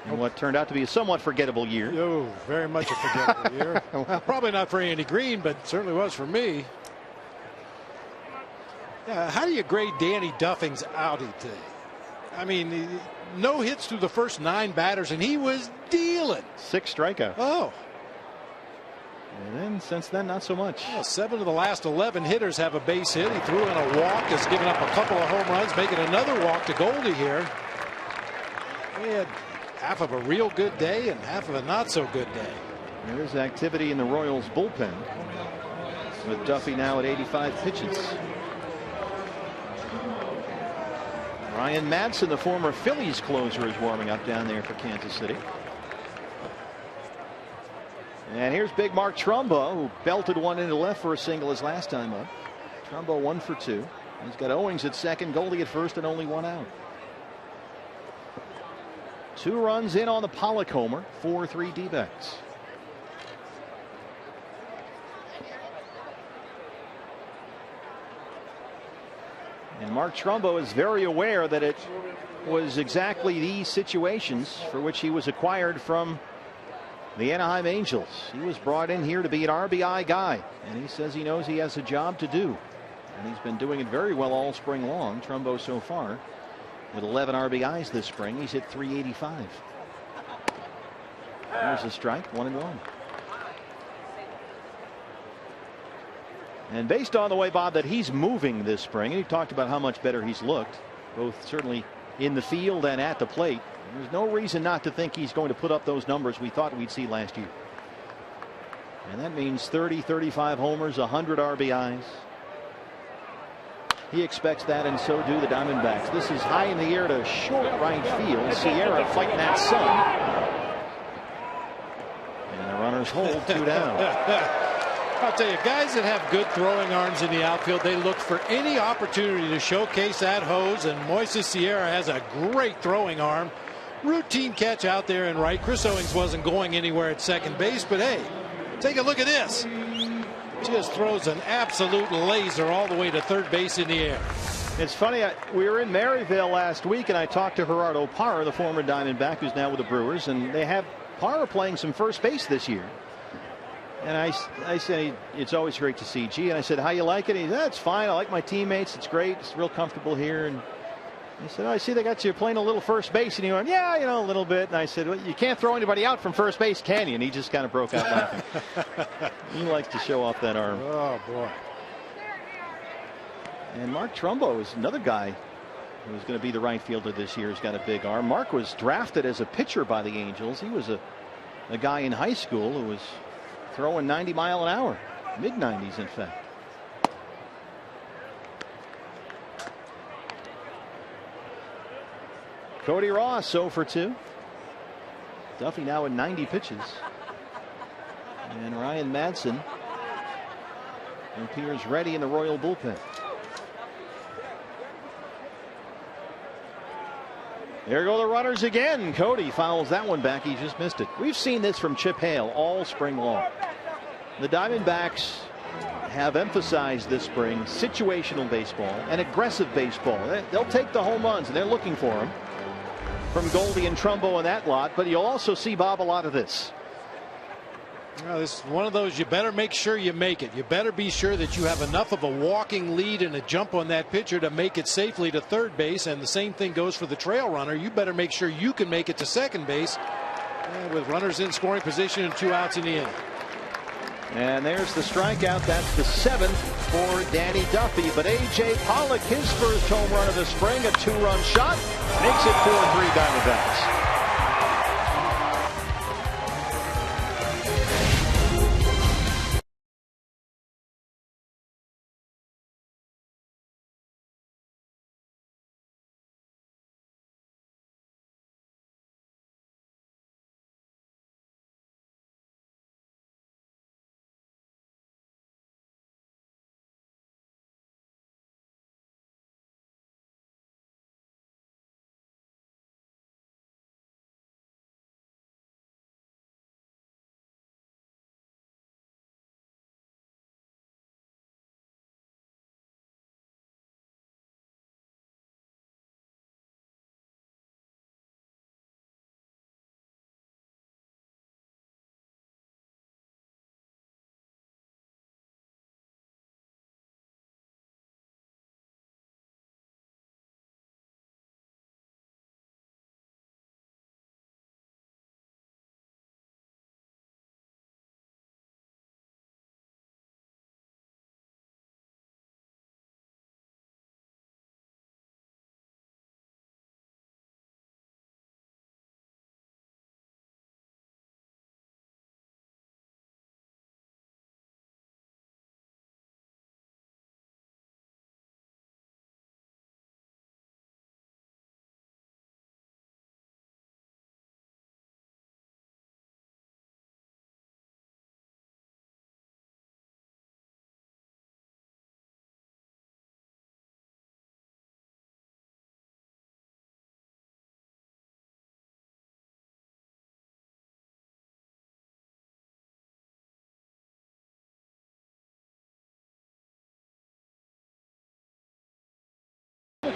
Speaker 1: And what turned out to be a somewhat forgettable year.
Speaker 2: Oh, very much a forgettable year. Well, probably not for Andy Green, but certainly was for me. Yeah, how do you grade Danny Duffing's outing today? I mean, no hits through the first 9 batters, and he was dealing.
Speaker 1: 6 strikeouts.
Speaker 2: Oh.
Speaker 1: And then since then, not so much.
Speaker 2: Well, 7 of the last 11 hitters have a base hit. He threw in a walk, has given up a couple of home runs, making another walk to Goldie here. He had half of a real good day and half of a not so good day.
Speaker 1: There's activity in the Royals bullpen with Duffy now at 85 pitches. Ryan Madsen, the former Phillies closer, is warming up down there for Kansas City. And here's big Mark Trumbo, who belted one into left for a single his last time up. Trumbo 1 for 2. He's got Owings at second, Goldie at first, and only 1 out. 2 runs in on the Pollock homer, 4-3 D-backs. And Mark Trumbo is very aware that it was exactly these situations for which he was acquired from the Anaheim Angels. He was brought in here to be an RBI guy, and he says he knows he has a job to do. And he's been doing it very well all spring long. Trumbo so far with 11 RBIs this spring. He's hit .385. There's a strike, 1-1. And based on the way, Bob, that he's moving this spring, and he talked about how much better he's looked, both certainly in the field and at the plate, there's no reason not to think he's going to put up those numbers we thought we'd see last year. And that means 30, 35 homers, 100 RBIs. He expects that, and so do the Diamondbacks. This is high in the air to short right field. Sierra fighting that sun. And the runners hold 2 down.
Speaker 2: I'll tell you, guys that have good throwing arms in the outfield, they look for any opportunity to showcase that hose, and Moises Sierra has a great throwing arm. Routine catch out there in right. Chris Owings wasn't going anywhere at second base, but hey, take a look at this. Just throws an absolute laser all the way to third base in the air.
Speaker 1: It's funny, we were in Maryville last week, and I talked to Gerardo Parra, the former Diamondback who's now with the Brewers, and they have Parra playing some first base this year. And I said, it's always great to see G. And I said, how you like it? He said, that's fine. I like my teammates. It's great. It's real comfortable here. And he said, oh, I see they got you playing a little first base. And he went, yeah, you know, a little bit. And I said, well, you can't throw anybody out from first base, can you? And he just kind of broke out laughing. He likes to show off that arm.
Speaker 2: Oh, boy.
Speaker 1: And Mark Trumbo is another guy who's going to be the right fielder this year. He's got a big arm. Mark was drafted as a pitcher by the Angels. He was a guy in high school who was throwing 90 mile an hour, mid-90s in fact. Cody Ross 0 for 2. Duffy now at 90 pitches. And Ryan Madsen appears ready in the Royal bullpen. There go the runners again. Cody fouls that one back. He just missed it. We've seen this from Chip Hale all spring long. The Diamondbacks have emphasized this spring situational baseball and aggressive baseball. They'll take the home runs, and they're looking for them from Goldie and Trumbo in that lot. But you'll also see, Bob, a lot of this.
Speaker 2: Well, this is one of those you better make sure you make it. You better be sure that you have enough of a walking lead and a jump on that pitcher to make it safely to third base. And the same thing goes for the trail runner. You better make sure you can make it to second base with runners in scoring position and 2 outs in the inning.
Speaker 1: And there's the strikeout. That's the 7th for Danny Duffy. But A.J. Pollock, his first home run of the spring, a 2-run shot, makes it 4-3 Diamondbacks.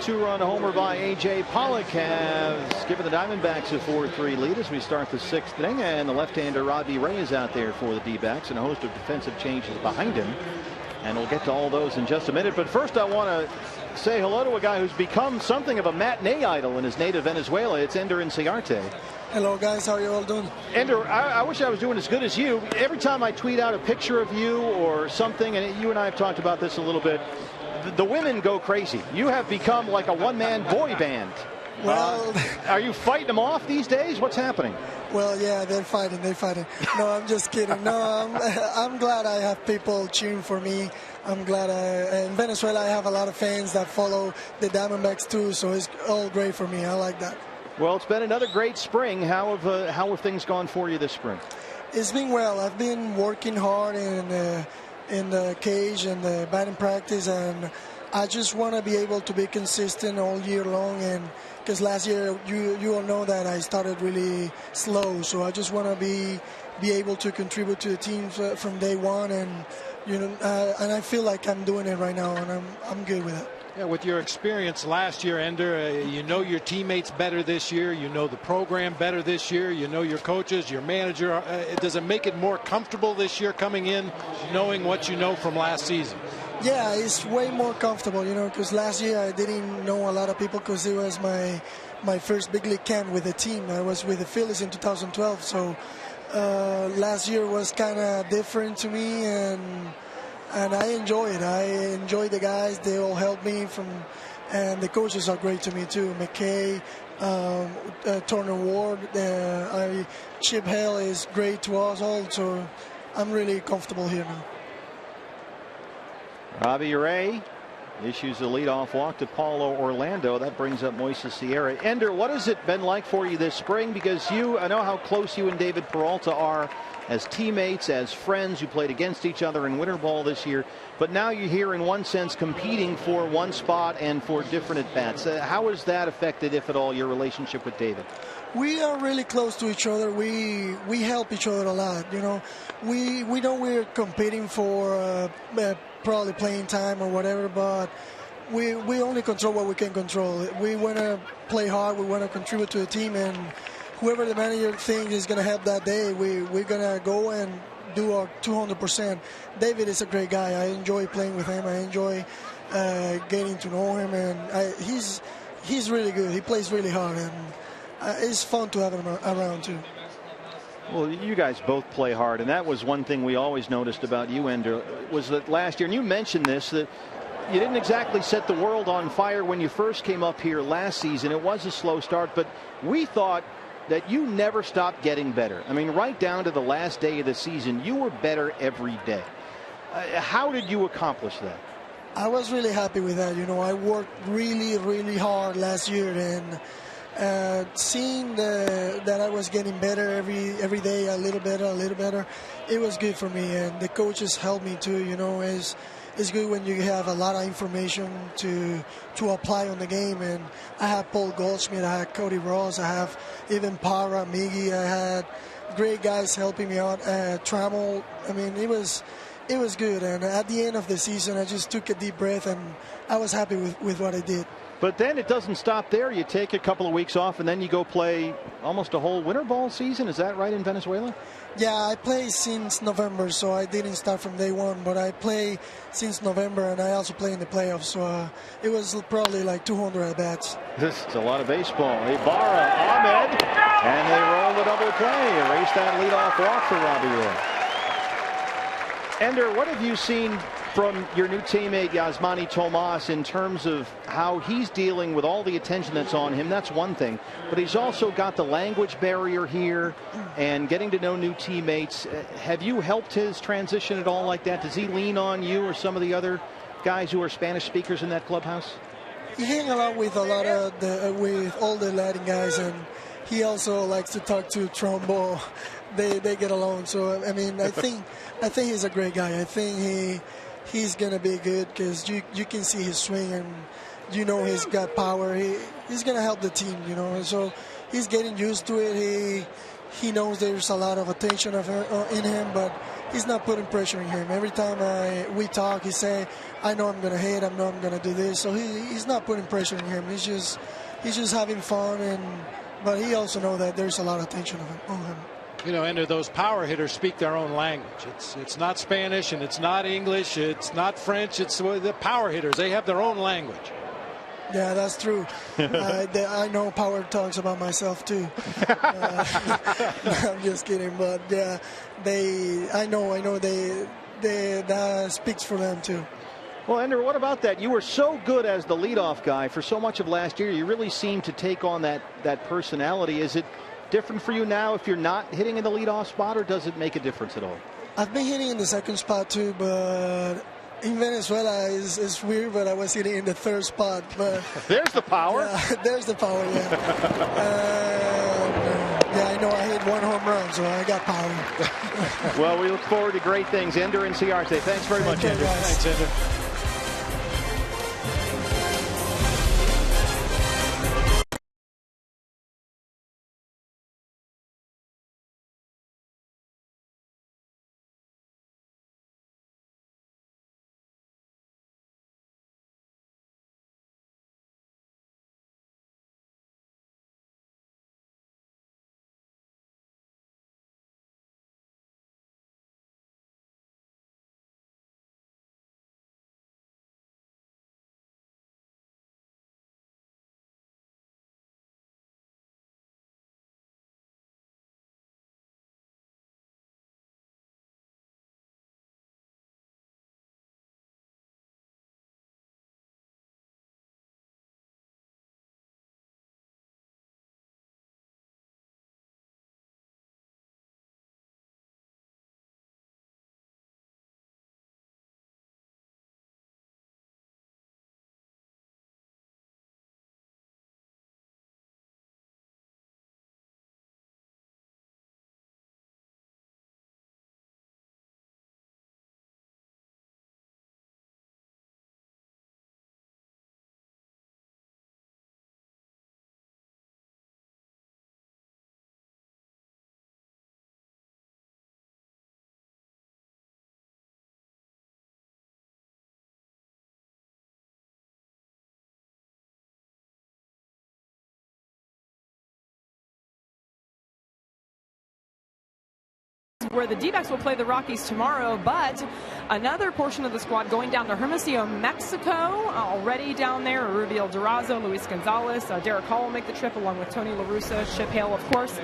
Speaker 1: two-run homer by A.J. Pollock has given the Diamondbacks a 4-3 lead as we start the 6th inning, and the left-hander Robbie Ray is out there for the D-backs, and a host of defensive changes behind him. And we'll get to all those in just a minute. But first I want to say hello to a guy who's become something of a matinee idol in his native Venezuela. It's Ender Inciarte.
Speaker 8: Hello, guys. How are you all doing?
Speaker 1: Ender, I wish I was doing as good as you. Every time I tweet out a picture of you or something, and you and I have talked about this a little bit, the women go crazy. You have become like a one-man boy band.
Speaker 8: Well,
Speaker 1: are you fighting them off these days? What's happening?
Speaker 8: Well, yeah, they're fighting. No, I'm just kidding. No, I'm glad I have people cheering for me. I'm glad in Venezuela I have a lot of fans that follow the Diamondbacks too, so it's all great for me. I like that.
Speaker 1: Well, it's been another great spring. How have things gone for you this spring?
Speaker 8: It's been well. I've been working hard in the cage and the batting practice, and I just want to be able to be consistent all year long. And because last year you all know that I started really slow, so I just want to be able to contribute to the team from day one, and and I feel like I'm doing it right now, and I'm good with it.
Speaker 2: Yeah, with your experience last year, Ender, you know your teammates better this year. You know the program better this year. You know your coaches, your manager. Does it make it more comfortable this year coming in, knowing what you know from last season?
Speaker 8: Yeah, it's way more comfortable, because last year I didn't know a lot of people because it was my first big league camp with the team. I was with the Phillies in 2012, so last year was kind of different to me, and I enjoy it. I enjoy the guys. They all help me and the coaches are great to me too. McKay, Turner Ward, Chip Hale is great to us all. So I'm really comfortable here now. Robbie
Speaker 1: Ray issues a leadoff walk to Paulo Orlando. That brings up Moises Sierra. Ender, what has it been like for you this spring? Because I know how close you and David Peralta are as teammates, as friends. You played against each other in winter ball this year, but now you're here in one sense competing for one spot and for different at-bats. How has that affected, if at all, your relationship with David?
Speaker 8: We are really close to each other. We help each other a lot. We know we're competing for probably playing time or whatever, but we only control what we can control. We want to play hard. We want to contribute to the team, and whoever the manager thinks is going to help that day, we're going to go and do our 200%. David is a great guy. I enjoy playing with him. I enjoy getting to know him, and he's really good. He plays really hard, and it's fun to have him around too.
Speaker 1: Well, you guys both play hard, and that was one thing we always noticed about you, Ender, was that last year, and you mentioned this, that you didn't exactly set the world on fire when you first came up here last season. It was a slow start, but we thought that you never stopped getting better. I mean, right down to the last day of the season, you were better every day. How did you accomplish that?
Speaker 8: I was really happy with that. I worked really, really hard last year, and seeing that I was getting better every day, a little better, it was good for me, and the coaches helped me too. It's good when you have a lot of information to apply on the game, and I have Paul Goldschmidt, I had Cody Ross, I have even Parra, Miggy, I had great guys helping me out, Trammell. I mean, it was good, and at the end of the season I just took a deep breath, and I was happy with what I did.
Speaker 1: But then it doesn't stop there. You take a couple of weeks off, and then you go play almost a whole winter ball season. Is that right in Venezuela?
Speaker 8: Yeah, I play since November, so I didn't start from day one, but I play since November, and I also play in the playoffs, so it was probably like 200 at-bats.
Speaker 1: This is a lot of baseball. Ibarra, Ahmed, and they roll the double play. Erase that leadoff walk for Robbie Ray. Ender, what have you seen from your new teammate Yasmani Tomas in terms of how he's dealing with all the attention that's on him? That's one thing, but he's also got the language barrier here and getting to know new teammates. Have you helped his transition at all like that? Does he lean on you or some of the other guys who are Spanish speakers in that clubhouse?
Speaker 8: He hangs out with with all the Latin guys, and he also likes to talk to Trumbo. They get along, so I mean, I think he's a great guy. I think he's gonna be good because you can see his swing, and he's got power. He's gonna help the team, so he's getting used to it. He knows there's a lot of attention in him, but he's not putting pressure on him. Every time we talk, he say, I know I'm going to hit, I know I'm going to do this. So he's not putting pressure on him. He's just having fun, but he also know that there's a lot of tension on him.
Speaker 2: You know, and those power hitters speak their own language. It's not Spanish and it's not English. It's not French. It's the power hitters. They have their own language.
Speaker 8: Yeah, that's true. I know power talks about myself too. I'm just kidding, but yeah, I know that speaks for them too.
Speaker 1: Well, Ender, what about that? You were so good as the leadoff guy for so much of last year. You really seemed to take on that personality. Is it different for you now if you're not hitting in the leadoff spot, or does it make a difference at all? I've
Speaker 8: been hitting in the second spot too, but in Venezuela it's weird, but I was hitting in the third spot. But
Speaker 1: there's the power.
Speaker 8: Yeah, there's the power. Yeah. Yeah, I know I hit 1 home run, so I got power.
Speaker 1: Well, we look forward to great things. Ender Inciarte, thanks very much, Ender.
Speaker 2: Thanks, Ender.
Speaker 3: Where the D-backs will play the Rockies tomorrow, but another portion of the squad going down to Hermosillo, Mexico, already down there. Rubiel Durazo, Luis Gonzalez, Derek Hall will make the trip along with Tony La Russa, Chip Hale, of course.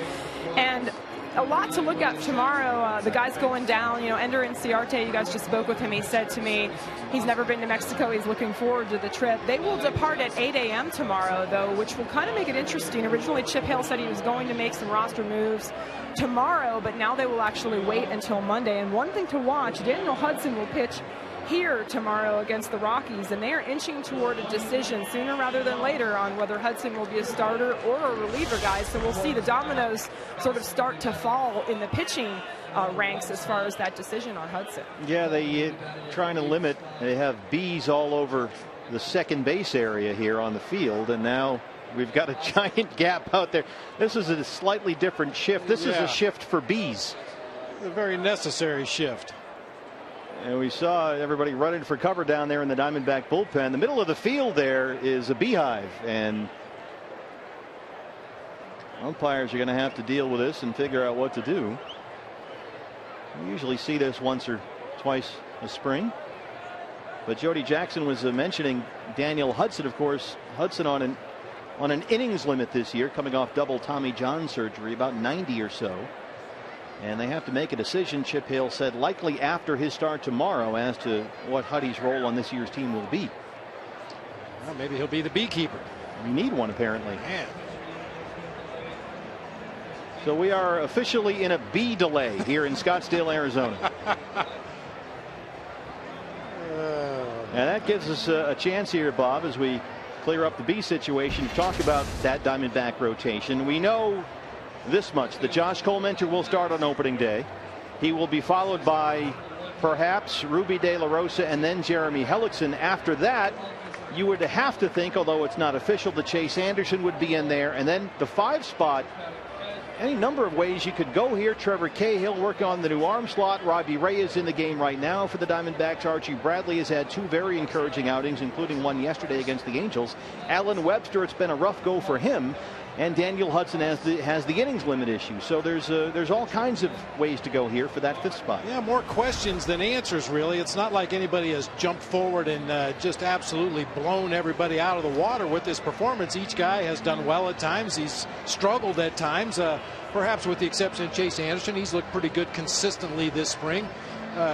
Speaker 3: And a lot to look at tomorrow. The guys going down, you know, Ender Inciarte, you guys just spoke with him. He said to me he's never been to Mexico. He's looking forward to the trip. They will depart at 8 a.m. tomorrow, though, which will kind of make it interesting. Originally, Chip Hale said he was going to make some roster moves tomorrow, but now they will actually wait until Monday. And one thing to watch, Daniel Hudson will pitch here tomorrow against the Rockies, and they are inching toward a decision sooner rather than later on whether Hudson will be a starter or a reliever, guys. So we'll see the dominoes sort of start to fall in the pitching ranks as far as that decision on Hudson.
Speaker 1: Yeah, they trying to limit. They have bees all over the second base area here on the field, and now we've got a giant gap out there. This is a slightly different shift. This is a shift for bees.
Speaker 2: A very necessary shift.
Speaker 1: And we saw everybody running for cover down there in the Diamondback bullpen. The middle of the field there is a beehive, and umpires are going to have to deal with this and figure out what to do. We usually see this once or twice a spring. But Jody Jackson was mentioning Daniel Hudson, of course. Hudson on an innings limit this year, coming off double Tommy John surgery, about 90 or so. And they have to make a decision, Chip Hale said, likely after his start tomorrow, as to what Huddy's role on this year's team will be.
Speaker 2: Well, maybe he'll be the beekeeper.
Speaker 1: We need one, apparently.
Speaker 2: Man.
Speaker 1: So we are officially in a bee delay here in Scottsdale, Arizona. And that gives us a chance here, Bob, as we clear up the bee situation, to talk about that Diamondback rotation. We know this much, that Josh Collmenter will start on opening day. He will be followed by perhaps Ruby De La Rosa and then Jeremy Hellickson. After that, you would have to think, although it's not official, that Chase Anderson would be in there. And then the 5 spot, any number of ways you could go here. Trevor Cahill working on the new arm slot. Robbie Ray is in the game right now for the Diamondbacks. Archie Bradley has had 2 very encouraging outings, including one yesterday against the Angels. Alan Webster, it's been a rough go for him. And Daniel Hudson has the innings limit issue. So there's all kinds of ways to go here for that 5th spot.
Speaker 2: Yeah, more questions than answers, really. It's not like anybody has jumped forward and just absolutely blown everybody out of the water with this performance. Each guy has done well at times. He's struggled at times, perhaps with the exception of Chase Anderson. He's looked pretty good consistently this spring.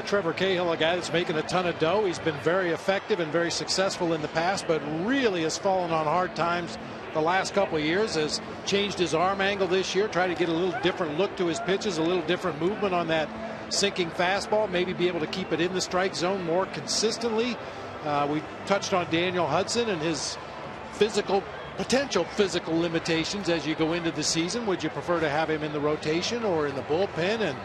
Speaker 2: Trevor Cahill, a guy that's making a ton of dough. He's been very effective and very successful in the past, but really has fallen on hard times the last couple of years. Has changed his arm angle this year, tried to get a little different look to his pitches, a little different movement on that sinking fastball, maybe be able to keep it in the strike zone more consistently. We touched on Daniel Hudson and his potential physical limitations as you go into the season. Would you prefer to have him in the rotation or in the bullpen, and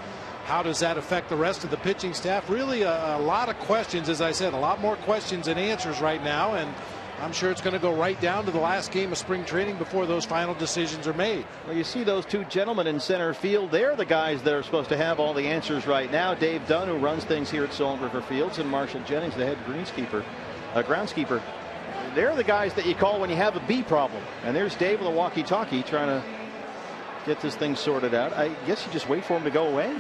Speaker 2: how does that affect the rest of the pitching staff? Really a lot of questions, as I said, a lot more questions than answers right now, and I'm sure it's going to go right down to the last game of spring training before those final decisions are made.
Speaker 1: Well, you see those 2 gentlemen in center field. They're the guys that are supposed to have all the answers right now. Dave Dunn, who runs things here at Salt River Fields, and Marshall Jennings, the head groundskeeper. They're the guys that you call when you have a bee problem. And there's Dave with a walkie-talkie trying to get this thing sorted out. I guess you just wait for him to go away.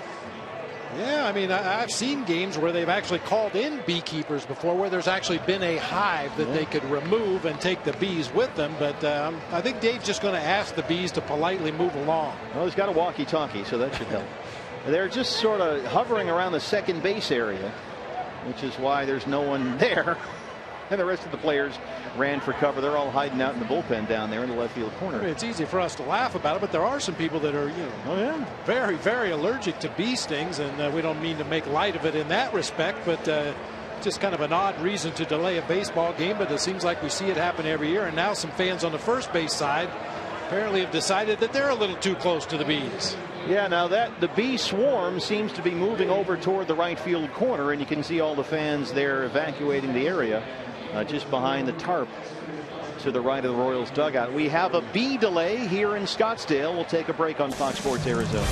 Speaker 2: Yeah, I mean, I've seen games where they've actually called in beekeepers before, where there's actually been a hive that they could remove and take the bees with them. But I think Dave's just going to ask the bees to politely move along.
Speaker 1: Well, he's got a walkie-talkie, so that should help. They're just sort of hovering around the second base area, which is why there's no one there. And the rest of the players ran for cover. They're all hiding out in the bullpen down there in the left field corner.
Speaker 2: I mean, it's easy for us to laugh about it, but there are some people that are, very, very allergic to bee stings, and we don't mean to make light of it in that respect, but just kind of an odd reason to delay a baseball game. But it seems like we see it happen every year, and now some fans on the first base side apparently have decided that they're a little too close to the bees.
Speaker 1: Yeah, now that the bee swarm seems to be moving over toward the right field corner, and you can see all the fans there evacuating the area. Just behind the tarp to the right of the Royals dugout. We have a bee delay here in Scottsdale. We'll take a break on Fox Sports Arizona.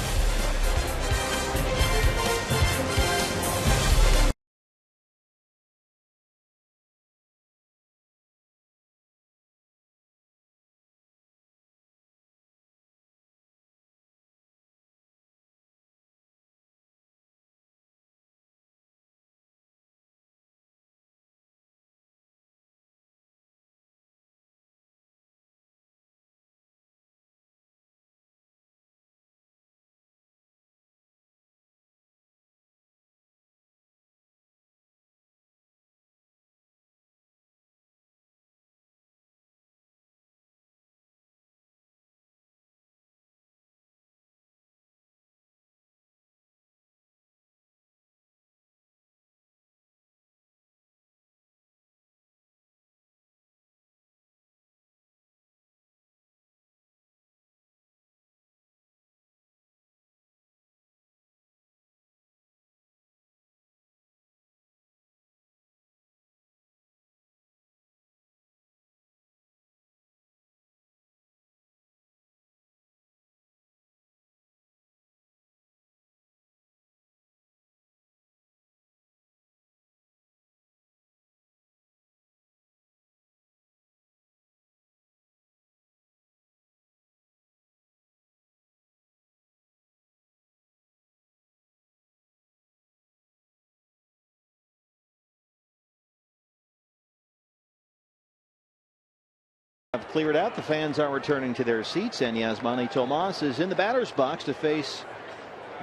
Speaker 1: Have cleared out. The fans are returning to their seats, and Yasmani Tomas is in the batter's box to face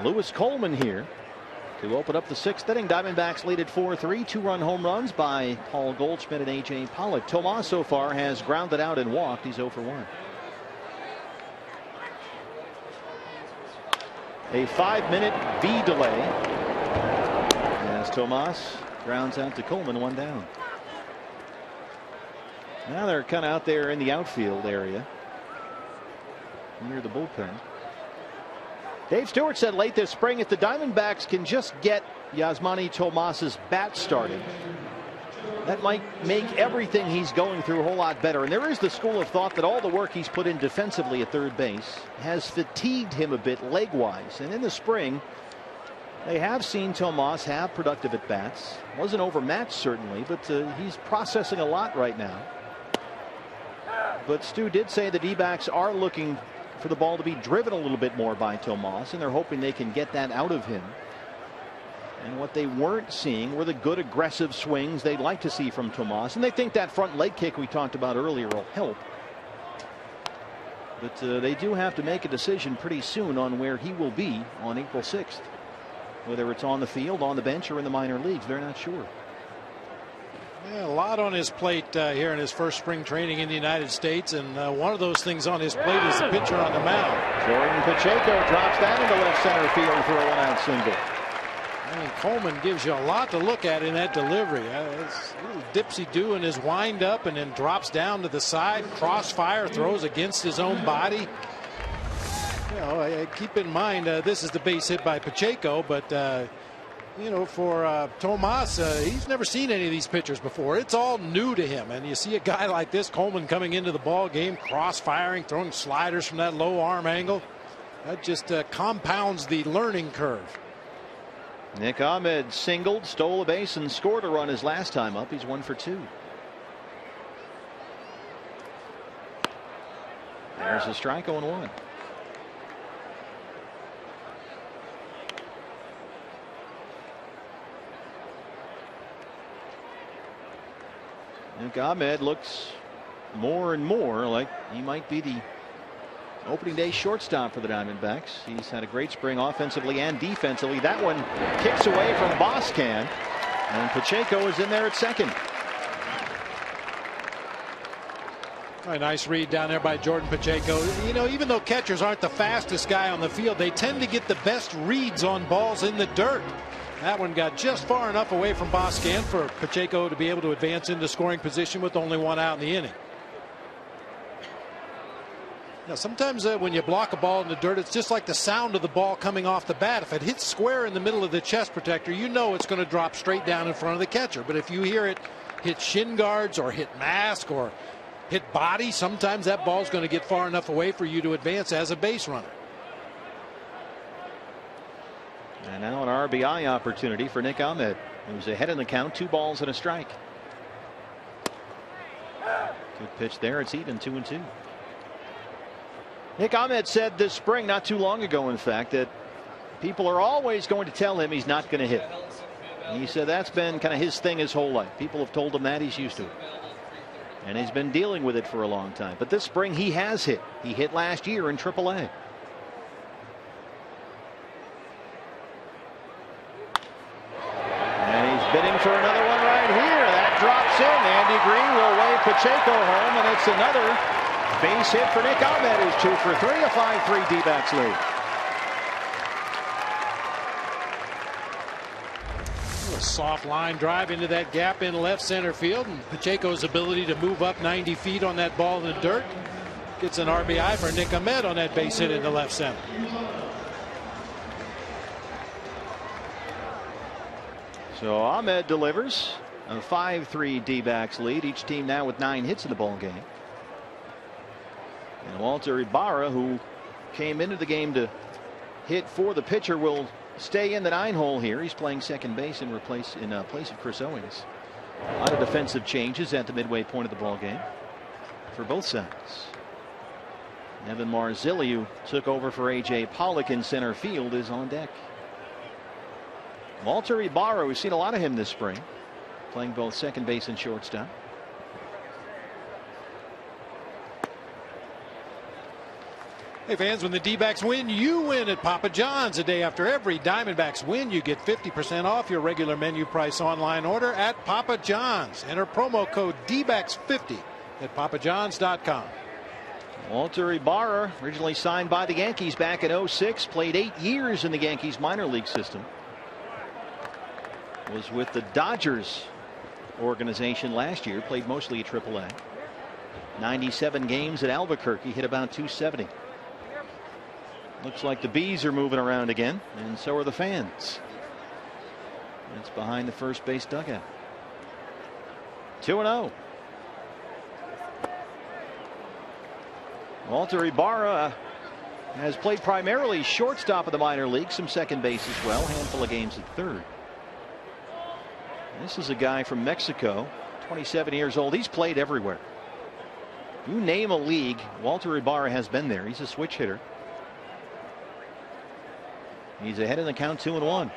Speaker 1: Lewis Coleman here to open up the 6th inning. Diamondbacks lead at 4-3. 2-run home runs by Paul Goldschmidt and A.J. Pollock. Tomas so far has grounded out and walked. He's 0 for 1. A 5-minute B delay as Tomas grounds out to Coleman, 1 down. Now they're kind of out there in the outfield area near the bullpen. Dave Stewart said late this spring if the Diamondbacks can just get Yasmani Tomas's bat started, that might make everything he's going through a whole lot better. And there is the school of thought that all the work he's put in defensively at third base has fatigued him a bit leg-wise. And in the spring, they have seen Tomas have productive at-bats. Wasn't overmatched, certainly, but he's processing a lot right now. But Stu did say the D-backs are looking for the ball to be driven a little bit more by Tomas, and they're hoping they can get that out of him. And what they weren't seeing were the good aggressive swings they'd like to see from Tomas. And they think that front leg kick we talked about earlier will help. But they do have to make a decision pretty soon on where he will be on April 6th. Whether it's on the field, on the bench, or in the minor leagues, they're not sure.
Speaker 2: Yeah, a lot on his plate here in his first spring training in the United States. And one of those things on his plate is the pitcher on the mound.
Speaker 1: Jordan Pacheco drops that into left center field for a one-out single.
Speaker 2: I mean, Coleman gives you a lot to look at in that delivery. It's a little dipsy-do in his wind-up and then drops down to the side. Crossfire, throws against his own body. You know, keep in mind this is the base hit by Pacheco, but you know, for Tomas, he's never seen any of these pitchers before. It's all new to him. And you see a guy like this, Coleman, coming into the ball game, cross-firing, throwing sliders from that low arm angle. That just compounds the learning curve.
Speaker 1: Nick Ahmed singled, stole a base, and scored a run his last time up. He's 1 for 2. There's a strike, 0-1. Nick Ahmed looks more and more like he might be the opening day shortstop for the Diamondbacks. He's had a great spring offensively and defensively. That one kicks away from Boscan, and Pacheco is in there at second.
Speaker 2: A nice read down there by Jordan Pacheco. You know, even though catchers aren't the fastest guy on the field, they tend to get the best reads on balls in the dirt. That one got just far enough away from Boscan for Pacheco to be able to advance into scoring position with only one out in the inning. Now, sometimes when you block a ball in the dirt, it's just like the sound of the ball coming off the bat. If it hits square in the middle of the chest protector, you know it's going to drop straight down in front of the catcher. But if you hear it hit shin guards or hit mask or hit body, sometimes that ball's going to get far enough away for you to advance as a base runner.
Speaker 1: And now an RBI opportunity for Nick Ahmed, who's ahead in the count, 2 balls and a strike. Good pitch there. It's even 2-2. Nick Ahmed said this spring, not too long ago, in fact, that people are always going to tell him he's not going to hit. And he said that's been kind of his thing his whole life. People have told him that, he's used to it. And he's been dealing with it for a long time. But this spring he has hit. He hit last year in AAA. And he's bidding for another one right here. That drops in. Andy Green will wave Pacheco home, and it's another base hit for Nick Ahmed, who's 2 for 3, a 5-3 D-backs lead.
Speaker 2: A soft line drive into that gap in left center field, and Pacheco's ability to move up 90 feet on that ball in the dirt gets an RBI for Nick Ahmed on that base hit into left center.
Speaker 1: So Ahmed delivers a 5-3 D-backs lead. Each team now with 9 hits in the ball game. And Walter Ibarra, who came into the game to hit for the pitcher, will stay in the 9-hole here. He's playing second base in place of Chris Owings. A lot of defensive changes at the midway point of the ball game for both sides. Evan Marzilli, who took over for A.J. Pollock in center field, is on deck. Walter Ibarra, we've seen a lot of him this spring, playing both second base and shortstop.
Speaker 2: Hey fans, when the D-backs win, you win at Papa John's. The day after every Diamondbacks win, you get 50% off your regular menu price online order at Papa John's. Enter promo code D-backs50 at papajohns.com.
Speaker 1: Walter Ibarra, originally signed by the Yankees back in 06, played 8 years in the Yankees minor league system. Was with the Dodgers organization last year, played mostly at AAA. 97 games at Albuquerque, hit about 270. Looks like the bees are moving around again, and so are the fans. It's behind the first base dugout. 2-0. Walter Ibarra has played primarily shortstop in the minor leagues, some second base as well, handful of games at third. This is a guy from Mexico, 27 years old. He's played everywhere. You name a league, Walter Ibarra has been there. He's a switch hitter. He's ahead in the count, 2-1.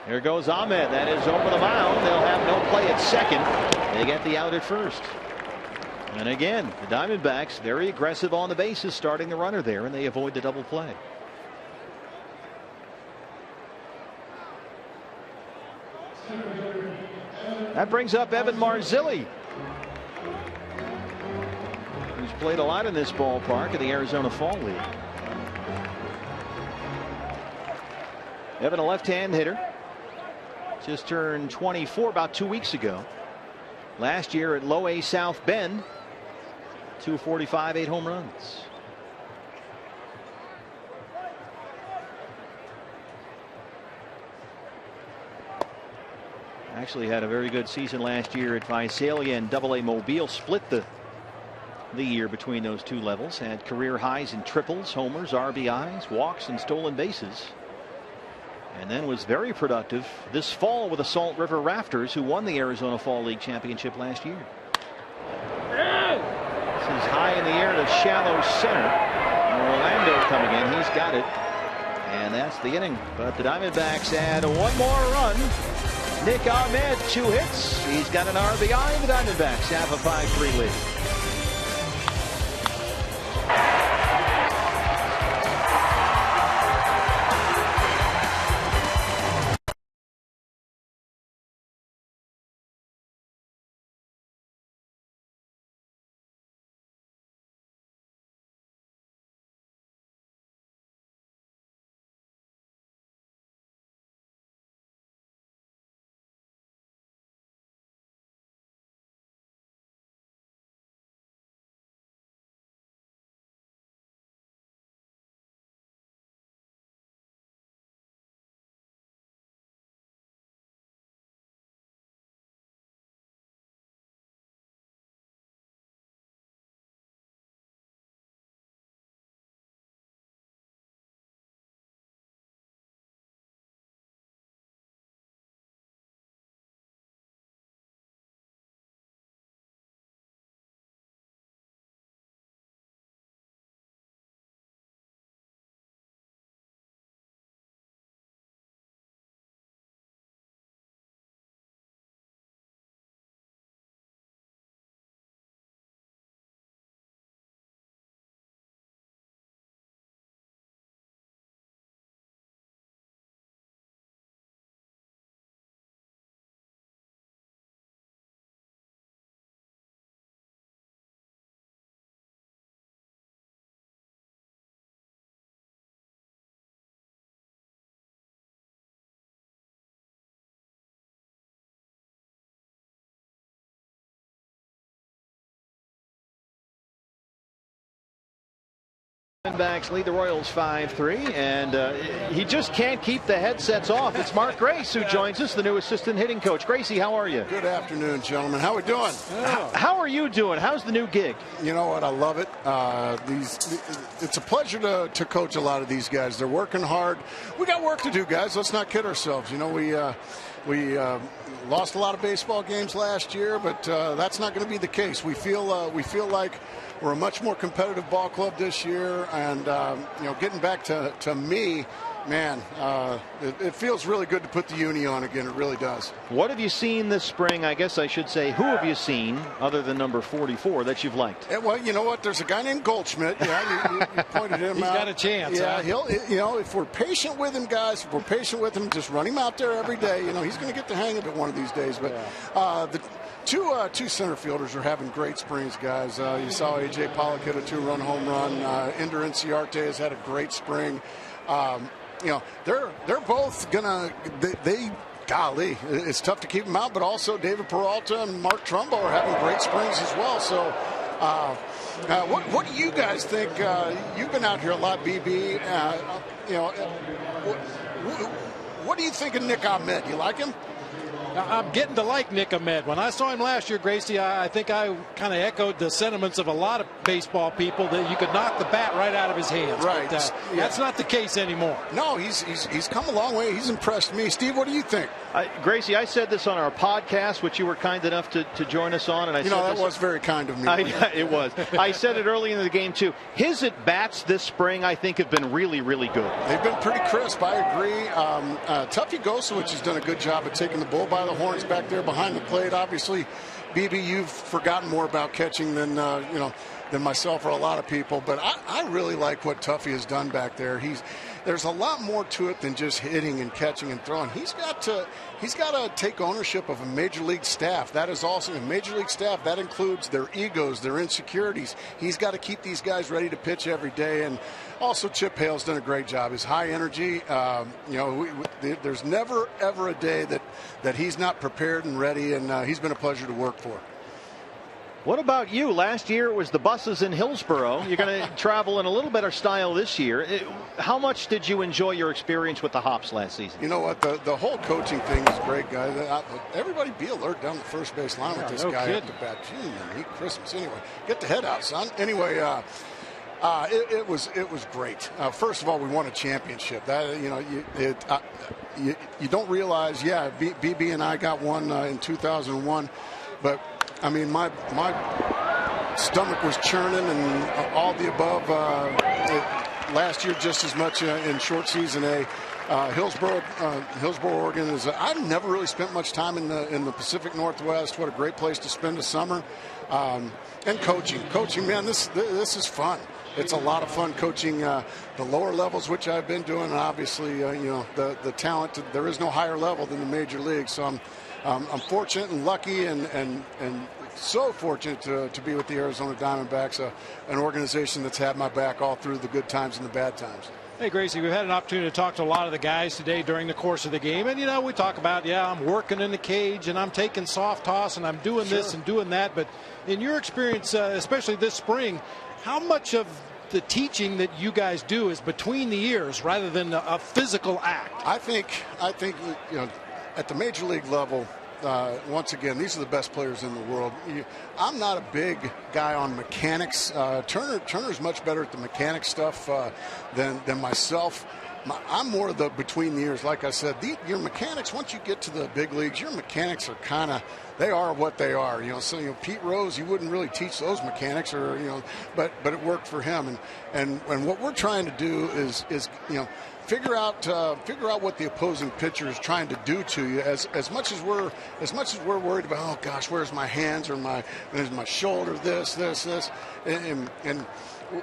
Speaker 1: There goes Ahmed. That is over the mound. They'll have no play at second. They get the out at first. And again, the Diamondbacks very aggressive on the bases, starting the runner there, and they avoid the double play. That brings up Evan Marzilli, who's played a lot in this ballpark in the Arizona Fall League. Evan, a left-hand hitter, just turned 24 about 2 weeks ago. Last year at Low A South Bend, 245, 8 home runs. Actually had a very good season last year at Visalia and Double A Mobile. Split the year between those two levels. Had career highs in triples, homers, RBIs, walks, and stolen bases. And then was very productive this fall with the Salt River Rafters, who won the Arizona Fall League Championship last year. This is high in the air to shallow center. Orlando coming in. He's got it. And that's the inning. But the Diamondbacks add one more run. Nick Ahmed, 2 hits. He's got an RBI. The Diamondbacks have a 5-3 lead. Diamondbacks lead the Royals 5-3, and he just can't keep the headsets off. It's Mark Grace who joins us, the new assistant hitting coach. Gracie, how are you?
Speaker 9: Good afternoon, gentlemen. How are we doing?
Speaker 1: How are you doing? How's the new gig?
Speaker 9: You know what? I love it. It's a pleasure to coach a lot of these guys. They're working hard. We got work to do, guys. Let's not kid ourselves. You know, we lost a lot of baseball games last year, but that's not going to be the case. We feel like we're a much more competitive ball club this year, and you know, getting back to me, man, it feels really good to put the uni on again. It really does.
Speaker 1: What have you seen this spring? I guess I should say, who have you seen other than number 44 that you've liked?
Speaker 9: Yeah, well, you know what? There's a guy named Goldschmidt. Yeah, you pointed him out.
Speaker 2: He's got a chance.
Speaker 9: Yeah,
Speaker 2: huh?
Speaker 9: you know, if we're patient with him, guys, if we're patient with him, just run him out there every day. You know, he's going to get the hang of it one of these days. But the two center fielders are having great springs, guys. You saw A.J. Pollock hit a 2-run home run. Ender Inciarte has had a great spring. You know, they're both gonna. Golly, it's tough to keep them out, but also David Peralta and Mark Trumbo are having great springs as well. So, what do you guys think? You've been out here a lot, BB. You know, what do you think of Nick Ahmed? You like him?
Speaker 2: I'm getting to like Nick Ahmed. When I saw him last year, Gracie, I think I kind of echoed the sentiments of a lot of baseball people that you could knock the bat right out of his hands.
Speaker 9: Right.
Speaker 2: But, that's not the case anymore.
Speaker 9: No, he's come a long way. He's impressed me. Steve, what do you think?
Speaker 1: Gracie, I said this on our podcast, which you were kind enough to join us on, and I said
Speaker 9: that was very kind of me.
Speaker 1: It was. I said it early in the game too. His at bats this spring, I think, have been really, really good.
Speaker 9: They've been pretty crisp. I agree. Tuffy Gosowich has done a good job of taking the bull by the horns back there behind the plate. Obviously, BB, you've forgotten more about catching than myself or a lot of people, but I really like what Tuffy has done back there. There's a lot more to it than just hitting and catching and throwing. He's got to take ownership of a major league staff. That is also a major league staff. That includes their egos, their insecurities. He's got to keep these guys ready to pitch every day. And also, Chip Hale's done a great job. His high energy. There's never ever a day that he's not prepared and ready. And he's been a pleasure to work for.
Speaker 1: What about you? Last year it was the buses in Hillsborough. You're going to travel in a little better style this year. How much did you enjoy your experience with the Hops last season?
Speaker 9: You know what? The whole coaching thing is great, guys. Everybody be alert down the first base line with this guy at the bat. Gee, man, Christmas. Anyway, get the head out, son. Anyway, it was great. First of all, we won a championship. That you don't realize. Yeah, BB and I got one in 2001, but. I mean, my stomach was churning and all the above last year just as much in short season A. Hillsborough, Oregon is. I've never really spent much time in the Pacific Northwest. What a great place to spend a summer. And coaching, man, this is fun. It's a lot of fun coaching the lower levels, which I've been doing, and obviously, the talent. There is no higher level than the major league, so I'm fortunate and lucky and so fortunate to be with the Arizona Diamondbacks, an organization that's had my back all through the good times and the bad times.
Speaker 2: Hey, Gracie, we've had an opportunity to talk to a lot of the guys today during the course of the game. And, we talk about, I'm working in the cage and I'm taking soft toss and I'm doing this and doing that. But in your experience, especially this spring, how much of the teaching that you guys do is between the ears rather than a physical act? I think at the major league level, once again, these are the best players in the world. I'm not a big guy on mechanics. Turner's much better at the mechanics stuff than myself. I'm more of the between the ears. Like I said, your mechanics, once you get to the big leagues, your mechanics are they are what they are. So Pete Rose, you wouldn't really teach those mechanics, but it worked for him. And what we're trying to do is figure out what the opposing pitcher is trying to do to you. As much as we're worried about, oh gosh, where's my hands or my shoulder, this, and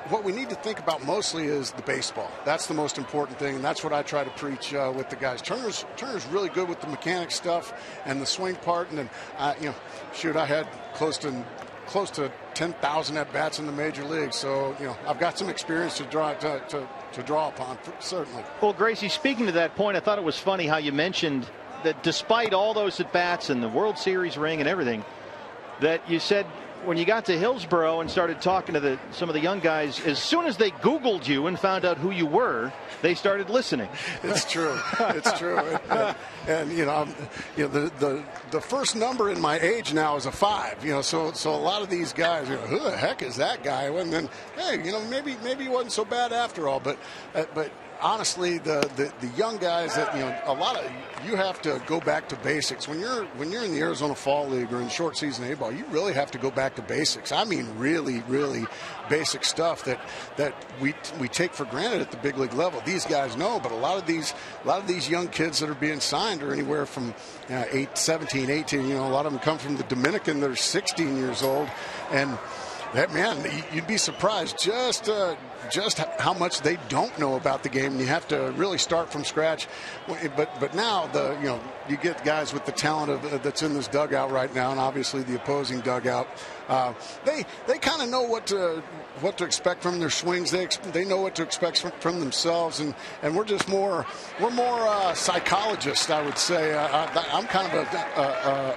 Speaker 2: what we need to think about mostly is the baseball. That's the most important thing, and that's what I try to preach with the guys. Turner's really good with the mechanics stuff and the swing part, and then I had close to 10,000 at bats in the major leagues, so I've got some experience to draw upon, certainly.
Speaker 1: Well, Gracie, speaking to that point, I thought it was funny how you mentioned that despite all those at bats and the World Series ring and everything, that you said when you got to Hillsborough and started talking to some of the young guys, as soon as they Googled you and found out who you were, they started listening.
Speaker 9: It's true. It's true. And the first number in my age now is a 5. So a lot of these guys, who the heck is that guy? And then, hey, maybe he wasn't so bad after all. But honestly, the young guys that you have to go back to basics when you're in the Arizona Fall League or in short season A ball. You really have to go back to basics. I mean, really, really basic stuff that we take for granted at the big league level. These guys know, but a lot of these young kids that are being signed are anywhere from 17, 18. A lot of them come from the Dominican. They're 16 years old, and that, man, you'd be surprised just how much they don't know about the game. And you have to really start from scratch. But now you get guys with the talent that's in this dugout right now, and obviously the opposing dugout. They kind of know what to expect from their swings. They know what to expect from themselves, and we're more psychologists, I would say. I'm kind of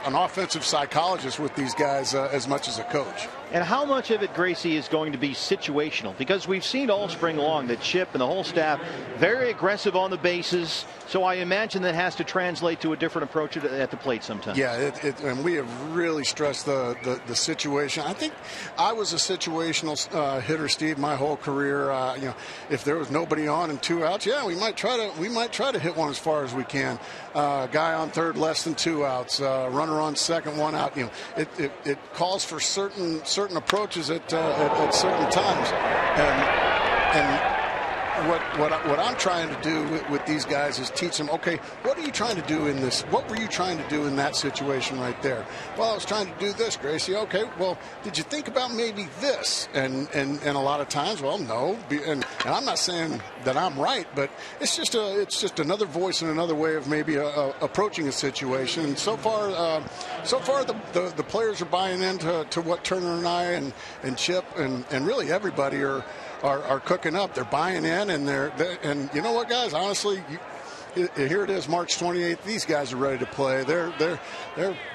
Speaker 9: an offensive psychologist with these guys as much as a coach.
Speaker 1: And how much of it, Gracie, is going to be situational? Because we've seen all spring long that Chip and the whole staff very aggressive on the bases. So I imagine that has to translate to a different approach at the plate sometimes.
Speaker 9: Yeah, and we have really stressed the situation. I think I was a situational hitter, Steve, my whole career. If there was nobody on and 2 outs, yeah, we might try to hit one as far as we can. Guy on third, less than 2 outs. Runner on second, 1 out. It calls for certain approaches at certain times, and what I'm trying to do with these guys is teach them, okay, what are you trying to do in this? What were you trying to do in that situation right there? Well, I was trying to do this, Gracie. Okay, well, did you think about maybe this? And a lot of times, well, no. And I'm not saying that I'm right, but it's just another voice and another way of maybe approaching a situation. And so far the players are buying into what Turner and I and Chip and really everybody are cooking up. They're buying in, and you know what, guys? Honestly, here it is, March 28th. These guys are ready to play. They're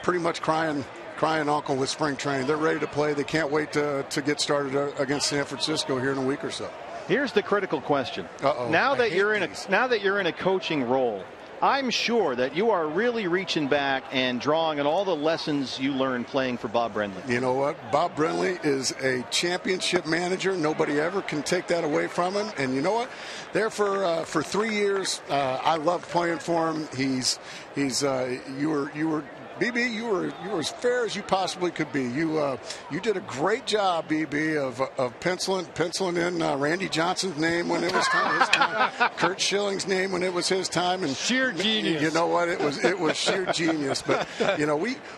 Speaker 9: pretty much crying uncle with spring training. They're ready to play. They can't wait to get started against San Francisco here in a week or so.
Speaker 1: Here's the critical question. Now that you're in a coaching role, I'm sure that you are really reaching back and drawing on all the lessons you learned playing for Bob Brenly.
Speaker 9: You know what? Bob Brenly is a championship manager. Nobody ever can take that away from him. And you know what? There for 3 years, I loved playing for him. You were BB, you were as fair as you possibly could be. You did a great job, BB, of penciling in Randy Johnson's name when it was his time, Kurt Schilling's name when it was his time, and
Speaker 2: sheer genius.
Speaker 9: You know what? It was sheer genius. But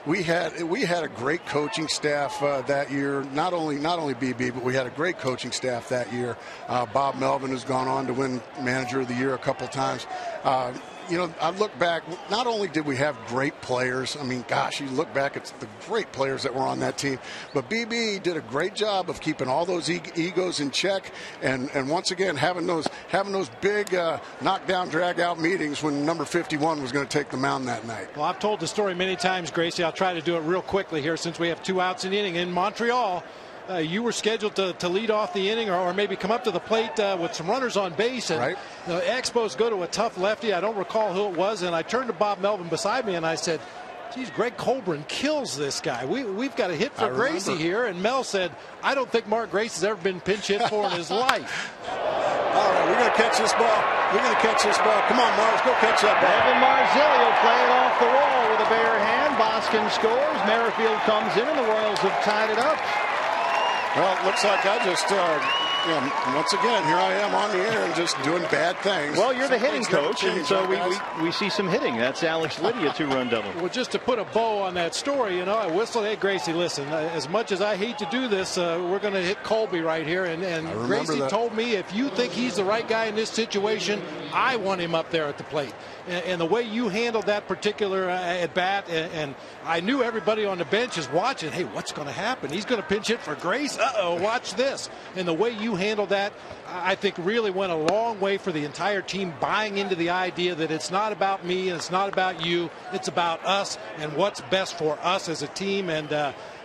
Speaker 9: we had a great coaching staff that year. Not only BB, but we had a great coaching staff that year. Bob Melvin has gone on to win Manager of the Year a couple times. I look back, not only did we have great players, I mean, gosh, you look back at the great players that were on that team, but BB did a great job of keeping all those egos in check, and once again, having those big knockdown, drag-out meetings when number 51 was going to take the mound that night.
Speaker 2: Well, I've told the story many times, Gracie. I'll try to do it real quickly here since we have 2 outs in the inning. In Montreal, you were scheduled to lead off the inning or maybe come up to the plate with some runners on base. And
Speaker 9: right.
Speaker 2: The Expos go to a tough lefty. I don't recall who it was. And I turned to Bob Melvin beside me and I said, geez, Greg Colburn kills this guy. We've got a hit for Gracie here. And Mel said, I don't think Mark Grace has ever been pinch hit for in his life.
Speaker 9: All right, we're going to catch this ball. Come on, Mars, go catch that ball.
Speaker 1: Evan Marzilli will play it off the wall with a bare hand. Boston scores. Merrifield comes in, and the Royals have tied it up.
Speaker 9: Well, it looks like I just, once again, here I am on the air and just doing bad things.
Speaker 1: Well, you're the hitting coach, and so we see some hitting. That's Alex Liddy, a 2-run double.
Speaker 2: Well, just to put a bow on that story, I whistled, hey, Gracie, listen, as much as I hate to do this, we're going to hit Colby right here. And Gracie told me, if you think he's the right guy in this situation, I want him up there at the plate. And the way you handled that particular at bat, and I knew everybody on the bench is watching. Hey, what's going to happen? He's going to pinch hit for Grace. Uh-oh, watch this. And the way you handled that, I think really went a long way for the entire team buying into the idea that it's not about me and it's not about you. It's about us and what's best for us as a team. And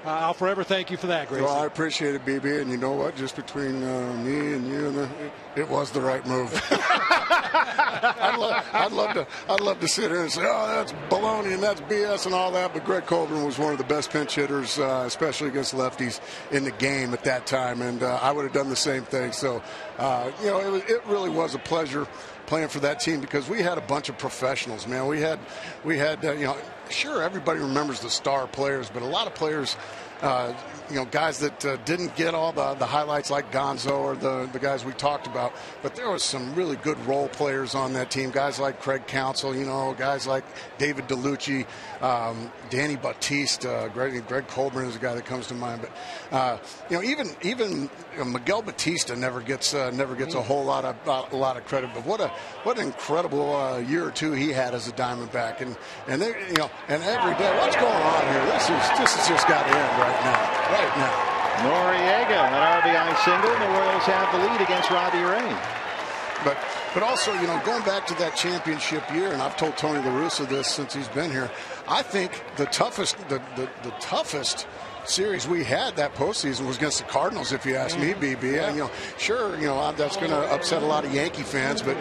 Speaker 2: I'll forever thank you for that, Gracie.
Speaker 9: Well, I appreciate it, BB. And you know what? Just between me and you, it was the right move. I'd love to sit here and say, oh, that's baloney and that's BS and all that. But Greg Colburn was one of the best pinch hitters, especially against lefties in the game at that time. And I would have done the same thing. So, it really was a pleasure playing for that team because we had a bunch of professionals, man. We had sure, everybody remembers the star players, but a lot of players, guys that didn't get all the highlights like Gonzo or the guys we talked about. But there was some really good role players on that team. Guys like Craig Counsell, guys like David DeLucci, Danny Bautista, Greg Colburn is a guy that comes to mind. But even Miguel Batista never gets a whole lot of credit. But what an incredible year or two he had as a Diamondback. And every day, what's going on here? This has just got to end right now.
Speaker 1: Noriega, an RBI single, and the Royals have the lead against Robbie Ray.
Speaker 9: But also, going back to that championship year, and I've told Tony La Russa this since he's been here, I think the toughest series we had that postseason was against the Cardinals, if you ask me, BB. Yeah. Sure, that's going to upset a lot of Yankee fans, but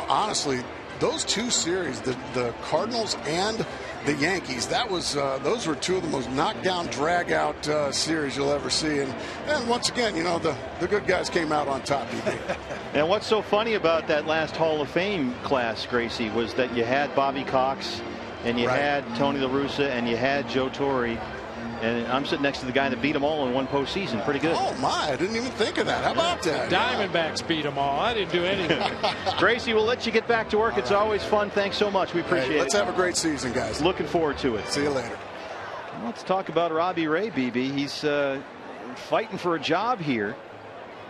Speaker 9: honestly, those two series, the Cardinals and the Yankees, those were two of the most knockdown, drag-out series you'll ever see. And once again, you know, the good guys came out on top.
Speaker 1: And what's so funny about that last Hall of Fame class, Gracie, was that you had Bobby Cox, and you had Tony La Russa, and you had Joe Torre. And I'm sitting next to the guy that beat them all in one postseason. Pretty good.
Speaker 9: Oh, my. I didn't even think of that. How about that?
Speaker 2: Diamondbacks beat them all. I didn't do anything.
Speaker 1: Gracie, we'll let you get back to work. It's always fun. Thanks so much. We appreciate it.
Speaker 9: Let's have a great season, guys.
Speaker 1: Looking forward to it.
Speaker 9: See you later.
Speaker 1: Well, let's talk about Robbie Ray, BB. He's fighting for a job here.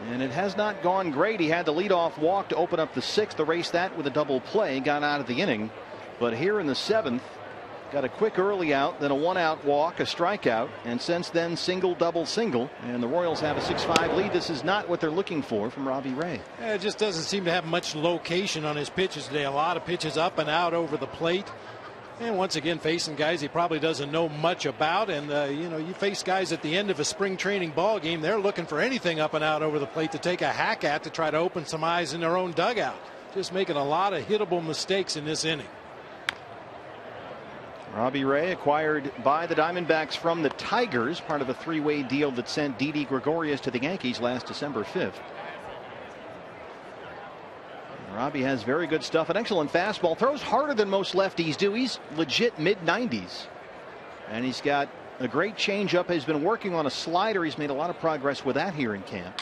Speaker 1: And it has not gone great. He had the leadoff walk to open up the 6th, erase that with a double play, got out of the inning. But here in the 7th, got a quick early out, then a 1-out walk, a strikeout, and since then single, double, single. And the Royals have a 6-5 lead. This is not what they're looking for from Robbie Ray.
Speaker 2: Yeah, it just doesn't seem to have much location on his pitches today. A lot of pitches up and out over the plate. And once again, facing guys he probably doesn't know much about. And, you know, you face guys at the end of a spring training ball game, they're looking for anything up and out over the plate to take a hack at to try to open some eyes in their own dugout. Just making a lot of hittable mistakes in this inning.
Speaker 1: Robbie Ray, acquired by the Diamondbacks from the Tigers, part of a 3-way deal that sent Didi Gregorius to the Yankees last December 5th. Robbie has very good stuff, an excellent fastball, throws harder than most lefties do. He's legit mid-90s. And he's got a great changeup. He's been working on a slider. He's made a lot of progress with that here in camp.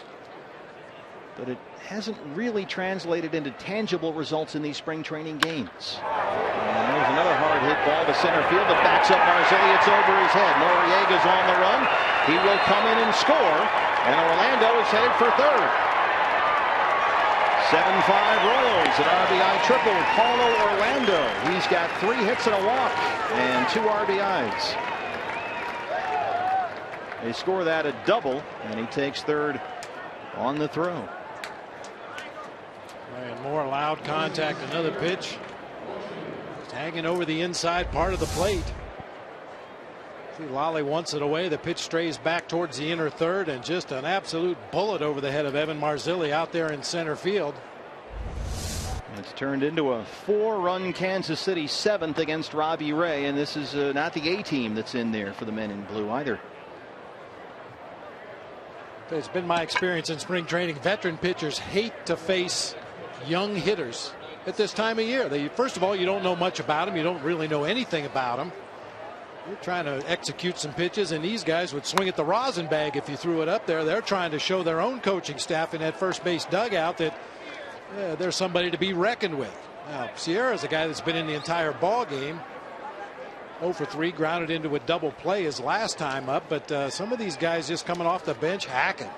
Speaker 1: But it hasn't really translated into tangible results in these spring training games. And there's another hard hit ball to center field that backs up Marzilli. It's over his head. Noriega's on the run. He will come in and score. And Orlando is headed for third. 7-5 Royals, an RBI triple with Paulo Orlando. He's got 3 hits and a walk and 2 RBIs. They score that a double, and he takes third on the throw.
Speaker 2: And more loud contact, another pitch. Just hanging over the inside part of the plate. See, Lally wants it away. The pitch strays back towards the inner third, and just an absolute bullet over the head of Evan Marzilli out there in center field.
Speaker 1: It's turned into a 4-run Kansas City 7th against Robbie Ray, and this is not the A team that's in there for the men in blue either.
Speaker 2: It's been my experience in spring training. Veteran pitchers hate to face young hitters at this time of year. First of all, you don't know much about them. You don't really know anything about them. You're trying to execute some pitches, and these guys would swing at the rosin bag if you threw it up there. They're trying to show their own coaching staff in that first base dugout that there's somebody to be reckoned with. Now, Sierra's a guy that's been in the entire ball game. 0 for 3, grounded into a double play his last time up, but some of these guys just coming off the bench hacking.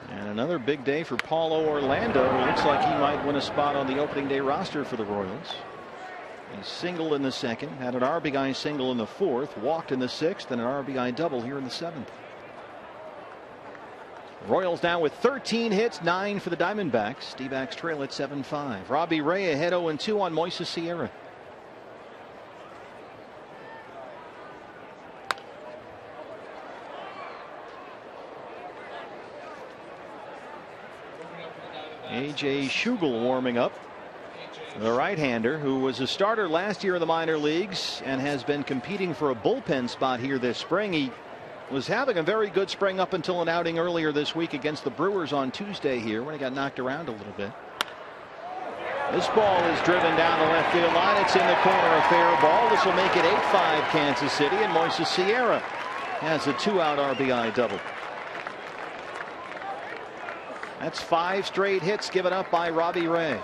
Speaker 1: And another big day for Paulo Orlando. Looks like he might win a spot on the opening day roster for the Royals. He singled in the 2nd, had an RBI single in the 4th, walked in the 6th, and an RBI double here in the 7th. Royals now with 13 hits, 9 for the Diamondbacks. D-backs trail at 7-5. Robbie Ray ahead 0-2 on Moises Sierra. A.J. Schugel warming up. The right-hander who was a starter last year in the minor leagues and has been competing for a bullpen spot here this spring. He was having a very good spring up until an outing earlier this week against the Brewers on Tuesday here when he got knocked around a little bit. This ball is driven down the left field line. It's in the corner, a fair ball. This will make it 8-5 Kansas City, and Moises Sierra has a 2-out RBI double. That's 5 straight hits given up by Robbie Ray.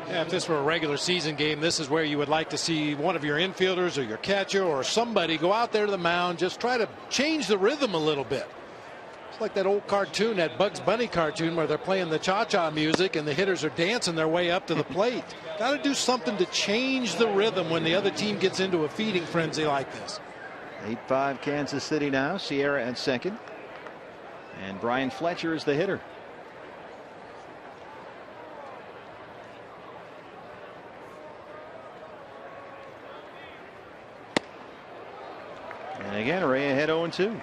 Speaker 2: Yeah, if this were a regular season game, this is where you would like to see one of your infielders or your catcher or somebody go out there to the mound, just try to change the rhythm a little bit. It's like that old cartoon, that Bugs Bunny cartoon, where they're playing the cha-cha music and the hitters are dancing their way up to the plate. Got to do something to change the rhythm when the other team gets into a feeding frenzy like this.
Speaker 1: 8-5 Kansas City now. Sierra at second. And Brian Fletcher is the hitter. And again, Ray ahead 0-2.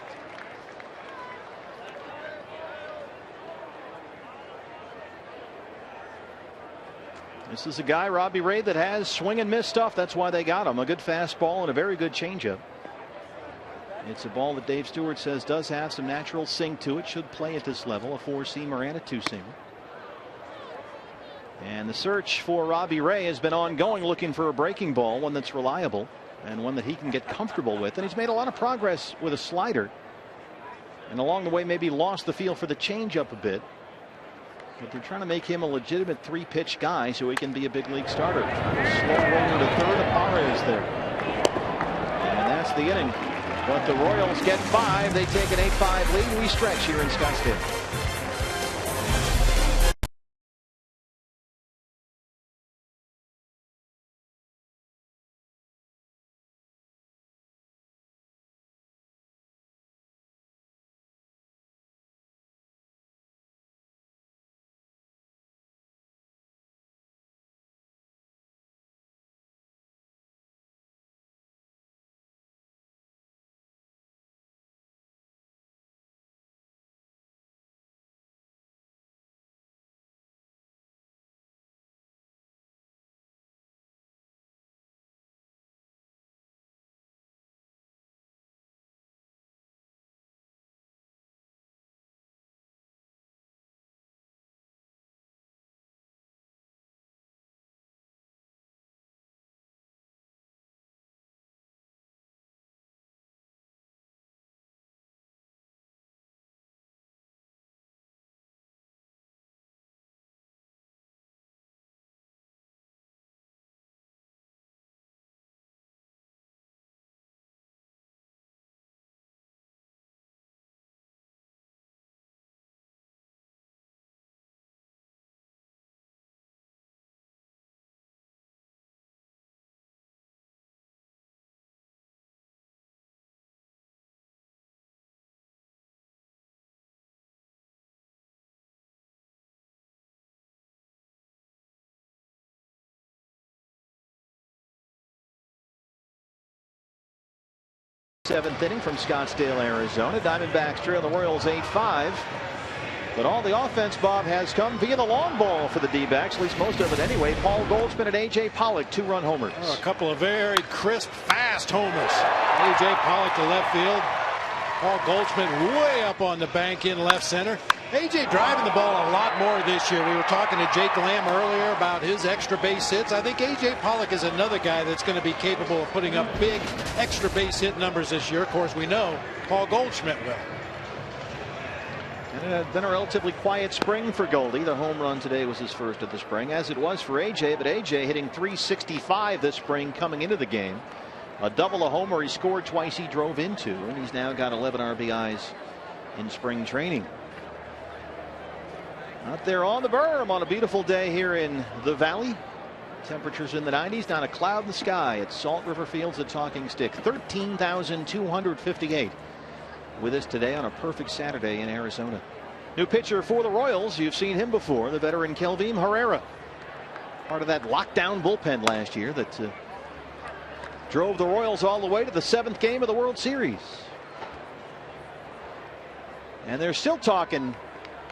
Speaker 1: This is a guy, Robbie Ray, that has swing and miss stuff. That's why they got him. A good fastball and a very good changeup. It's a ball that Dave Stewart says does have some natural sink to it. Should play at this level. A 4-seamer and a 2-seamer. And the search for Robbie Ray has been ongoing, looking for a breaking ball, one that's reliable and one that he can get comfortable with. And he's made a lot of progress with a slider. And along the way, maybe lost the feel for the changeup a bit. But they're trying to make him a legitimate 3-pitch guy so he can be a big league starter. Slow roller to third. Apara is there. And that's the inning. But the Royals get 5. They take an 8-5 lead. We stretch here in Scottsdale. Seventh inning from Scottsdale, Arizona. Diamondbacks trail the Royals 8-5. But all the offense, Bob, has come via the long ball for the D-backs, at least most of it anyway. Paul Goldschmidt and A.J. Pollock, 2-run homers.
Speaker 2: Oh, a couple of very crisp, fast homers. A.J. Pollock to left field. Paul Goldschmidt way up on the bank in left center. A.J. driving the ball a lot more this year. We were talking to Jake Lamb earlier about his extra base hits. I think A.J. Pollock is another guy that's going to be capable of putting up big extra base hit numbers this year. Of course, we know Paul Goldschmidt will.
Speaker 1: And it had been a relatively quiet spring for Goldie. The home run today was his first of the spring, as it was for A.J. But A.J. hitting .365 this spring coming into the game. A double, a homer. He scored twice. He drove into, and he's now got 11 RBIs in spring training. Out there on the berm on a beautiful day here in the Valley. Temperatures in the 90s, not a cloud in the sky at Salt River Fields at Talking Stick. 13,258 with us today on a perfect Saturday in Arizona. New pitcher for the Royals. You've seen him before, the veteran Kelvin Herrera. Part of that lockdown bullpen last year that drove the Royals all the way to the 7th game of the World Series. And they're still talking,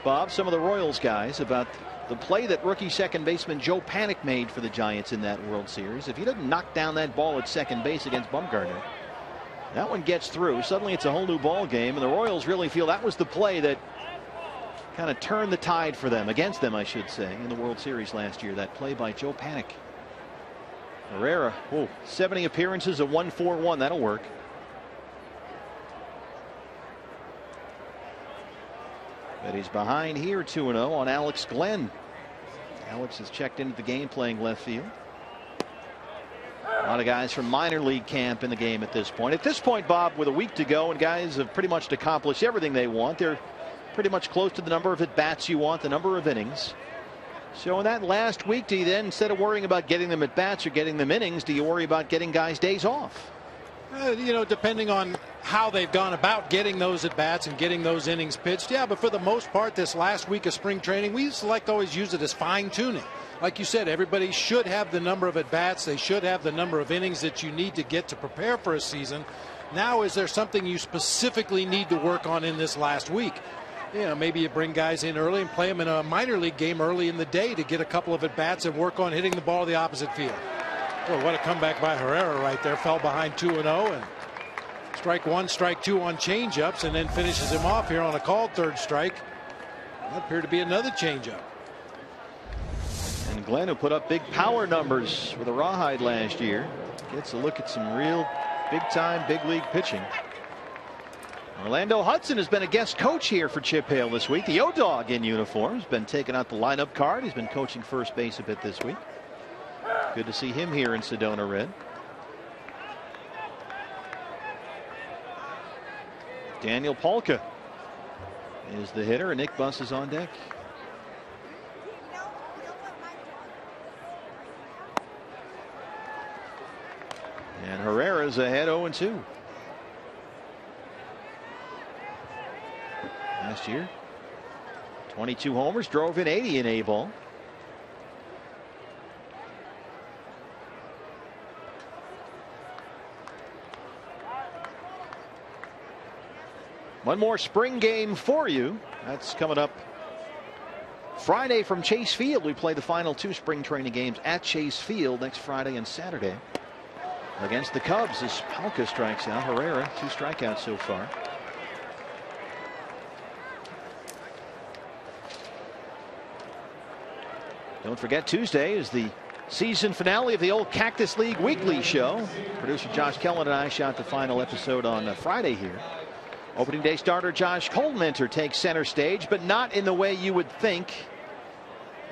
Speaker 1: Bob, some of the Royals guys, about the play that rookie second baseman Joe Panik made for the Giants in that World Series. If he doesn't knock down that ball at second base against Bumgarner, that one gets through. Suddenly it's a whole new ball game, and the Royals really feel that was the play that kind of turned the tide for them, against them, I should say, in the World Series last year. That play by Joe Panik. Herrera, 70 appearances, a 1.41. That'll work. But he's behind here 2-0 on Alex Glenn. Alex has checked into the game playing left field. A lot of guys from minor league camp in the game at this point. At this point, Bob, with a week to go and guys have pretty much accomplished everything they want. They're pretty much close to the number of at-bats you want, the number of innings. So in that last week, do you then, instead of worrying about getting them at-bats or getting them innings, do you worry about getting guys days off?
Speaker 2: You know, depending on how they've gone about getting those at-bats and getting those innings pitched. Yeah, but for the most part, this last week of spring training, we used to like to always use it as fine-tuning. like you said, everybody should have the number of at-bats. They should have the number of innings that you need to get to prepare for a season. Now, is there something you specifically need to work on in this last week? You know, maybe you bring guys in early and play them in a minor league game early in the day to get a couple of at-bats and work on hitting the ball to the opposite field. Well, what a comeback by Herrera right there. Fell behind 2-0 and strike one, strike two on changeups, and then finishes him off here on a called third strike. That appeared to be another changeup.
Speaker 1: And Glenn, who put up big power numbers with a rawhide last year, gets a look at some real big-time, big-league pitching. Orlando Hudson has been a guest coach here for Chip Hale this week. The O-Dog in uniform has been taking out the lineup card. He's been coaching first base a bit this week. Good to see him here in Sedona Red. Daniel Polka is the hitter, and Nick Buss is on deck. And Herrera's ahead 0-2. Last year, 22 homers, drove in 80 in A-ball. One more spring game for you. That's coming up Friday from Chase Field. We play the final 2 spring training games at Chase Field next Friday and Saturday against the Cubs as Palka strikes out. Herrera, 2 strikeouts so far. Don't forget, Tuesday is the season finale of the old Cactus League Weekly Show. Producer Josh Kellen and I shot the final episode on Friday here. Opening day starter Josh Coldmenter takes center stage, but not in the way you would think.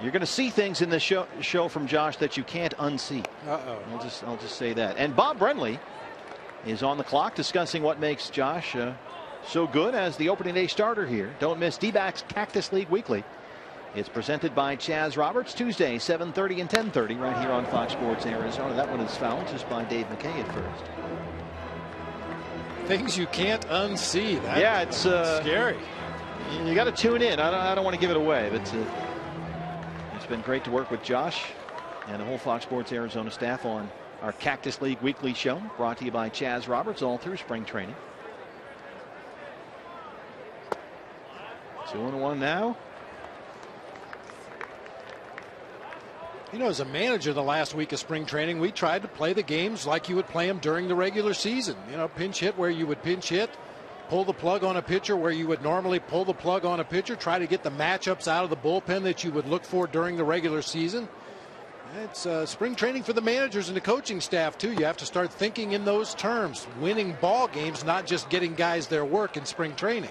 Speaker 1: You're going to see things in the show from Josh that you can't unsee. I'll just say that. And Bob Brenly is on the clock discussing what makes Josh so good as the opening day starter here. Don't miss D-backs Cactus League Weekly. It's presented by Chaz Roberts, Tuesday 7:30 and 10:30 right here on Fox Sports Arizona. That one is fouled just by Dave McKay at first.
Speaker 2: Things you can't unsee.
Speaker 1: Yeah, it's
Speaker 2: scary.
Speaker 1: You got to tune in. I don't want to give it away, but it's been great to work with Josh and the whole Fox Sports Arizona staff on our Cactus League Weekly Show, brought to you by Chaz Roberts all through spring training. 2-1 now.
Speaker 2: You know, as a manager the last week of spring training, we tried to play the games like you would play them during the regular season. You know, pinch hit where you would pinch hit, pull the plug on a pitcher where you would normally pull the plug on a pitcher, try to get the matchups out of the bullpen that you would look for during the regular season. It's spring training for the managers and the coaching staff, too. You have to start thinking in those terms, winning ball games, not just getting guys their work in spring training.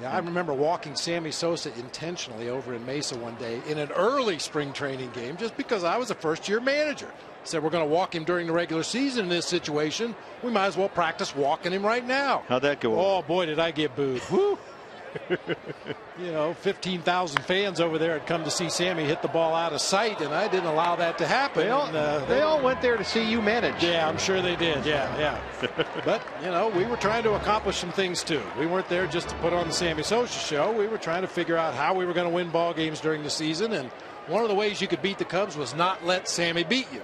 Speaker 2: Yeah, I remember walking Sammy Sosa intentionally over in Mesa one day in an early spring training game just because I was a first-year manager. Said we're going to walk him during the regular season in this situation. We might as well practice walking him right now.
Speaker 1: How'd that go?
Speaker 2: Oh, boy, did I get booed. Woo! You know, 15,000 fans over there had come to see Sammy hit the ball out of sight, and I didn't allow that to happen.
Speaker 1: They all went there to see you manage.
Speaker 2: Yeah, I'm sure they did. Yeah. But, you know, we were trying to accomplish some things, too. We weren't there just to put on the Sammy Sosa show. We were trying to figure out how we were going to win ball games during the season, and one of the ways you could beat the Cubs was not let Sammy beat you.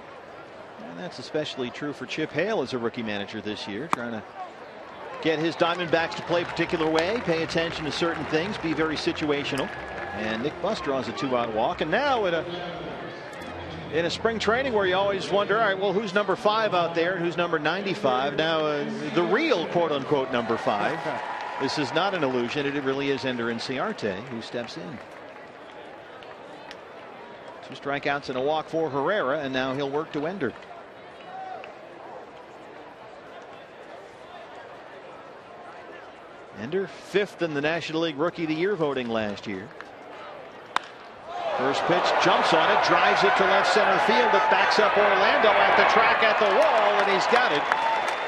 Speaker 1: And that's especially true for Chip Hale as a rookie manager this year, trying to get his Diamondbacks to play a particular way, pay attention to certain things, be very situational. And Nick Buss draws a 2-out walk. And now in a spring training where you always wonder, all right, well, who's number 5 out there and who's number 95? Now the real quote-unquote number 5. This is not an illusion. It really is Ender Inciarte who steps in. 2 strikeouts and a walk for Herrera, and now he'll work to Ender. Ender 5th in the National League Rookie of the Year voting last year. First pitch, jumps on it, drives it to left center field. It backs up Orlando at the track at the wall, and he's got it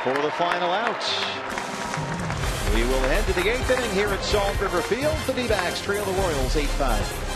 Speaker 1: for the final out. We will head to the 8th inning here at Salt River Field. The D-backs trail the Royals 8-5.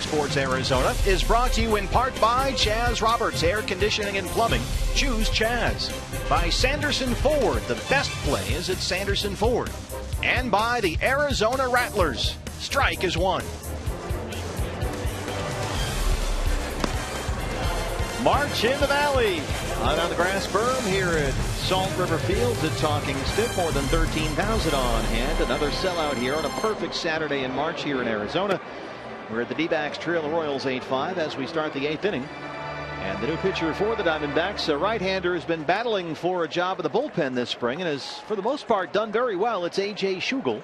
Speaker 1: Sports Arizona is brought to you in part by Chaz Roberts Air Conditioning and Plumbing. Choose Chaz. By Sanderson Ford. The best play is at Sanderson Ford. And by the Arizona Rattlers. Strike is one. March in the Valley. Out on the grass berm here at Salt River Fields at Talking Stick. More than 13,000 on hand. Another sellout here on a perfect Saturday in March here in Arizona. We're at the D-backs trail the Royals 8-5 as we start the 8th inning. And the new pitcher for the Diamondbacks, a right-hander, has been battling for a job in the bullpen this spring and has, for the most part, done very well. It's A.J. Schugel,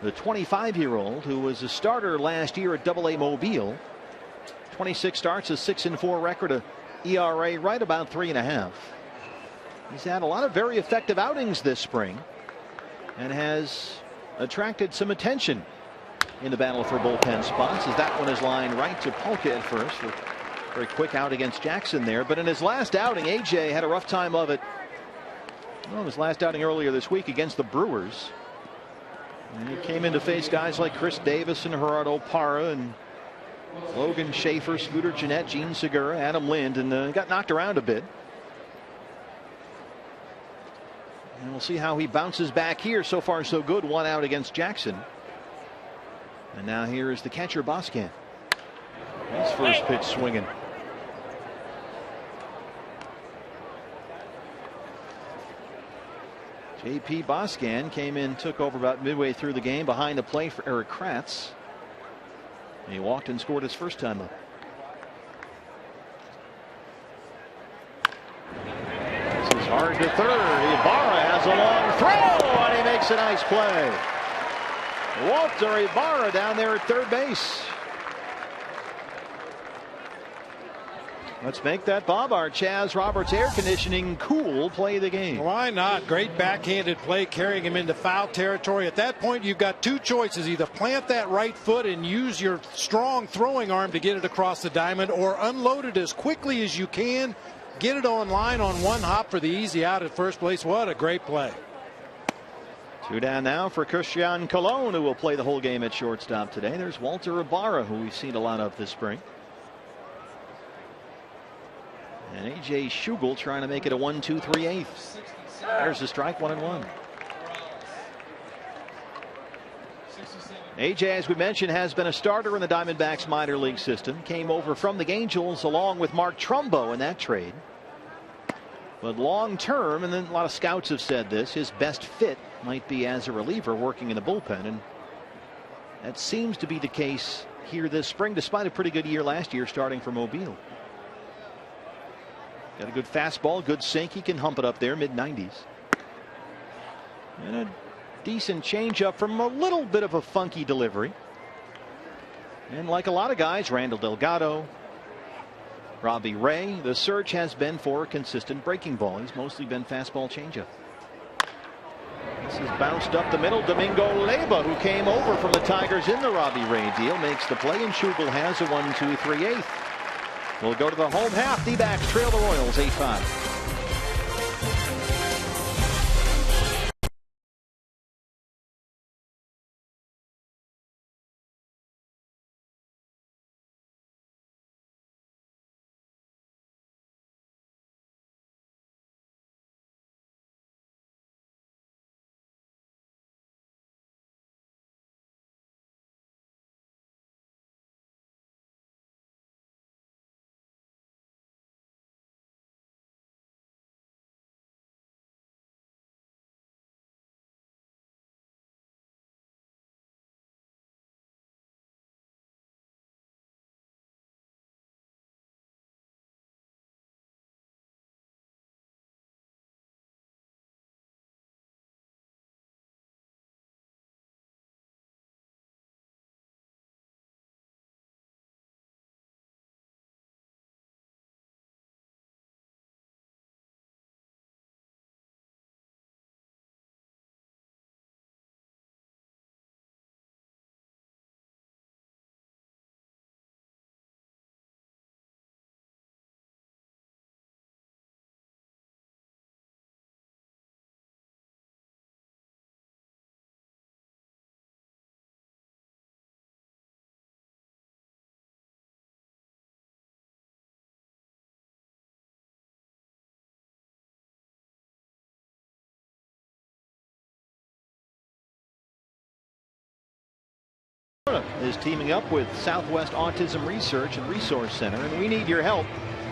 Speaker 1: the 25-year-old who was a starter last year at AA Mobile. 26 starts, a 6-4 record, a ERA right about 3.5. He's had a lot of very effective outings this spring and has attracted some attention in the battle for bullpen spots, as that one is lined right to Polka at first. A very quick out against Jackson there, but in his last outing, AJ had a rough time of it. Well, his last outing earlier this week against the Brewers. And he came in to face guys like Chris Davis and Gerardo Parra and Logan Schaefer, Scooter Gennett, Gene Segura, Adam Lind, and got knocked around a bit. And we'll see how he bounces back here. So far, so good. One out against Jackson. And now here is the catcher, Boscan. His first pitch swinging. J.P. Boscan came in, took over about midway through the game behind the plate for Eric Kratz. And he walked and scored his first time up. This is hard to third. Ibarra has a long throw, and he makes a nice play. Walter Ibarra down there at third base. Let's make that Bob our Chaz Roberts Air Conditioning cool play the game.
Speaker 2: Why not? Great backhanded play carrying him into foul territory. At that point, you've got two choices. Either plant that right foot and use your strong throwing arm to get it across the diamond, or unload it as quickly as you can. Get it on line on one hop for the easy out at first base. What a great play.
Speaker 1: Two down now for Christian Colon, who will play the whole game at shortstop today. There's Walter Ibarra, who we've seen a lot of this spring. And A.J. Schugel trying to make it a 1-2 3/8. There's the strike, 1-1. A.J., as we mentioned, has been a starter in the Diamondbacks minor league system. Came over from the Angels along with Mark Trumbo in that trade. But long term, and then a lot of scouts have said this, his best fit might be as a reliever working in the bullpen. And that seems to be the case here this spring, despite a pretty good year last year starting for Mobile. Got a good fastball, good sink. He can hump it up there, mid-90s. And a decent changeup from a little bit of a funky delivery. And like a lot of guys, Randall Delgado, Robbie Ray, the search has been for a consistent breaking ball. He's mostly been fastball changeup. This is bounced up the middle. Domingo Leyba, who came over from the Tigers in the Robbie Ray deal, makes the play, and Schugel has a 1-2 3/8. We'll go to the home half. D-backs trail the Royals 8-5. Is teaming up with Southwest Autism Research and Resource Center, and we need your help.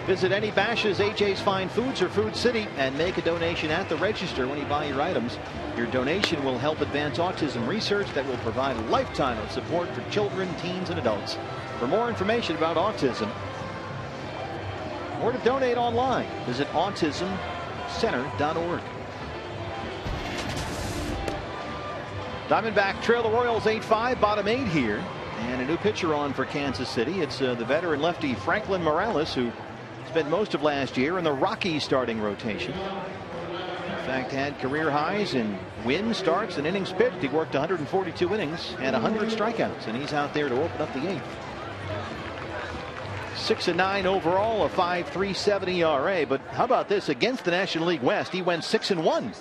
Speaker 1: Visit any Bashas', AJ's Fine Foods, or Food City and make a donation at the register when you buy your items. Your donation will help advance autism research that will provide a lifetime of support for children, teens, and adults. For more information about autism or to donate online, visit autismcenter.org. Diamondback trail the Royals 8-5, bottom 8 here. And a new pitcher on for Kansas City. It's the veteran lefty Franklin Morales, who spent most of last year in the Rockies starting rotation. In fact, had career highs in wins, starts, and innings pitched. He worked 142 innings and 100 strikeouts, and he's out there to open up the 8th. 6-9 overall, a 5.37 ERA. But how about this? Against the National League West, he went 6-1.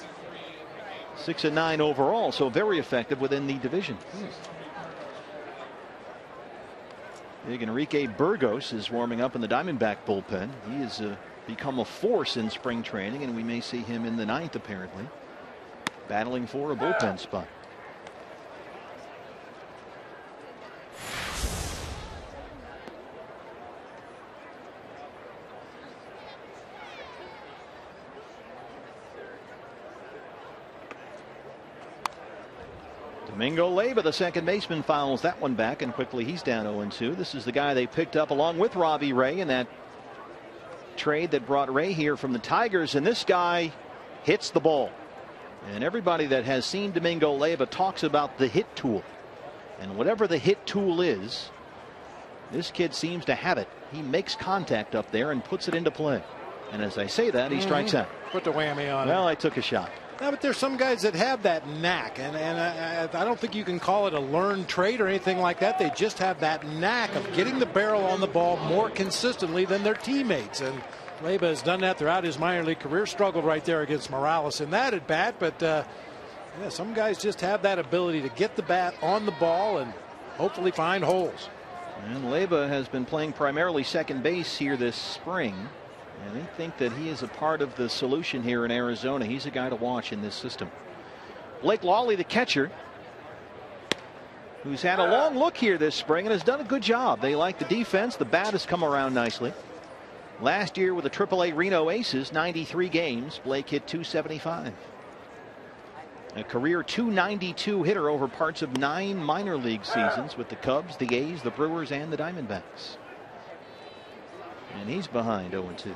Speaker 1: 6-9 overall, so very effective within the division. Big Enrique Burgos is warming up in the Diamondback bullpen. He has become a force in spring training, and we may see him in the 9th apparently, battling for a bullpen spot. Domingo Leyva, the second baseman, fouls that one back, and quickly he's down 0-2. This is the guy they picked up along with Robbie Ray in that trade that brought Ray here from the Tigers, and this guy hits the ball. And everybody that has seen Domingo Leyva talks about the hit tool. And whatever the hit tool is, this kid seems to have it. He makes contact up there and puts it into play. And as I say that, he strikes out.
Speaker 2: Put the whammy on.
Speaker 1: Well, I took a shot.
Speaker 2: Yeah, but there's some guys that have that knack, and I don't think you can call it a learned trait or anything like that. They just have that knack of getting the barrel on the ball more consistently than their teammates. And Leyva has done that throughout his minor league career. Struggled right there against Morales in that at bat, but yeah, some guys just have that ability to get the bat on the ball and hopefully find holes.
Speaker 1: And Leyva has been playing primarily second base here this spring. And they think that he is a part of the solution here in Arizona. He's a guy to watch in this system. Blake Lawley, the catcher, who's had a long look here this spring and has done a good job. They like the defense. The bat has come around nicely. Last year with the AAA Reno Aces, 93 games, Blake hit .275. A career .292 hitter over parts of 9 minor league seasons with the Cubs, the A's, the Brewers, and the Diamondbacks. And he's behind 0-2.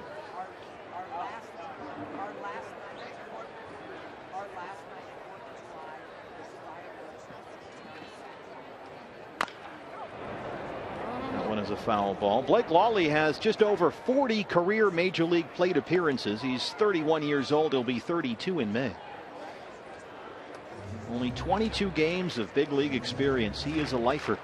Speaker 1: That one is a foul ball. Blake Lawley has just over 40 career major league plate appearances. He's 31 years old. He'll be 32 in May. Only 22 games of big league experience. He is a lifer.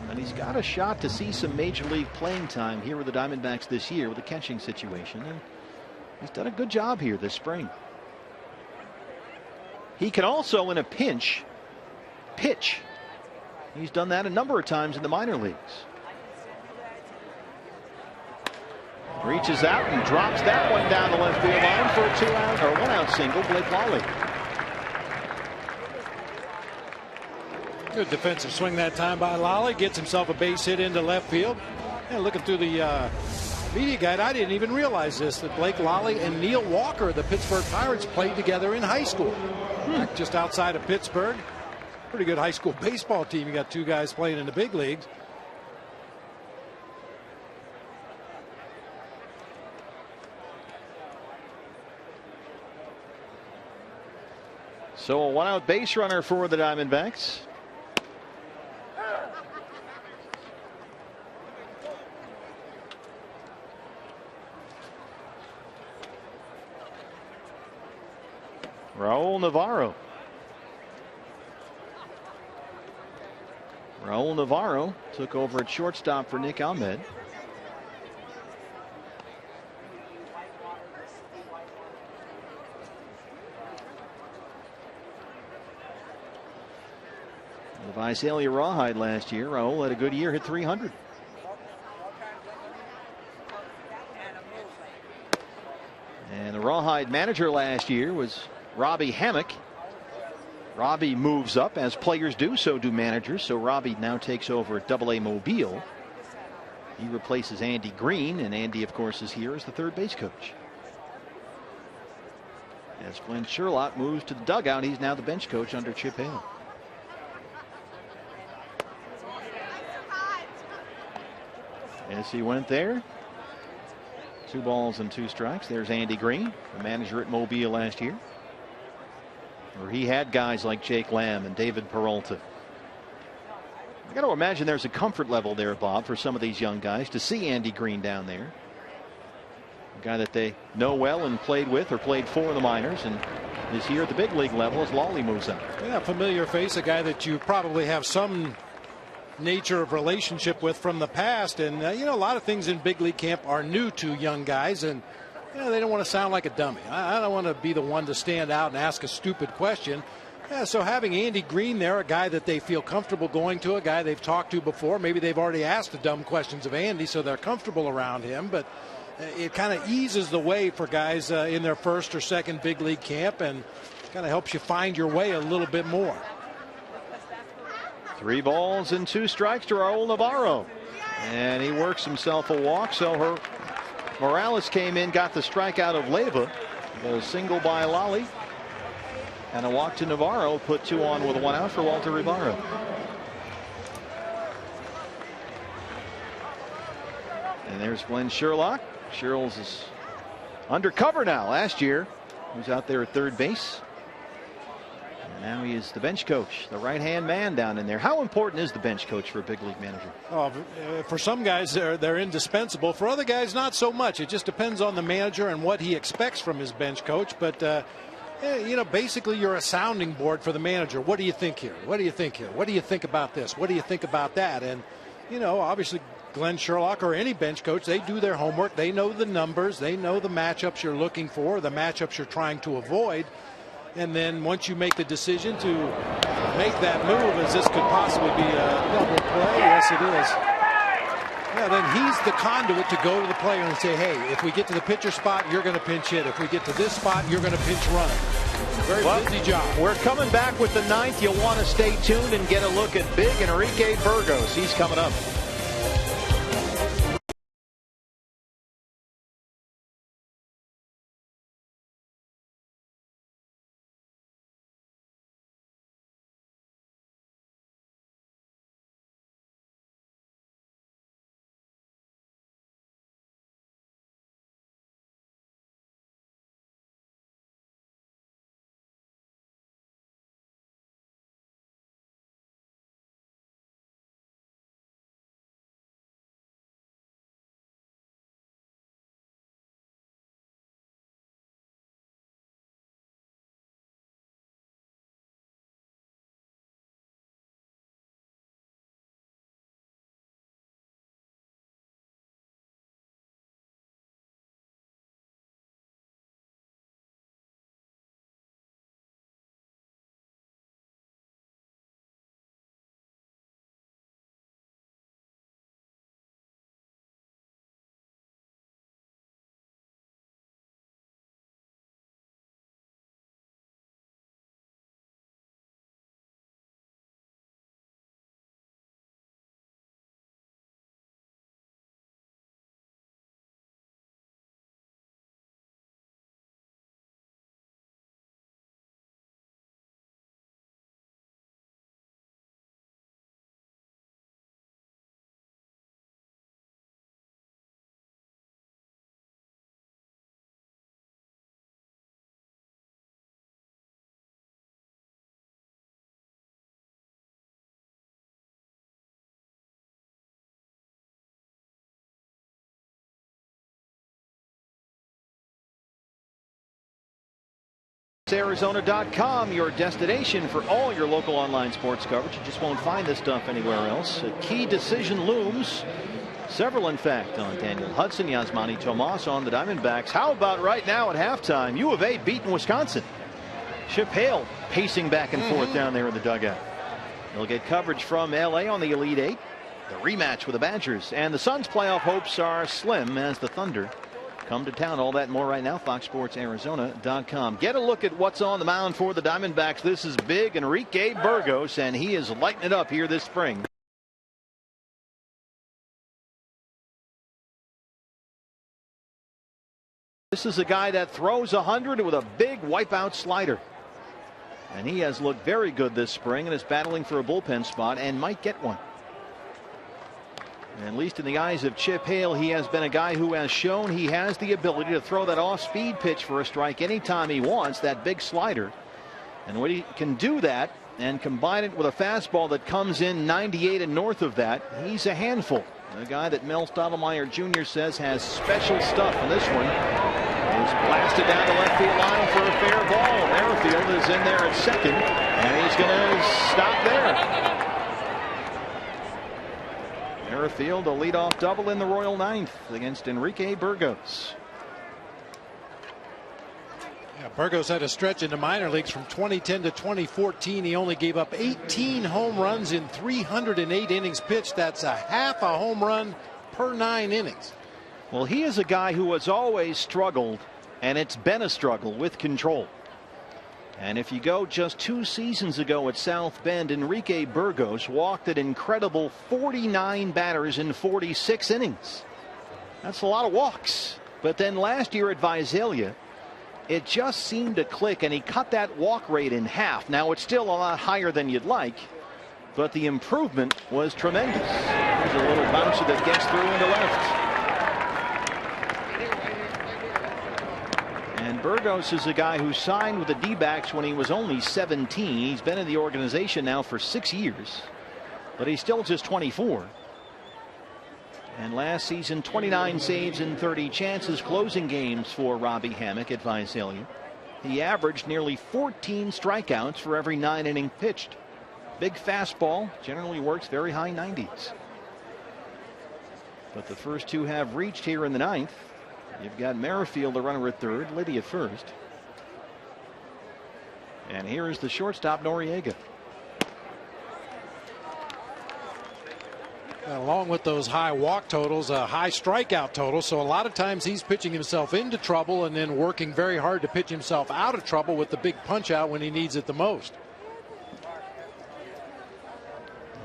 Speaker 1: And he's got a shot to see some major league playing time here with the Diamondbacks this year with the catching situation. And he's done a good job here this spring. He can also, in a pinch, pitch. He's done that a number of times in the minor leagues. Reaches out and drops that one down the left field line for a 2-out or 1-out single. Blake Lawley.
Speaker 2: Good defensive swing that time by Lawley. Gets himself a base hit into left field. And looking through the media guide, I didn't even realize this, that Blake Lawley and Neil Walker, the Pittsburgh Pirates, played together in high school. Just outside of Pittsburgh. Pretty good high school baseball team. You got two guys playing in the big leagues.
Speaker 1: So a 1-out base runner for the Diamondbacks. Raul Navarro. Raul Navarro took over at shortstop for Nick Ahmed. Visalia Rawhide last year. Raul had a good year, hit 300. And the Rawhide manager last year was Robbie Hammock. Robbie moves up, as players do, so do managers. So Robbie now takes over at AA Mobile. He replaces Andy Green, and Andy, of course, is here as the third base coach. As Glenn Sherlock moves to the dugout, he's now the bench coach under Chip Hale. As he went there, 2 balls and 2 strikes. There's Andy Green, the manager at Mobile last year, where he had guys like Jake Lamb and David Peralta. I got to imagine there's a comfort level there, Bob, for some of these young guys to see Andy Green down there. A guy that they know well and played with or played for in the minors, and is here at the big league level as Lawley moves up.
Speaker 2: Yeah, familiar face, a guy that you probably have some nature of relationship with from the past. And you know, a lot of things in big league camp are new to young guys, and you know, they don't want to sound like a dummy. I don't want to be the one to stand out and ask a stupid question. Yeah, so having Andy Green there, a guy that they feel comfortable going to, a guy they've talked to before, maybe they've already asked the dumb questions of Andy, so they're comfortable around him. But it kind of eases the way for guys in their first or second big league camp, and kind of helps you find your way a little bit more.
Speaker 1: 3 balls and 2 strikes to Raul Navarro, and he works himself a walk. So Morales came in, got the strikeout of Leyva, a single by Lally, and a walk to Navarro, put 2 on with 1 out for Walter Rivaro. And there's Glenn Sherlock. Sherles is undercover now. Last year he was out there at third base. Now he is the bench coach, the right-hand man down in there. How important is the bench coach for a big league manager?
Speaker 2: Oh, for some guys, they're indispensable. For other guys, not so much. It just depends on the manager and what he expects from his bench coach. But you know, basically, you're a sounding board for the manager. What do you think here? What do you think here? What do you think about this? What do you think about that? And you know, obviously, Glenn Sherlock or any bench coach, they do their homework. They know the numbers. They know the matchups you're looking for, the matchups you're trying to avoid. And then once you make the decision to make that move, as this could possibly be a double play, yes it is, yeah, then he's the conduit to go to the player and say, hey, if we get to the pitcher spot, you're going to pinch hit. If we get to this spot, you're going to pinch run. Very busy job.
Speaker 1: We're coming back with the 9th. You'll want to stay tuned and get a look at big Enrique Burgos. He's coming up. Arizona.com, your destination for all your local online sports coverage. You just won't find this stuff anywhere else. A key decision looms. Several, in fact, on Daniel Hudson, Yasmani Tomas on the Diamondbacks. How about right now at halftime? U of A beating Wisconsin. Chip Hale pacing back and forth down there in the dugout. They'll get coverage from L.A. on the Elite Eight. The rematch with the Badgers. And the Suns' playoff hopes are slim as the Thunder come to town. All that and more right now. FoxSportsArizona.com. Get a look at what's on the mound for the Diamondbacks. This is big Enrique Burgos, and he is lighting it up here this spring. This is a guy that throws 100 with a big wipeout slider. And he has looked very good this spring and is battling for a bullpen spot and might get one. At least in the eyes of Chip Hale, he has been a guy who has shown he has the ability to throw that off-speed pitch for a strike anytime he wants, that big slider. And when he can do that and combine it with a fastball that comes in 98 and north of that, he's a handful. A guy that Mel Stottlemyre Jr. says has special stuff. And this one is blasted down the left field line for a fair ball. Merrifield is in there at second, and he's going to stop there. Merrifield, a leadoff double in the Royal ninth against Enrique Burgos.
Speaker 2: Yeah, Burgos had a stretch in the minor leagues from 2010 to 2014. He only gave up 18 home runs in 308 innings pitched. That's a half a home run per 9 innings.
Speaker 1: Well, he is a guy who has always struggled, and it's been a struggle with control. And if you go just 2 seasons ago at South Bend, Enrique Burgos walked an incredible 49 batters in 46 innings. That's a lot of walks. But then last year at Visalia, it just seemed to click, and he cut that walk rate in half. Now, it's still a lot higher than you'd like, but the improvement was tremendous. There's a little bouncer that gets through into left. And Burgos is a guy who signed with the D-backs when he was only 17. He's been in the organization now for 6 years, but he's still just 24. And last season, 29 saves and 30 chances, closing games for Robbie Hammock at Visalia. He averaged nearly 14 strikeouts for every 9 innings pitched. Big fastball, generally works very high 90s. But the first 2 have reached here in the 9th. You've got Merrifield, the runner at third, Liddy at first. And here is the shortstop, Noriega.
Speaker 2: And along with those high walk totals, a high strikeout total. So a lot of times he's pitching himself into trouble and then working very hard to pitch himself out of trouble with the big punch out when he needs it the most.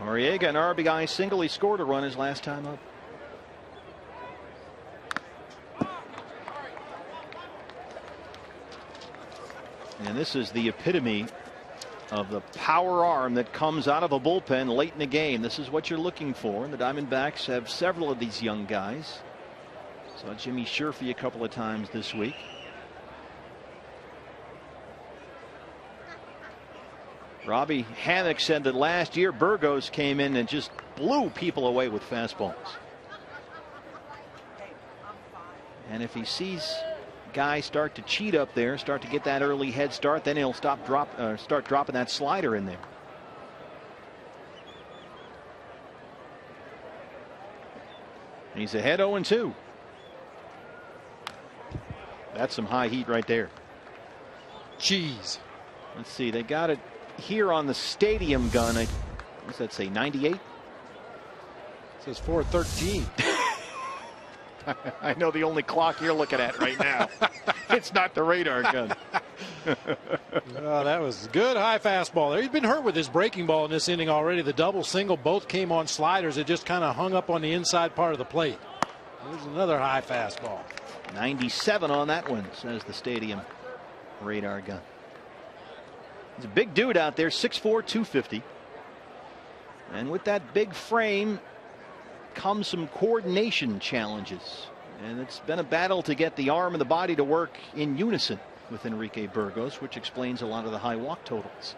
Speaker 1: Noriega, an RBI single. He scored a run his last time up. And this is the epitome of the power arm that comes out of a bullpen late in the game. This is what you're looking for. And the Diamondbacks have several of these young guys. Saw Jimmy Sherfy a couple of times this week. Robbie Hammock said that last year Burgos came in and just blew people away with fastballs. And if he sees guys start to cheat up there, start to get that early head start, then he'll start dropping that slider in there. He's ahead 0-2. That's some high heat right there.
Speaker 2: Jeez.
Speaker 1: Let's see, they got it here on the stadium gun. What's that say, 98? It
Speaker 2: says 413.
Speaker 1: I know the only clock you're looking at right now. It's not the radar gun.
Speaker 2: Oh, that was good high fastball there. He's been hurt with his breaking ball in this inning already. The double single both came on sliders. It just kind of hung up on the inside part of the plate. There's another high fastball.
Speaker 1: 97 on that one, says the stadium radar gun. He's a big dude out there, 6'4", 250. And with that big frame comes some coordination challenges, and it's been a battle to get the arm and the body to work in unison with Enrique Burgos, which explains a lot of the high walk totals.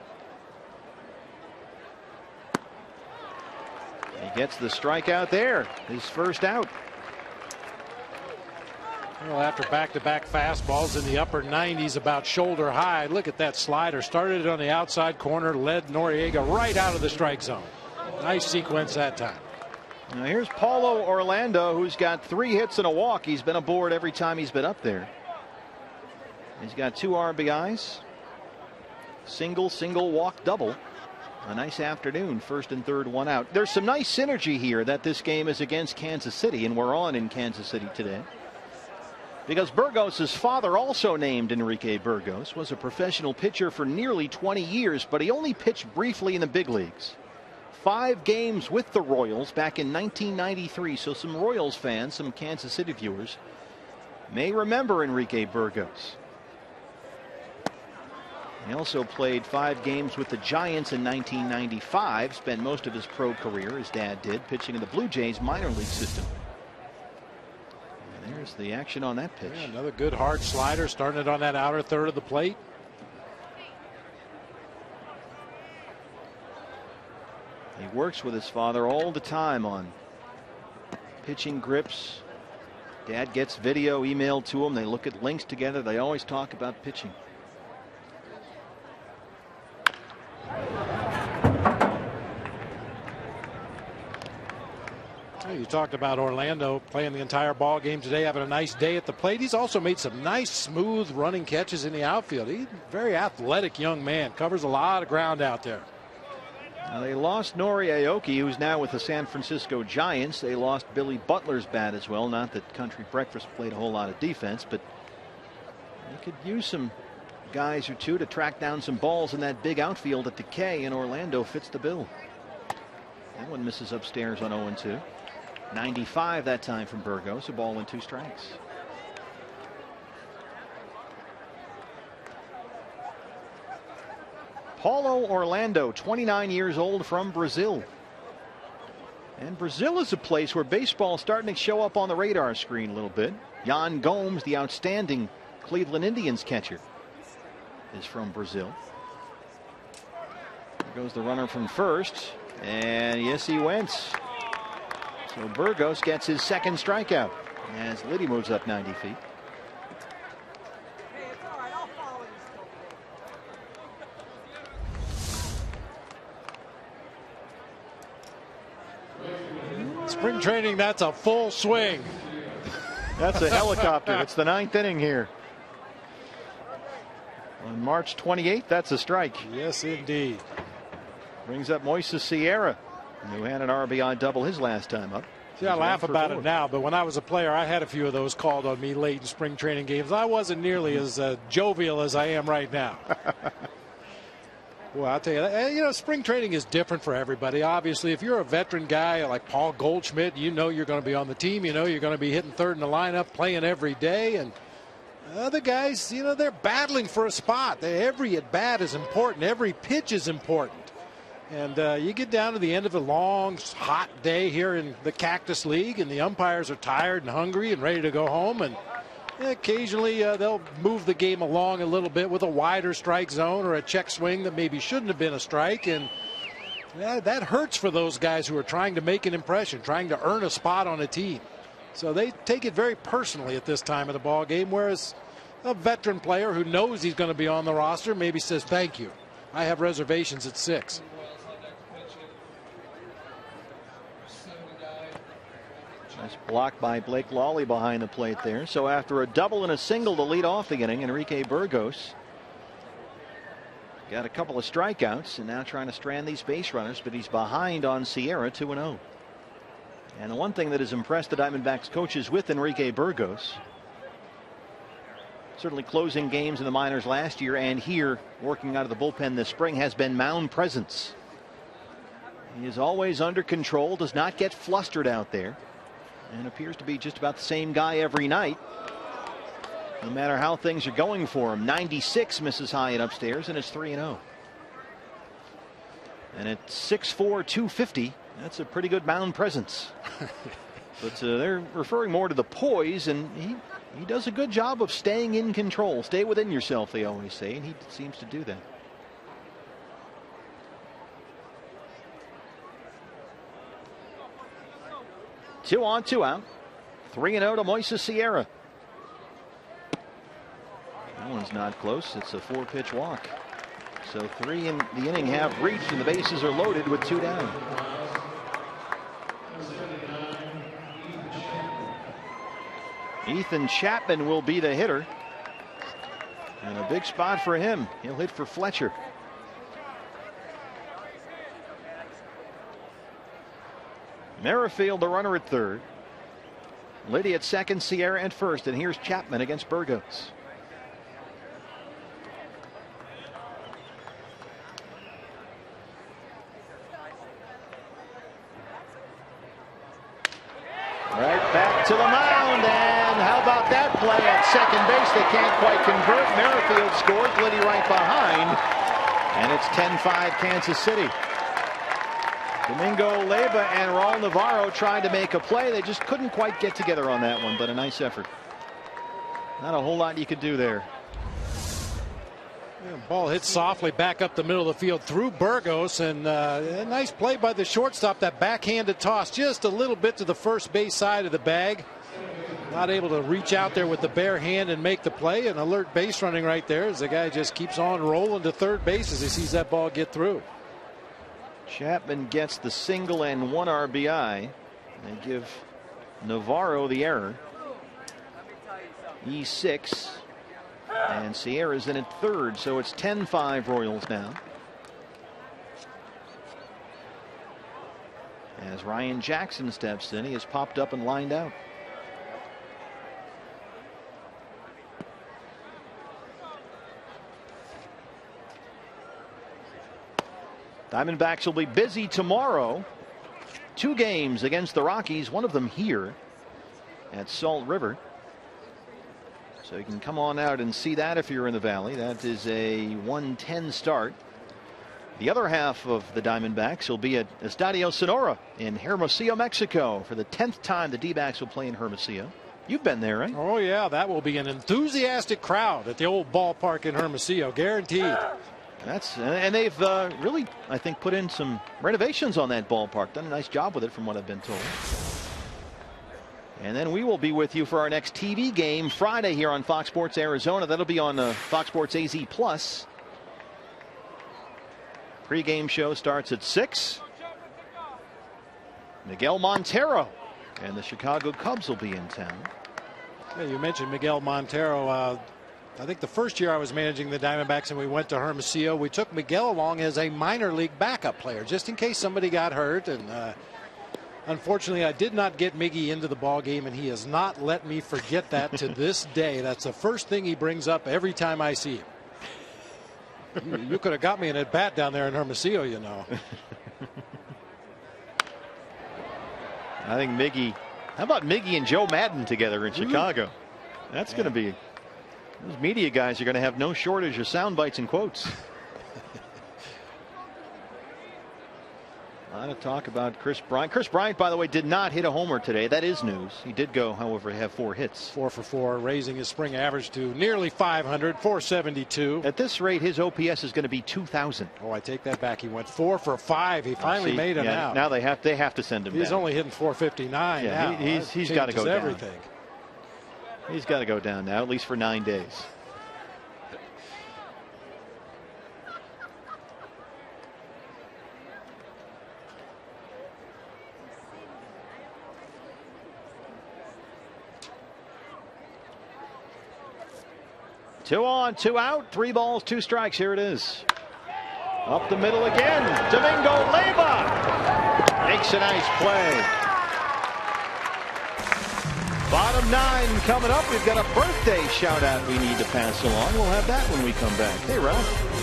Speaker 1: He gets the strikeout there, his first out.
Speaker 2: Well, after back-to-back fastballs in the upper 90s, about shoulder high, look at that slider. Started it on the outside corner, led Noriega right out of the strike zone. Nice sequence that time.
Speaker 1: Now here's Paulo Orlando, who's got 3 hits and a walk. He's been aboard every time he's been up there. He's got 2 RBIs. Single, walk, double. A nice afternoon, first and third, 1 out. There's some nice synergy here that this game is against Kansas City, and we're on in Kansas City today. Because Burgos' father, also named Enrique Burgos, was a professional pitcher for nearly 20 years, but he only pitched briefly in the big leagues. 5 games with the Royals back in 1993. So some Royals fans, some Kansas City viewers, may remember Enrique Burgos. He also played 5 games with the Giants in 1995, spent most of his pro career, his dad did, pitching in the Blue Jays minor league system. And there's the action on that pitch.
Speaker 2: Yeah, another good hard slider, starting it on that outer third of the plate.
Speaker 1: He works with his father all the time on pitching grips. Dad gets video emailed to him. They look at links together. They always talk about pitching.
Speaker 2: You talked about Orlando playing the entire ball game today, having a nice day at the plate. He's also made some nice, smooth running catches in the outfield. He's a very athletic young man, covers a lot of ground out there.
Speaker 1: Now they lost Nori Aoki, who's now with the San Francisco Giants. They lost Billy Butler's bat as well. Not that Country Breakfast played a whole lot of defense, but they could use some guys or two to track down some balls in that big outfield at the K, and Orlando fits the bill. That one misses upstairs on 0-2. 95 that time from Burgos, a ball and 2 strikes. Paulo Orlando, 29 years old, from Brazil. And Brazil is a place where baseball is starting to show up on the radar screen a little bit. Yan Gomes, the outstanding Cleveland Indians catcher, is from Brazil. There goes the runner from first, and yes, he went. So Burgos gets his 2nd strikeout as Liddy moves up 90 feet.
Speaker 2: Spring training, that's a full swing.
Speaker 1: That's a helicopter. It's the 9th inning here. On March 28th, that's a strike.
Speaker 2: Yes, indeed.
Speaker 1: Brings up Moises Sierra, who had an RBI double his last time up.
Speaker 2: See, I laugh about it now, but when I was a player, I had a few of those called on me late in spring training games. I wasn't nearly as jovial as I am right now. Well, I'll tell you, spring training is different for everybody. Obviously, if you're a veteran guy like Paul Goldschmidt, you know you're going to be on the team. You know you're going to be hitting third in the lineup, playing every day. And other guys, they're battling for a spot. Every at-bat is important. Every pitch is important. And you get down to the end of a long, hot day here in the Cactus League, and the umpires are tired and hungry and ready to go home. And occasionally they'll move the game along a little bit with a wider strike zone or a check swing that maybe shouldn't have been a strike. And that hurts for those guys who are trying to make an impression, trying to earn a spot on a team. So they take it very personally at this time of the ball game, whereas a veteran player who knows he's going to be on the roster maybe says, thank you, I have reservations at 6.
Speaker 1: Nice block by Blake Lawley behind the plate there. So after a double and a single to lead off the inning, Enrique Burgos got a couple of strikeouts and now trying to strand these base runners, but he's behind on Sierra, 2-0. And the one thing that has impressed the Diamondbacks coaches with Enrique Burgos, certainly closing games in the minors last year and here working out of the bullpen this spring, has been mound presence. He is always under control, does not get flustered out there, and appears to be just about the same guy every night, no matter how things are going for him. 96 misses high and upstairs, and it's 3-0. And at 6'4", 250, that's a pretty good mound presence. But they're referring more to the poise, and he does a good job of staying in control. Stay within yourself, they always say, and he seems to do that. Two on, 2 out. 3-0 to Moises Sierra. That one's not close. It's a 4-pitch walk. So 3 in the inning have reached, and the bases are loaded with 2 down. Ethan Chapman will be the hitter. And a big spot for him. He'll hit for Fletcher. Merrifield, the runner at third. Liddy at second, Sierra at first, and here's Chapman against Burgos. Right back to the mound, and how about that play at second base? They can't quite convert. Merrifield scores, Liddy right behind, and it's 10-5 Kansas City. Domingo Leyba and Raul Navarro tried to make a play. They just couldn't quite get together on that one, but a nice effort. Not a whole lot you could do there.
Speaker 2: Yeah, ball hit softly back up the middle of the field through Burgos, and a nice play by the shortstop. That backhanded toss just a little bit to the first base side of the bag. Not able to reach out there with the bare hand and make the play. An alert base running right there as the guy just keeps on rolling to third base as he sees that ball get through.
Speaker 1: Chapman gets the single and 1 RBI. They give Navarro the error. E6. And Sierra's in at third, so it's 10-5 Royals now. As Ryan Jackson steps in, he has popped up and lined out. Diamondbacks will be busy tomorrow. 2 games against the Rockies, one of them here at Salt River. So you can come on out and see that if you're in the Valley. That is a 1:10 start. The other half of the Diamondbacks will be at Estadio Sonora in Hermosillo, Mexico. For the 10th time, the D-backs will play in Hermosillo. You've been there, right?
Speaker 2: Oh, yeah. That will be an enthusiastic crowd at the old ballpark in Hermosillo, guaranteed.
Speaker 1: And they've really, I think, put in some renovations on that ballpark. Done a nice job with it, from what I've been told. And then we will be with you for our next TV game Friday here on Fox Sports Arizona. That'll be on Fox Sports AZ Plus. Pre-game show starts at 6. Miguel Montero and the Chicago Cubs will be in town.
Speaker 2: Yeah, you mentioned Miguel Montero. I think the first year I was managing the Diamondbacks and we went to Hermosillo, we took Miguel along as a minor league backup player just in case somebody got hurt. And unfortunately, I did not get Miggy into the ball game, and he has not let me forget that to this day. That's the first thing he brings up every time I see him. You could have got me an at bat down there in Hermosillo, you know.
Speaker 1: I think Miggy. How about Miggy and Joe Madden together in Chicago? That's going to be. Those media guys are going to have no shortage of sound bites and quotes. A lot of talk about Chris Bryant. Chris Bryant, by the way, did not hit a homer today. That is news. He did go, however, have 4 hits.
Speaker 2: 4 for 4, raising his spring average to nearly 500, 472.
Speaker 1: At this rate, his OPS is going to be 2,000.
Speaker 2: Oh, I take that back. He went 4 for 5. He finally made it out.
Speaker 1: Now they have to send him.
Speaker 2: He's
Speaker 1: down.
Speaker 2: only hitting 459
Speaker 1: yeah,
Speaker 2: now.
Speaker 1: He's got to go down.
Speaker 2: Everything.
Speaker 1: He's got to go down now, at least for 9 days. Two on, 2 out, 3 balls, 2 strikes. Here it is. Up the middle again. Domingo Leyba makes a nice play. Bottom 9 coming up. We've got a birthday shout out we need to pass along. We'll have that when we come back. Hey, Ralph.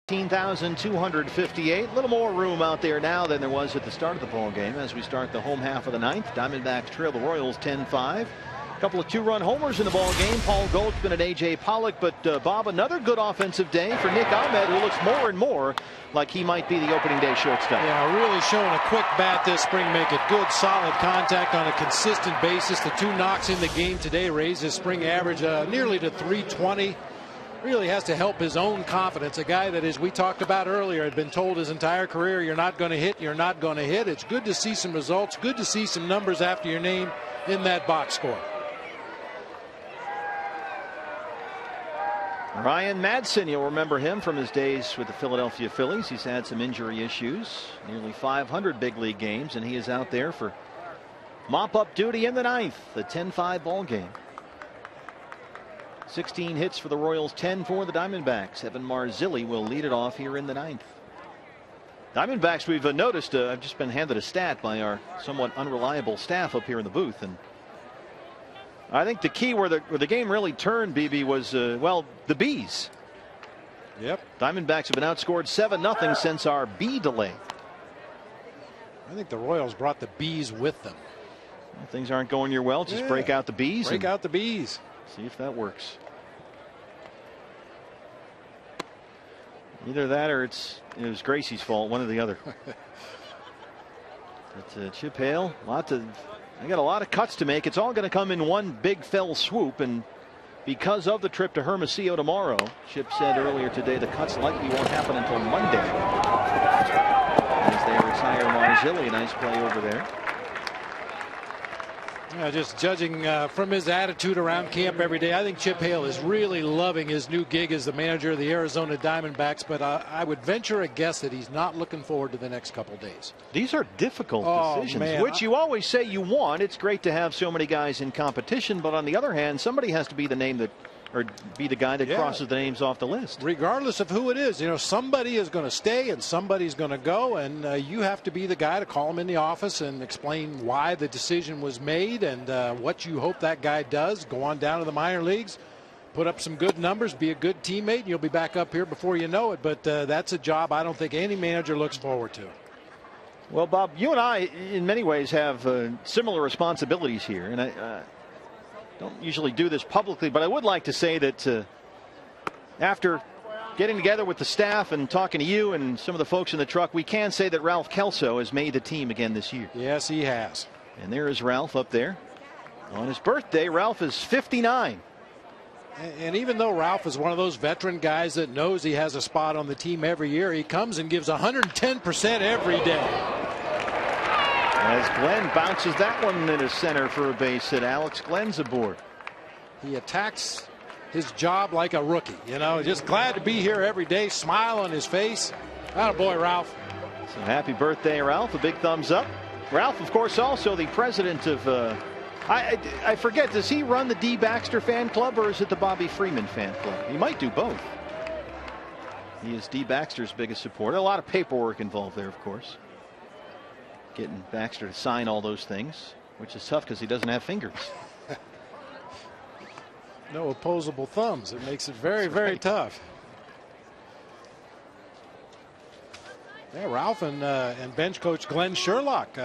Speaker 1: 15,258. A little more room out there now than there was at the start of the ball game as we start the home half of the ninth. Diamondbacks trail the Royals 10-5. A couple of two-run homers in the ball game. Paul Goldschmidt and A.J. Pollock. But Bob, another good offensive day for Nick Ahmed, who looks more and more like he might be the opening day shortstop.
Speaker 2: Yeah, really showing a quick bat this spring, making good solid contact on a consistent basis. The two knocks in the game today raised his spring average nearly to 320. Really has to help his own confidence. A guy that, as we talked about earlier, had been told his entire career, you're not going to hit, you're not going to hit. It's good to see some results, good to see some numbers after your name in that box score.
Speaker 1: Ryan Madsen, you'll remember him from his days with the Philadelphia Phillies. He's had some injury issues, nearly 500 big league games, and he is out there for mop-up duty in the ninth, the 10-5 ball game. 16 hits for the Royals, 10 for the Diamondbacks. Evan Marzilli will lead it off here in the ninth. Diamondbacks, we've noticed, I've just been handed a stat by our somewhat unreliable staff up here in the booth, and I think the key where the game really turned, BB, was well, the Bs.
Speaker 2: Yep.
Speaker 1: Diamondbacks have been outscored 7-0 since our B delay.
Speaker 2: I think the Royals brought the Bs with them.
Speaker 1: Well, things aren't going your well, just break out the Bs.
Speaker 2: Break out the Bs.
Speaker 1: See if that works. Either that or it was Gracie's fault, one or the other. But Chip Hale, I got a lot of cuts to make. It's all going to come in one big fell swoop, and because of the trip to Hermosillo tomorrow, Chip said earlier today the cuts likely won't happen until Monday. As they retire Marzilli, nice play over there.
Speaker 2: Yeah, just judging from his attitude around camp every day, I think Chip Hale is really loving his new gig as the manager of the Arizona Diamondbacks, but I would venture a guess that he's not looking forward to the next couple days.
Speaker 1: These are difficult decisions,
Speaker 2: man,
Speaker 1: which you always say you want. It's great to have so many guys in competition, but on the other hand, somebody has to be the name that, or be the guy that crosses the names off the list.
Speaker 2: Regardless of who it is, somebody is going to stay and somebody's going to go, and you have to be the guy to call him in the office and explain why the decision was made and what you hope that guy does. Go on down to the minor leagues, put up some good numbers, be a good teammate, and you'll be back up here before you know it. But that's a job I don't think any manager looks forward to.
Speaker 1: Well, Bob, you and I, in many ways, have similar responsibilities here, and I don't usually do this publicly, but I would like to say that after getting together with the staff and talking to you and some of the folks in the truck, we can say that Ralph Kelso has made the team again this year.
Speaker 2: Yes, he has.
Speaker 1: And there is Ralph up there. On his birthday, Ralph is 59.
Speaker 2: And even though Ralph is one of those veteran guys that knows he has a spot on the team every year, he comes and gives 110% every day.
Speaker 1: As Glenn bounces that one into center for a base hit. Alex Glenn's aboard.
Speaker 2: He attacks his job like a rookie. Just glad to be here every day. Smile on his face. Attaboy, Ralph.
Speaker 1: So happy birthday, Ralph. A big thumbs up. Ralph, of course, also the president of, I forget, does he run the D. Baxter fan club or is it the Bobby Freeman fan club? He might do both. He is D. Baxter's biggest supporter. A lot of paperwork involved there, of course. Getting Baxter to sign all those things, which is tough because he doesn't have fingers.
Speaker 2: No opposable thumbs. It makes it very, very tough. Yeah, Ralph and bench coach Glenn Sherlock,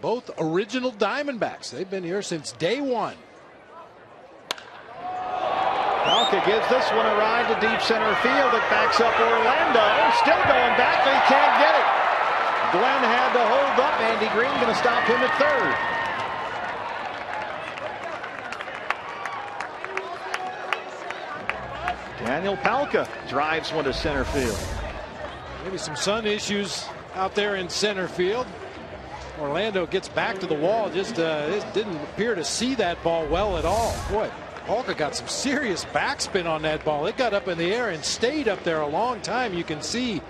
Speaker 2: both original Diamondbacks. They've been here since day one.
Speaker 1: Palka gives this one a ride to deep center field. It backs up Orlando. Still going back, but he can't get it. Glenn had to hold up. Andy Green going to stop him at third. Daniel Palka drives one to center field.
Speaker 2: Maybe some sun issues out there in center field. Orlando gets back to the wall. Just didn't appear to see that ball well at all. Boy, Palka got some serious backspin on that ball. It got up in the air and stayed up there a long time. You can see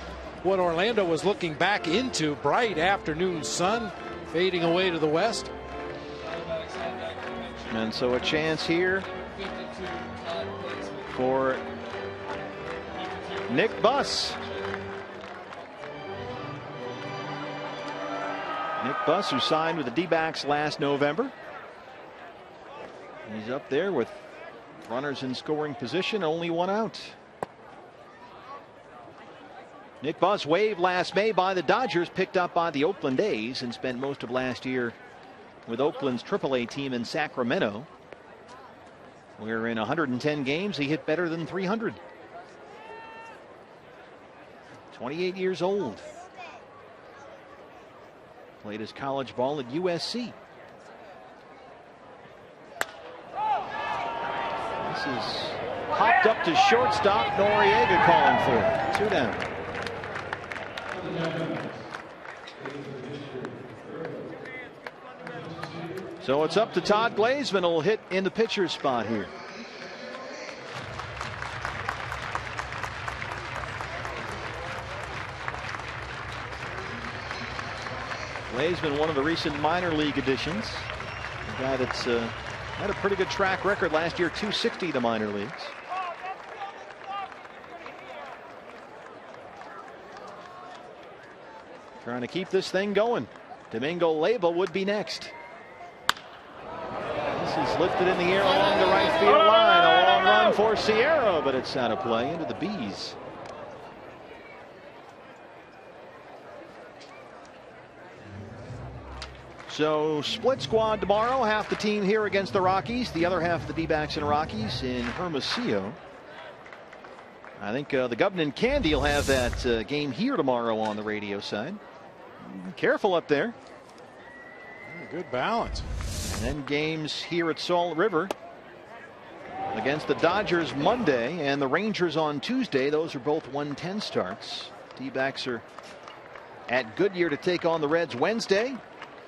Speaker 2: what Orlando was looking back into. Bright afternoon sun fading away to the west.
Speaker 1: And so a chance here for Nick Buss. Nick Buss, who signed with the D-backs last November. He's up there with runners in scoring position, only one out. Nick Buss waived last May by the Dodgers, picked up by the Oakland A's, and spent most of last year with Oakland's AAA team in Sacramento, where in 110 games he hit better than 300. 28 years old. Played his college ball at USC. This is popped up to shortstop. Noriega calling for it. 2 down. So it's up to Todd Glazman, who'll hit in the pitcher's spot here. Glazman, one of the recent minor league additions. A guy that's had a pretty good track record last year, 260 the minor leagues. Trying to keep this thing going. Domingo Leyba would be next. This is lifted in the air along the right field line. A long run for Sierra, but it's out of play into the B's. So split squad tomorrow. Half the team here against the Rockies. The other half of the D-backs and Rockies in Hermosillo. I think the Governor and Candy will have that game here tomorrow on the radio side. Careful up there.
Speaker 2: Good balance.
Speaker 1: And then games here at Salt River against the Dodgers Monday and the Rangers on Tuesday. Those are both 1:10 starts. D-backs are at Goodyear to take on the Reds Wednesday.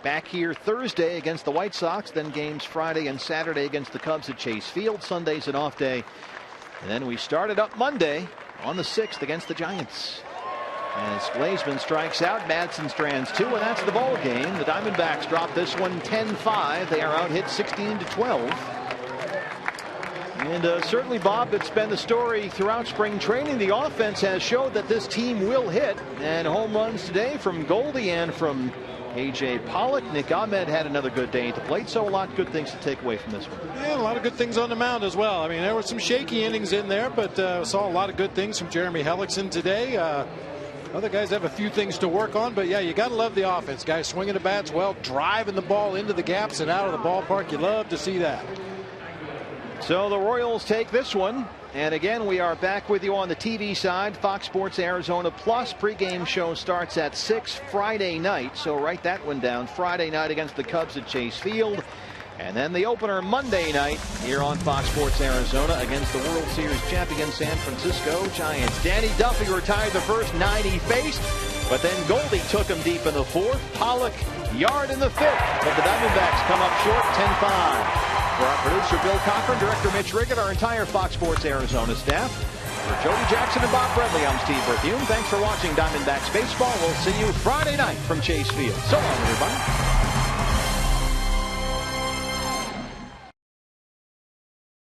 Speaker 1: Back here Thursday against the White Sox. Then games Friday and Saturday against the Cubs at Chase Field. Sunday's an off day. And then we started up Monday on the 6th against the Giants. As Glazman strikes out, Madsen strands 2, and that's the ball game. The Diamondbacks drop this one 10-5. They are out hit 16-12. And certainly, Bob, it's been the story throughout spring training. The offense has showed that this team will hit, and home runs today from Goldie and from A.J. Pollock. Nick Ahmed had another good day at the plate, so a lot of good things to take away from this one.
Speaker 2: Yeah, a lot of good things on the mound as well. I mean, there were some shaky innings in there, but saw a lot of good things from Jeremy Hellickson today. Other guys have a few things to work on, but yeah, you got to love the offense. Guys swinging the bats well, driving the ball into the gaps and out of the ballpark. You love to see that.
Speaker 1: So the Royals take this one. And again, we are back with you on the TV side. Fox Sports Arizona Plus pregame show starts at 6 Friday night. So write that one down. Friday night against the Cubs at Chase Field. And then the opener Monday night here on Fox Sports Arizona against the World Series champion San Francisco Giants. Danny Duffy retired the first 9 he faced, but then Goldie took him deep in the 4th. Pollock yard in the 5th, but the Diamondbacks come up short 10-5. For our producer Bill Cochran, director Mitch Riggett, our entire Fox Sports Arizona staff. For Jody Jackson and Bob Bradley, I'm Steve Berthiaume. Thanks for watching Diamondbacks baseball. We'll see you Friday night from Chase Field. So long, everybody.